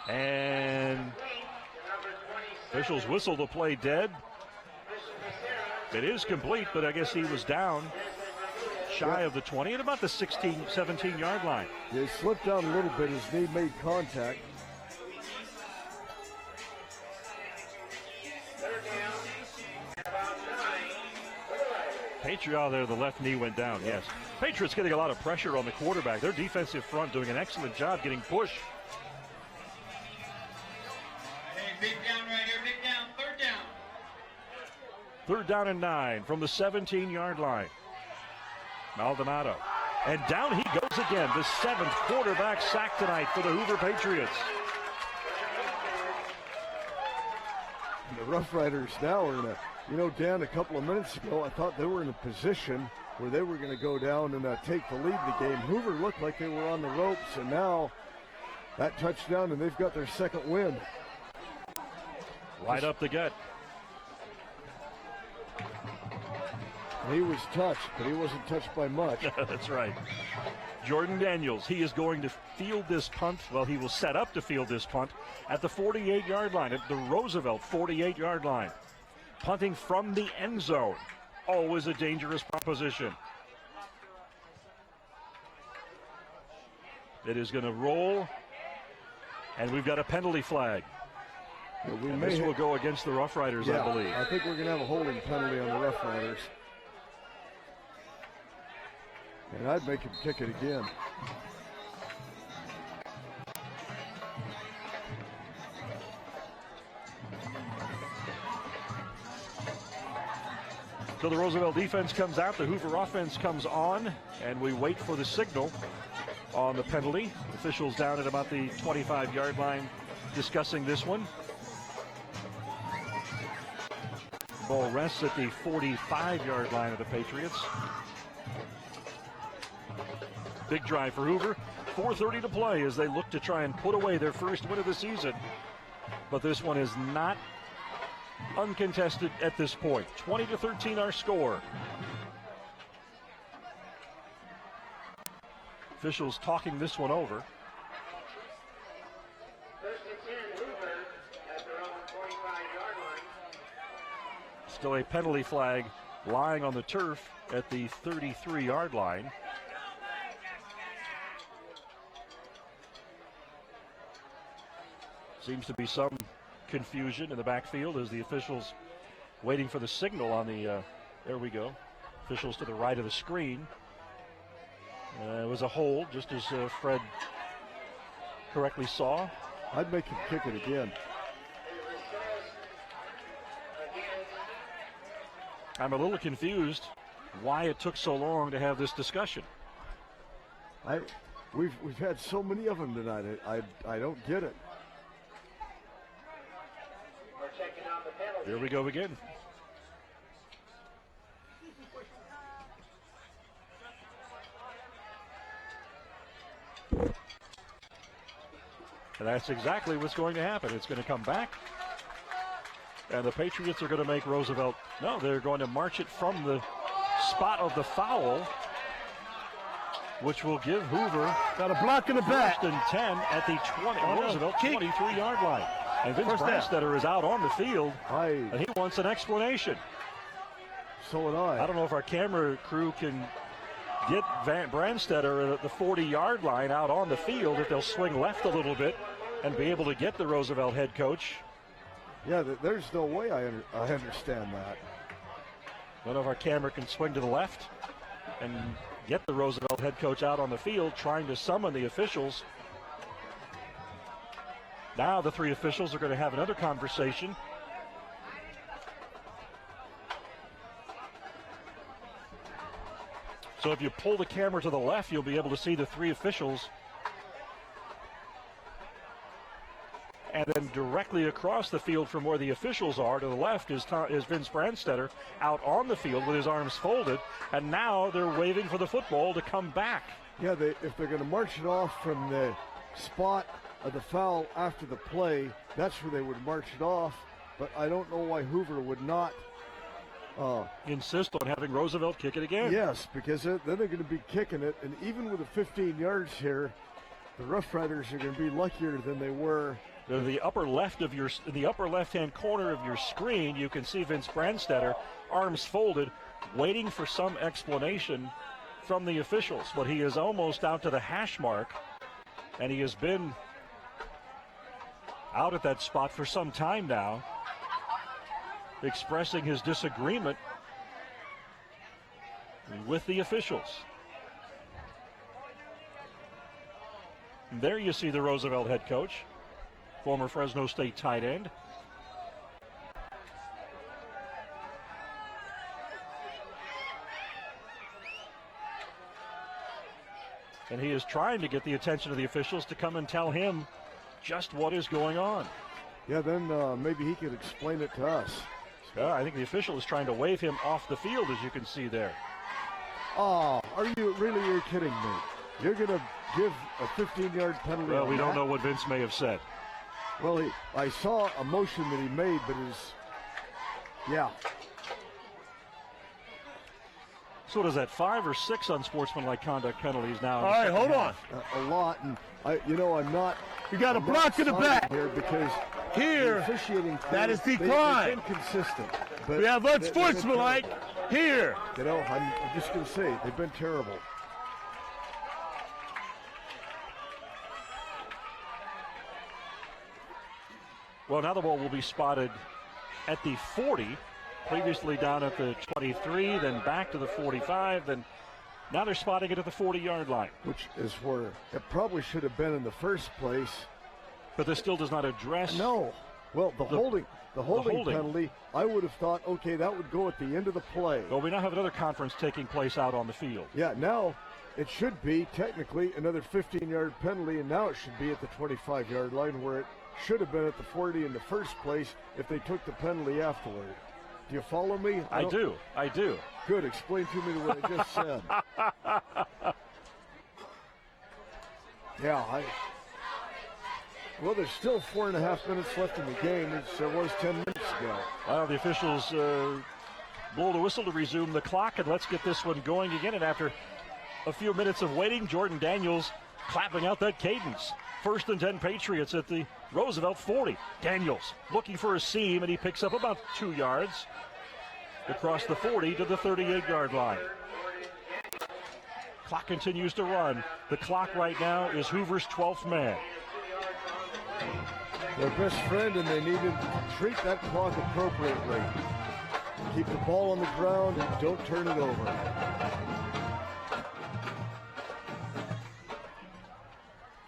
and officials whistle the play dead. It is complete, but I guess he was down shy of the 20 at about the 16, 17-yard line. He slipped down a little bit. His knee made contact. Patriot there, the left knee went down, yes. Patriots getting a lot of pressure on the quarterback. Their defensive front doing an excellent job getting push. Hey, big down right here, big down, third down. Third down and 9 from the 17-yard line. Maldonado. And down he goes again. The 7th quarterback sack tonight for the Hoover Patriots. And the Rough Riders now are in a, Dan, a couple of minutes ago, I thought they were in a position where they were going to go down and take the lead in the game. Hoover looked like they were on the ropes, and now that touchdown, and they've got their second win. Right up the gut. He was touched, but he wasn't touched by much. That's right. Jordan Daniels, he is going to field this punt. Well, he will set up to field this punt at the 48-yard line, at the Roosevelt 48-yard line. Punting from the end zone. Always a dangerous proposition. It is going to roll, and we've got a penalty flag. And this will go against the Rough Riders, I believe. I think we're going to have a holding penalty on the Rough Riders. And I'd make him kick it again. So the Roosevelt defense comes out, the Hoover offense comes on, and we wait for the signal on the penalty. Officials down at about the 25-yard line discussing this one. Ball rests at the 45-yard line of the Patriots. Big drive for Hoover. 4:30 to play as they look to try and put away their first win of the season. But this one is not uncontested at this point. 20-13 our score. Officials talking this one over. Still a penalty flag lying on the turf at the 33-yard line. Seems to be some confusion in the backfield as the officials waiting for the signal on the, there we go. Officials to the right of the screen. It was a hold, just as Fred correctly saw. I'd make him kick it again. I'm a little confused why it took so long to have this discussion. We've had so many of them tonight. I don't get it. Here we go again. And that's exactly what's going to happen. It's going to come back. And the Patriots are going to make Roosevelt. No, they're going to march it from the spot of the foul, which will give Hoover got a block in the back. 1st and 10 at the 20, Roosevelt 23-yard line. And Vince Branstetter is out on the field, and he wants an explanation. So would I. I don't know if our camera crew can get Branstetter at the 40-yard line out on the field, if they'll swing left a little bit and be able to get the Roosevelt head coach. Yeah, there's no way I understand that. I don't know if our camera can swing to the left and get the Roosevelt head coach out on the field, trying to summon the officials. Now the three officials are going to have another conversation. So if you pull the camera to the left, you'll be able to see the three officials. And then directly across the field from where the officials are to the left is Vince Branstetter out on the field with his arms folded. And now they're waving for the football to come back. Yeah, if they're going to march it off from the spot of the foul after the play, that's where they would march it off. But I don't know why Hoover would not insist on having Roosevelt kick it again. Yes, because then they're going to be kicking it. And even with the 15 yards here, the Rough Riders are going to be luckier than they were. In the upper left-hand corner of your screen, you can see Vince Branstetter, arms folded, waiting for some explanation from the officials. But he is almost out to the hash mark, and he has been out at that spot for some time now, expressing his disagreement with the officials. And there you see the Roosevelt head coach, former Fresno State tight end. And he is trying to get the attention of the officials to come and tell him just what is going on. Yeah, then maybe he could explain it to us. I think the official is trying to wave him off the field, as you can see there. Oh, you're kidding me? You're going to give a 15-yard penalty? Well, we don't know what Vince may have said. Well, I saw a motion that he made, but yeah. So does that 5 or 6 unsportsmanlike conduct penalties now? All right, hold on. A lot, and I'm not. You got a block in the back here because here. Officiating that is declined. They've been consistent. But we have unsportsmanlike here. I'm just going to say they've been terrible. Well, now the ball will be spotted at the 40, previously down at the 23, then back to the 45, then now they're spotting it at the 40-yard line. Which is where it probably should have been in the first place. But this still does not address. No. Well, the holding penalty, I would have thought, okay, that would go at the end of the play. Well, we now have another conference taking place out on the field. Yeah, now it should be technically another 15-yard penalty, and now it should be at the 25-yard line where it should have been at the 40 in the first place if they took the penalty afterward. Do you follow me? I do. Good. Explain to me what I just said. Yeah, well, there's still 4.5 minutes left in the game, as there was 10 minutes ago. Well, the officials blow the whistle to resume the clock, and let's get this one going again. And after a few minutes of waiting, Jordan Daniels clapping out that cadence. 1st and 10 Patriots at the Roosevelt 40. Daniels looking for a seam, and he picks up about 2 yards across the 40 to the 38-yard line. Clock continues to run. The clock right now is Hoover's 12th man. Their best friend, and they need to treat that clock appropriately. Keep the ball on the ground and don't turn it over.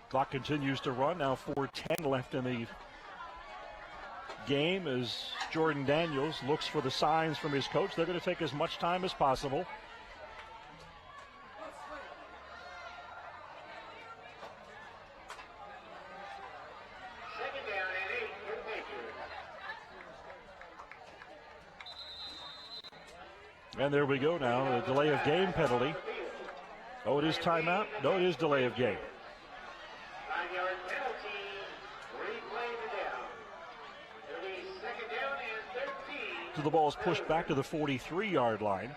Clock continues to run. Now 4:10 left in the game as Jordan Daniels looks for the signs from his coach. They're going to take as much time as possible. And there we go now, a delay of game penalty. Oh, it is timeout? No, it is delay of game. So the ball is pushed back to the 43-yard line.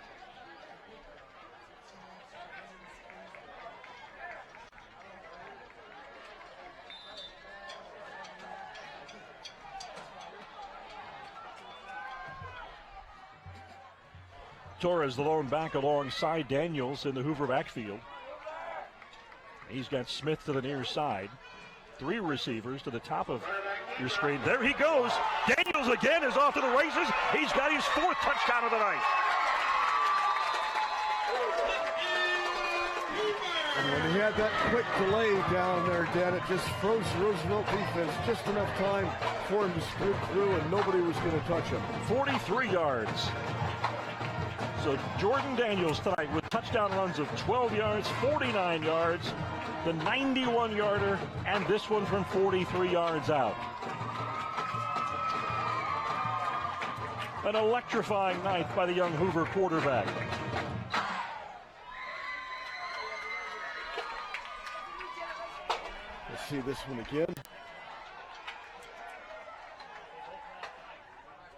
Torres, the lone back alongside Daniels in the Hoover backfield. He's got Smith to the near side. 3 receivers to the top of your screen. There he goes. Daniels again is off to the races. He's got his 4th touchdown of the night. And when he had that quick delay down there, Dan, it just froze the Roosevelt defense just enough time for him to sprint through, and nobody was going to touch him. 43 yards. So Jordan Daniels tonight with touchdown runs of 12 yards, 49 yards, the 91-yarder, and this one from 43 yards out. An electrifying night by the young Hoover quarterback. Let's see this one again.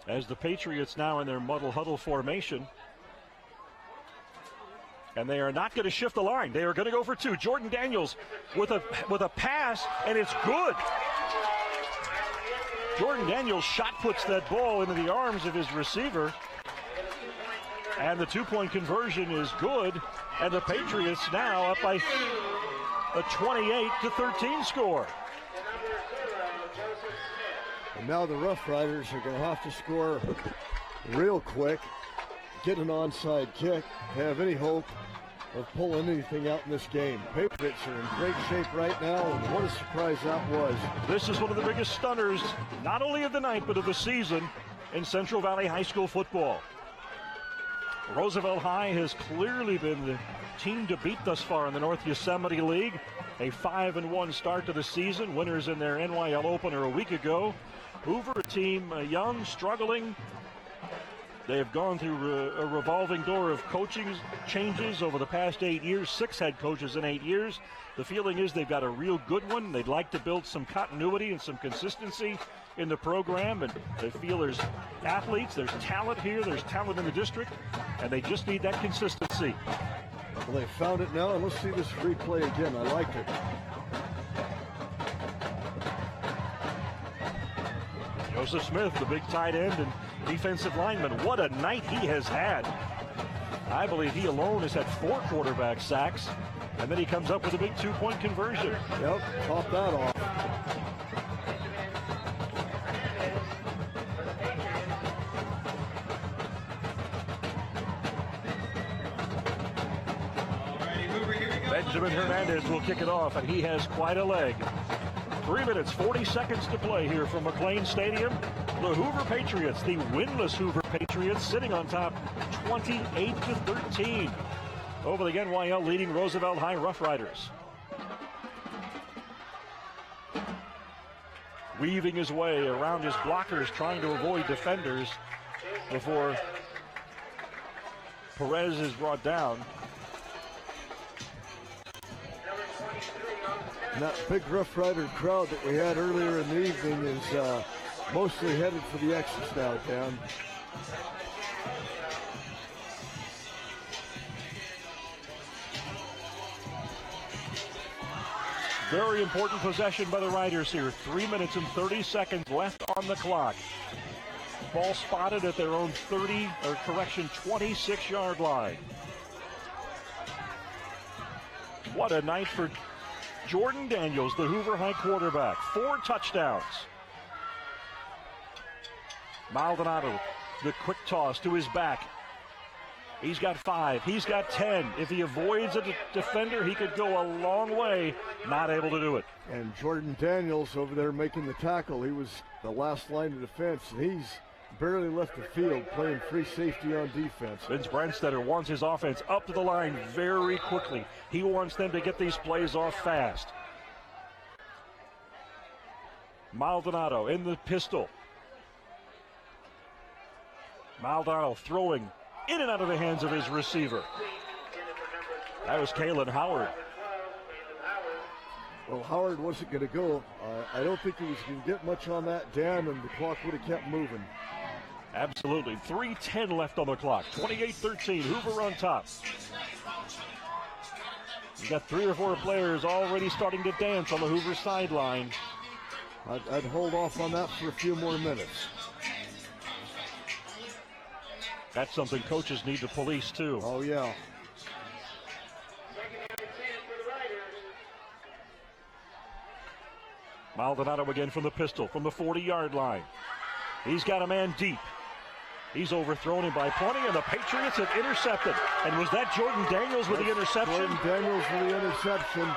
As the Patriots now in their muddle huddle formation. And they are not going to shift the line. They are going to go for two. Jordan Daniels with a pass, and it's good. Jordan Daniels shot puts that ball into the arms of his receiver. And the two-point conversion is good. And the Patriots now up by a 28-13 score. And now the Rough Riders are going to have to score real quick, get an onside kick, have any hope of pulling anything out in this game. Patriots are in great shape right now, and what a surprise that was. This is one of the biggest stunners, not only of the night, but of the season in Central Valley High School football. Roosevelt High has clearly been the team to beat thus far in the North Yosemite League. A 5-1 start to the season, winners in their NYL opener a week ago. Hoover, a team young, struggling. They have gone through a revolving door of coaching changes over the past 8 years, 6 head coaches in 8 years. The feeling is they've got a real good one. They'd like to build some continuity and some consistency in the program, and they feel there's athletes, there's talent here, there's talent in the district, and they just need that consistency. Well, they found it now, and let's see this replay again. I liked it. Joseph Smith, the big tight end and defensive lineman. What a night he has had. I believe he alone has had 4 quarterback sacks, and then he comes up with a big 2-point conversion. Yep, top that off. Benjamin Hernandez will kick it off, and he has quite a leg. 3 minutes, 40 seconds to play here from McLane Stadium. The Hoover Patriots, the winless Hoover Patriots, sitting on top 28-13 over the NYL leading Roosevelt High Rough Riders. Weaving his way around his blockers, trying to avoid defenders before Perez is brought down. And that big Rough Rider crowd that we had earlier in the evening is mostly headed for the exits now, Dan. Very important possession by the Riders here. 3 minutes and 30 seconds left on the clock. Ball spotted at their own 26-yard line. What a night for Jordan Daniels, the Hoover High quarterback. 4 touchdowns. Maldonado, the quick toss to his back. He's got 5. He's got 10. If he avoids a defender, he could go a long way. Not able to do it. And Jordan Daniels over there making the tackle. He was the last line of defense. He's barely left the field playing free safety on defense. Vince Branstetter wants his offense up to the line very quickly. He wants them to get these plays off fast. Maldonado in the pistol. Maldonado throwing in and out of the hands of his receiver. That was Kalen Howard. Well, Howard wasn't going to go. I don't think he was going to get much on that, Dan, and the clock would have kept moving. Absolutely. 3:10 left on the clock. 28-13. Hoover on top. You got 3 or 4 players already starting to dance on the Hoover sideline. I'd hold off on that for a few more minutes. That's something coaches need to police, too. Oh, yeah. Maldonado again from the pistol, from the 40-yard line. He's got a man deep. He's overthrown him by plenty, and the Patriots have intercepted. And was that Jordan Daniels with the interception? Jordan Daniels with the interception.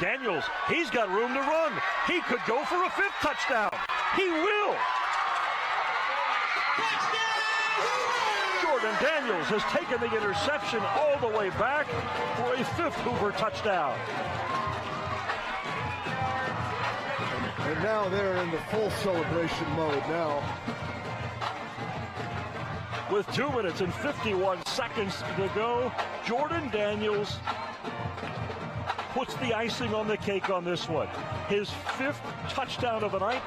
Daniels, he's got room to run. He could go for a 5th touchdown. He will. Touchdown, Hoover! Jordan Daniels has taken the interception all the way back for a 5th Hoover touchdown. And now they're in the full celebration mode now. With 2 minutes and 51 seconds to go, Jordan Daniels puts the icing on the cake on this one. His 5th touchdown of the night,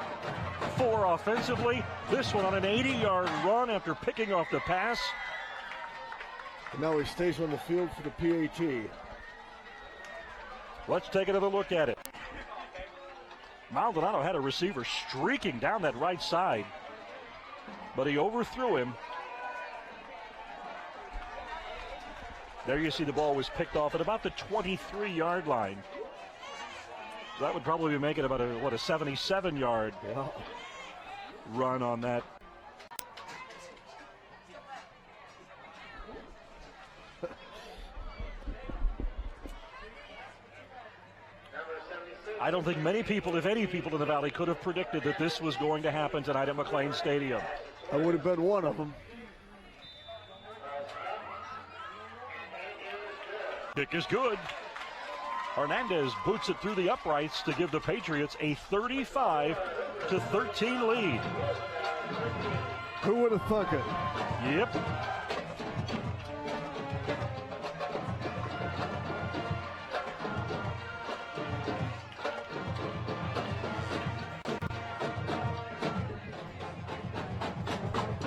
4 offensively. This one on an 80-yard run after picking off the pass. And now he stays on the field for the PAT. Let's take another look at it. Maldonado had a receiver streaking down that right side, but he overthrew him. There you see the ball was picked off at about the 23-yard line. So that would probably be making about a 77-yard run on that. I don't think many people, if any people in the Valley, could have predicted that this was going to happen tonight at McLane Stadium. I would have been one of them. Kick is good. Hernandez boots it through the uprights to give the Patriots a 35-13 lead. Who would have thunk it? Yep.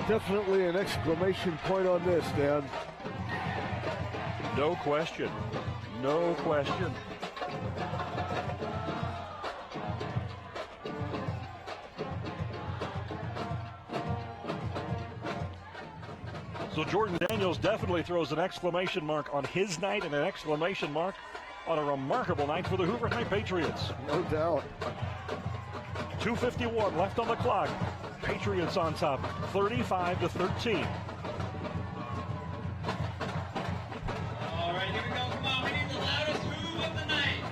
Definitely an exclamation point on this, Dan. No question. No question. So Jordan Daniels definitely throws an exclamation mark on his night and an exclamation mark on a remarkable night for the Hoover High Patriots. No doubt. 2:51 left on the clock. Patriots on top, 35-13. All right, here we go. Come on, we need the loudest who of the night.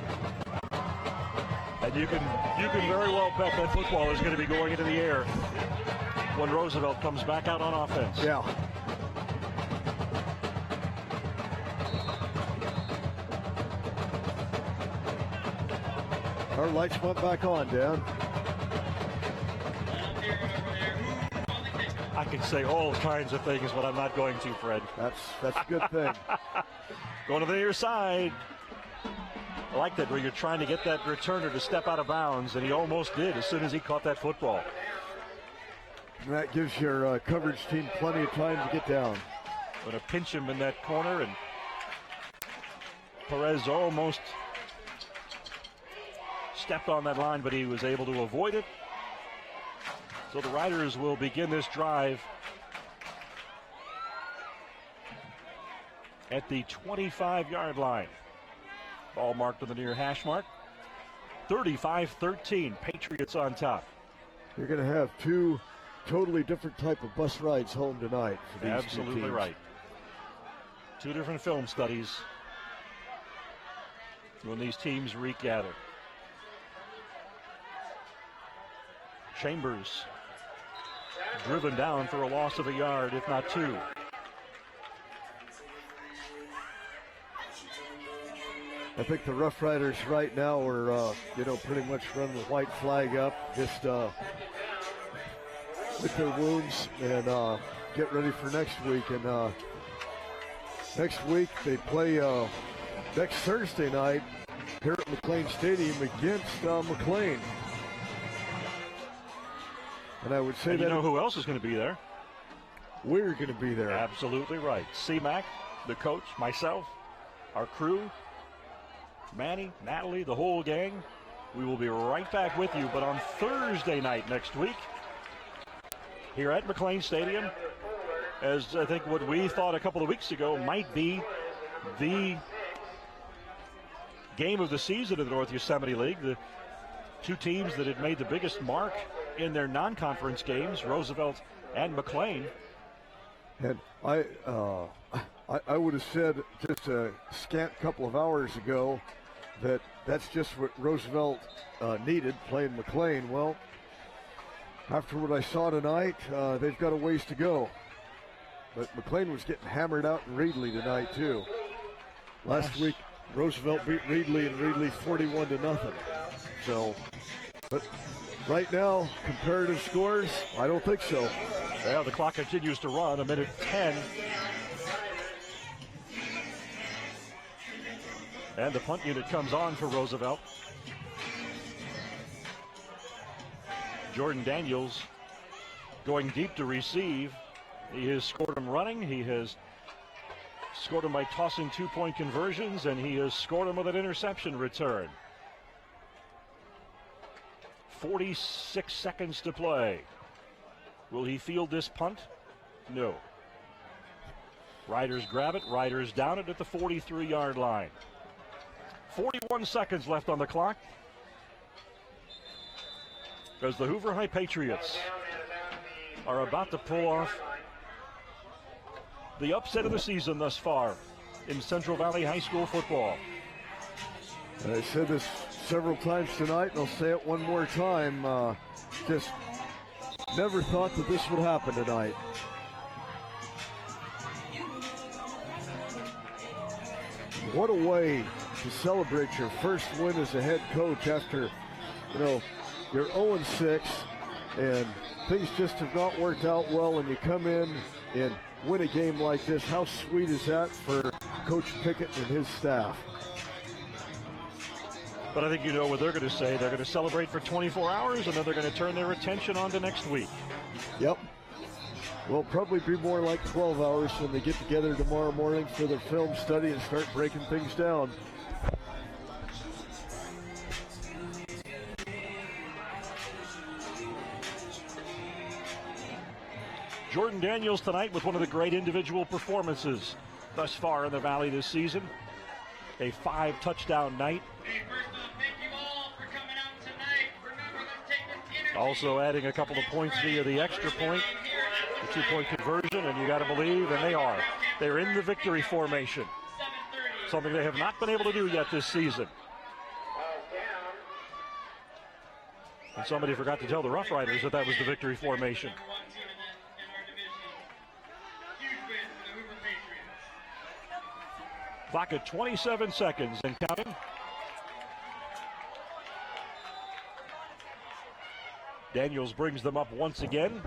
And you can very well bet that football is going to be going into the air when Roosevelt comes back out on offense. Yeah. Our lights went back on, Dan. I can say all kinds of things, but I'm not going to, Fred. That's a good thing. Going to the near side. I like that where you're trying to get that returner to step out of bounds, and he almost did as soon as he caught that football. And that gives your coverage team plenty of time to get down. Going to pinch him in that corner, and Perez almost stepped on that line, but he was able to avoid it. So the Riders will begin this drive at the 25-yard line. Ball marked on the near hash mark. 35-13, Patriots on top. You're going to have 2 totally different type of bus rides home tonight for these Absolutely 2 teams. right. 2 different film studies when these teams regather. Chambers driven down for a loss of a yard, if not 2. I think the Rough Riders right now are, pretty much running the white flag up, just with their wounds, and get ready for next week. And next week they play next Thursday night here at McLane Stadium against McLane. And I would say You know who else is going to be there? We're going to be there. Absolutely right. C-Mac, the coach, myself, our crew, Manny, Natalie, the whole gang. We will be right back with you, but on Thursday night next week, here at McLane Stadium, as I think what we thought a couple of weeks ago might be the game of the season of the North Yosemite League. The 2 teams that had made the biggest mark in their non-conference games, Roosevelt and McLane. And I would have said just a scant couple of hours ago that that's just what Roosevelt needed, playing McLane. Well, after what I saw tonight, they've got a ways to go. But McLane was getting hammered out in Reedley tonight, too. Last week, Roosevelt beat Reedley, and Reedley 41-0. So, but right now, comparative scores, I don't think so. Well, the clock continues to run, 1:10. And the punt unit comes on for Roosevelt. Jordan Daniels going deep to receive. He has scored him running. He has scored him by tossing two-point conversions, and he has scored him with an interception return. 46 seconds to play. Will he field this punt? No. Riders grab it. Riders down it at the 43-yard line. 41 seconds left on the clock as the Hoover High Patriots are about to pull off the upset of the season thus far in Central Valley High School football. I said this several times tonight, and I'll say it one more time. Just never thought that this would happen tonight. What a way to celebrate your first win as a head coach after, you're 0-6 and things just have not worked out well, and you come in and win a game like this. How sweet is that for Coach Pickett and his staff? But I think you know what they're going to say. They're going to celebrate for 24 hours, and then they're going to turn their attention on to next week. Yep. Will probably be more like 12 hours when they get together tomorrow morning for their film study and start breaking things down. Jordan Daniels tonight with one of the great individual performances thus far in the Valley this season. A 5-touchdown night. Also adding a couple of points via the extra point, the two-point conversion, and you got to believe, and they are. They're in the victory formation. Something they have not been able to do yet this season. And somebody forgot to tell the Rough Riders that that was the victory formation. Clock at 27 seconds and counting. Daniels brings them up once again.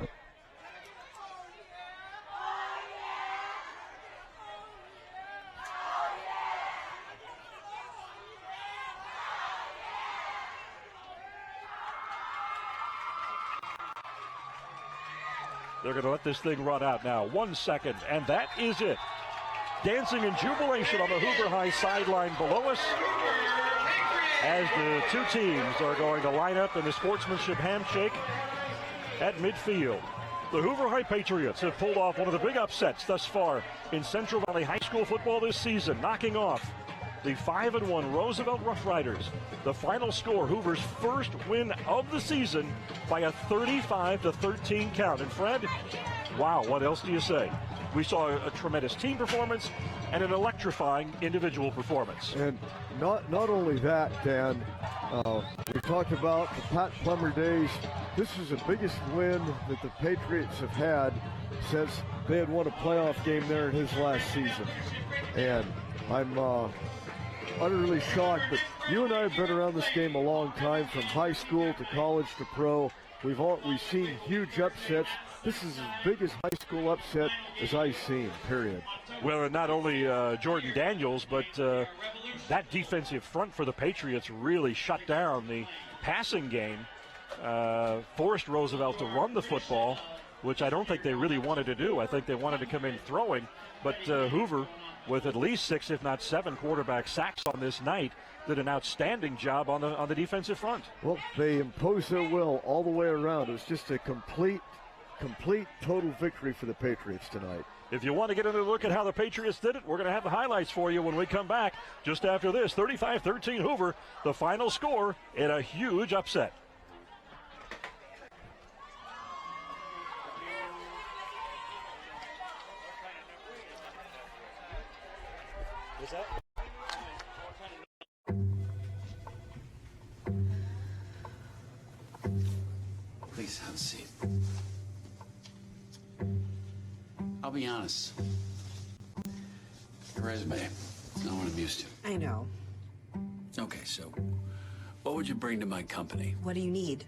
They're going to let this thing run out now. 1 second, and that is it. Dancing in jubilation on the Hoover High sideline below us as the two teams are going to line up in the sportsmanship handshake at midfield. The Hoover High Patriots have pulled off one of the big upsets thus far in Central Valley High School football this season, knocking off the 5-1 Roosevelt Rough Riders. The final score, Hoover's first win of the season by a 35-13 count. And Fred, wow, what else do you say? We saw a tremendous team performance and an electrifying individual performance. And not only that, Dan, we talked about the Pat Plummer days. This is the biggest win that the Patriots have had since they had won a playoff game there in his last season. And I'm utterly shocked, but you and I have been around this game a long time, from high school to college to pro. We've seen huge upsets. This is as big as high school upset as I've seen, period. Well, and not only Jordan Daniels, but that defensive front for the Patriots really shut down the passing game, forced Roosevelt to run the football, which I don't think they really wanted to do. I think they wanted to come in throwing, but Hoover, with at least 6, if not 7 quarterback sacks on this night, did an outstanding job on the defensive front. Well, they imposed their will all the way around. It was just a complete total victory for the Patriots tonight. If you want to get another look at how the Patriots did it, we're going to have the highlights for you when we come back just after this. 35-13 Hoover, the final score in a huge upset. Is that? Please have a seat. I'll be honest. Your resume, no one amused you. I know. Okay, so what would you bring to my company? What do you need?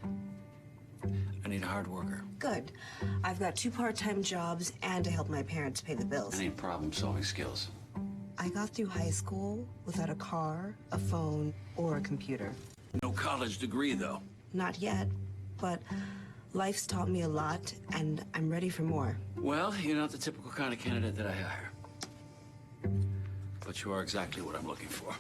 I need a hard worker. Good. I've got 2 part-time jobs and to help my parents pay the bills. I need problem-solving skills. I got through high school without a car, a phone, or a computer. No college degree, though. Not yet, but life's taught me a lot, and I'm ready for more. Well, you're not the typical kind of candidate that I hire. But you are exactly what I'm looking for.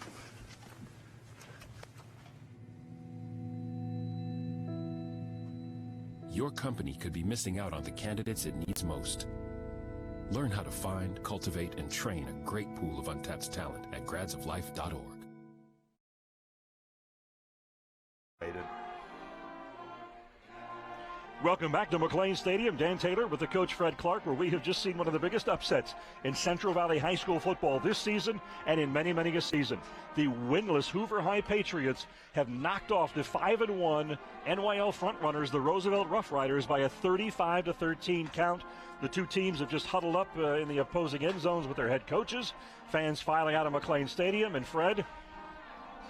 Your company could be missing out on the candidates it needs most. Learn how to find, cultivate, and train a great pool of untapped talent at gradsoflife.org. Welcome back to McLane Stadium. Dan Taylor with the coach Fred Clark, where we have just seen one of the biggest upsets in Central Valley High School football this season and in many, many a season. The winless Hoover High Patriots have knocked off the 5-1 NYL frontrunners, the Roosevelt Rough Riders, by a 35-13 count. The two teams have just huddled up in the opposing end zones with their head coaches. Fans filing out of McLane Stadium, and Fred,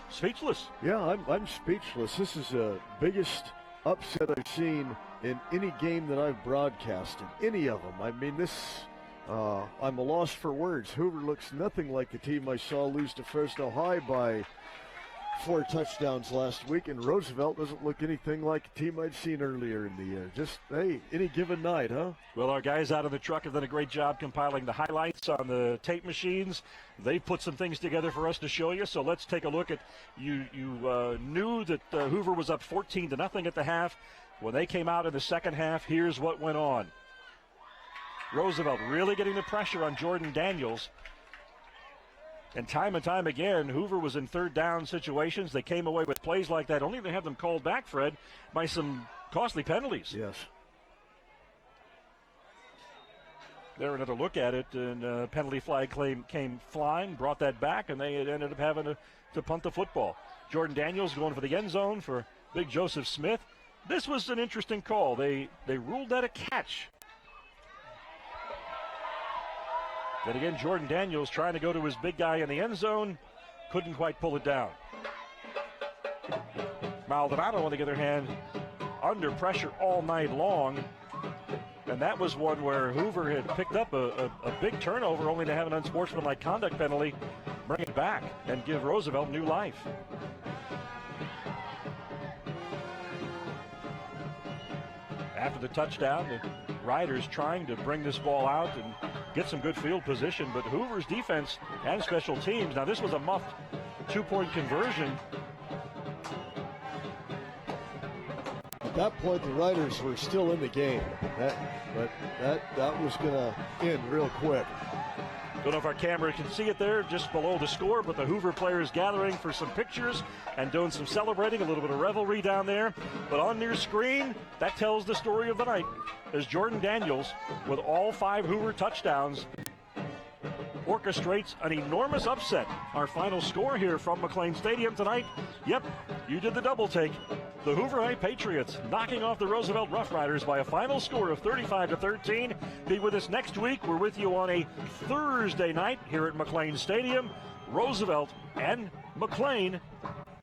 speechless. Yeah, I'm speechless. This is the biggest upset I've seen in any game that I've broadcasted, any of them. I mean, I'm a loss for words. Hoover looks nothing like the team I saw lose to Fresno High by 4 touchdowns last week, and Roosevelt doesn't look anything like the team I'd seen earlier in the year. Just, hey, any given night, huh? Well, our guys out in the truck have done a great job compiling the highlights on the tape machines. They've put some things together for us to show you, so let's take a look at, you knew that Hoover was up 14-0 at the half. When they came out in the second half, here's what went on. Roosevelt really getting the pressure on Jordan Daniels. And time again, Hoover was in third down situations. They came away with plays like that, only to have them called back, Fred, by some costly penalties. Yes. There, another look at it, and penalty flag came flying, brought that back, and they ended up having to punt the football. Jordan Daniels going for the end zone for Big Joseph Smith. This was an interesting call. They ruled that a catch. Then again, Jordan Daniels trying to go to his big guy in the end zone, couldn't quite pull it down. Maldonado, on the other hand, under pressure all night long. And that was one where Hoover had picked up a big turnover, only to have an unsportsmanlike conduct penalty, bring it back and give Roosevelt new life. After the touchdown, the Riders trying to bring this ball out and get some good field position, but Hoover's defense and special teams, now this was a muffed 2-point conversion. At that point, the Riders were still in the game, but that was going to end real quick. Don't know if our camera can see it there just below the score, but the Hoover players gathering for some pictures and doing some celebrating, a little bit of revelry down there. But on your screen, that tells the story of the night, as Jordan Daniels, with all 5 Hoover touchdowns, orchestrates an enormous upset. Our final score here from McLane Stadium tonight, yep, you did the double take. The Hoover High Patriots knocking off the Roosevelt Rough Riders by a final score of 35-13. Be with us next week. We're with you on a Thursday night here at McLane Stadium. Roosevelt and McLane.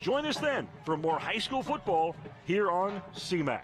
Join us then for more high school football here on CMAC.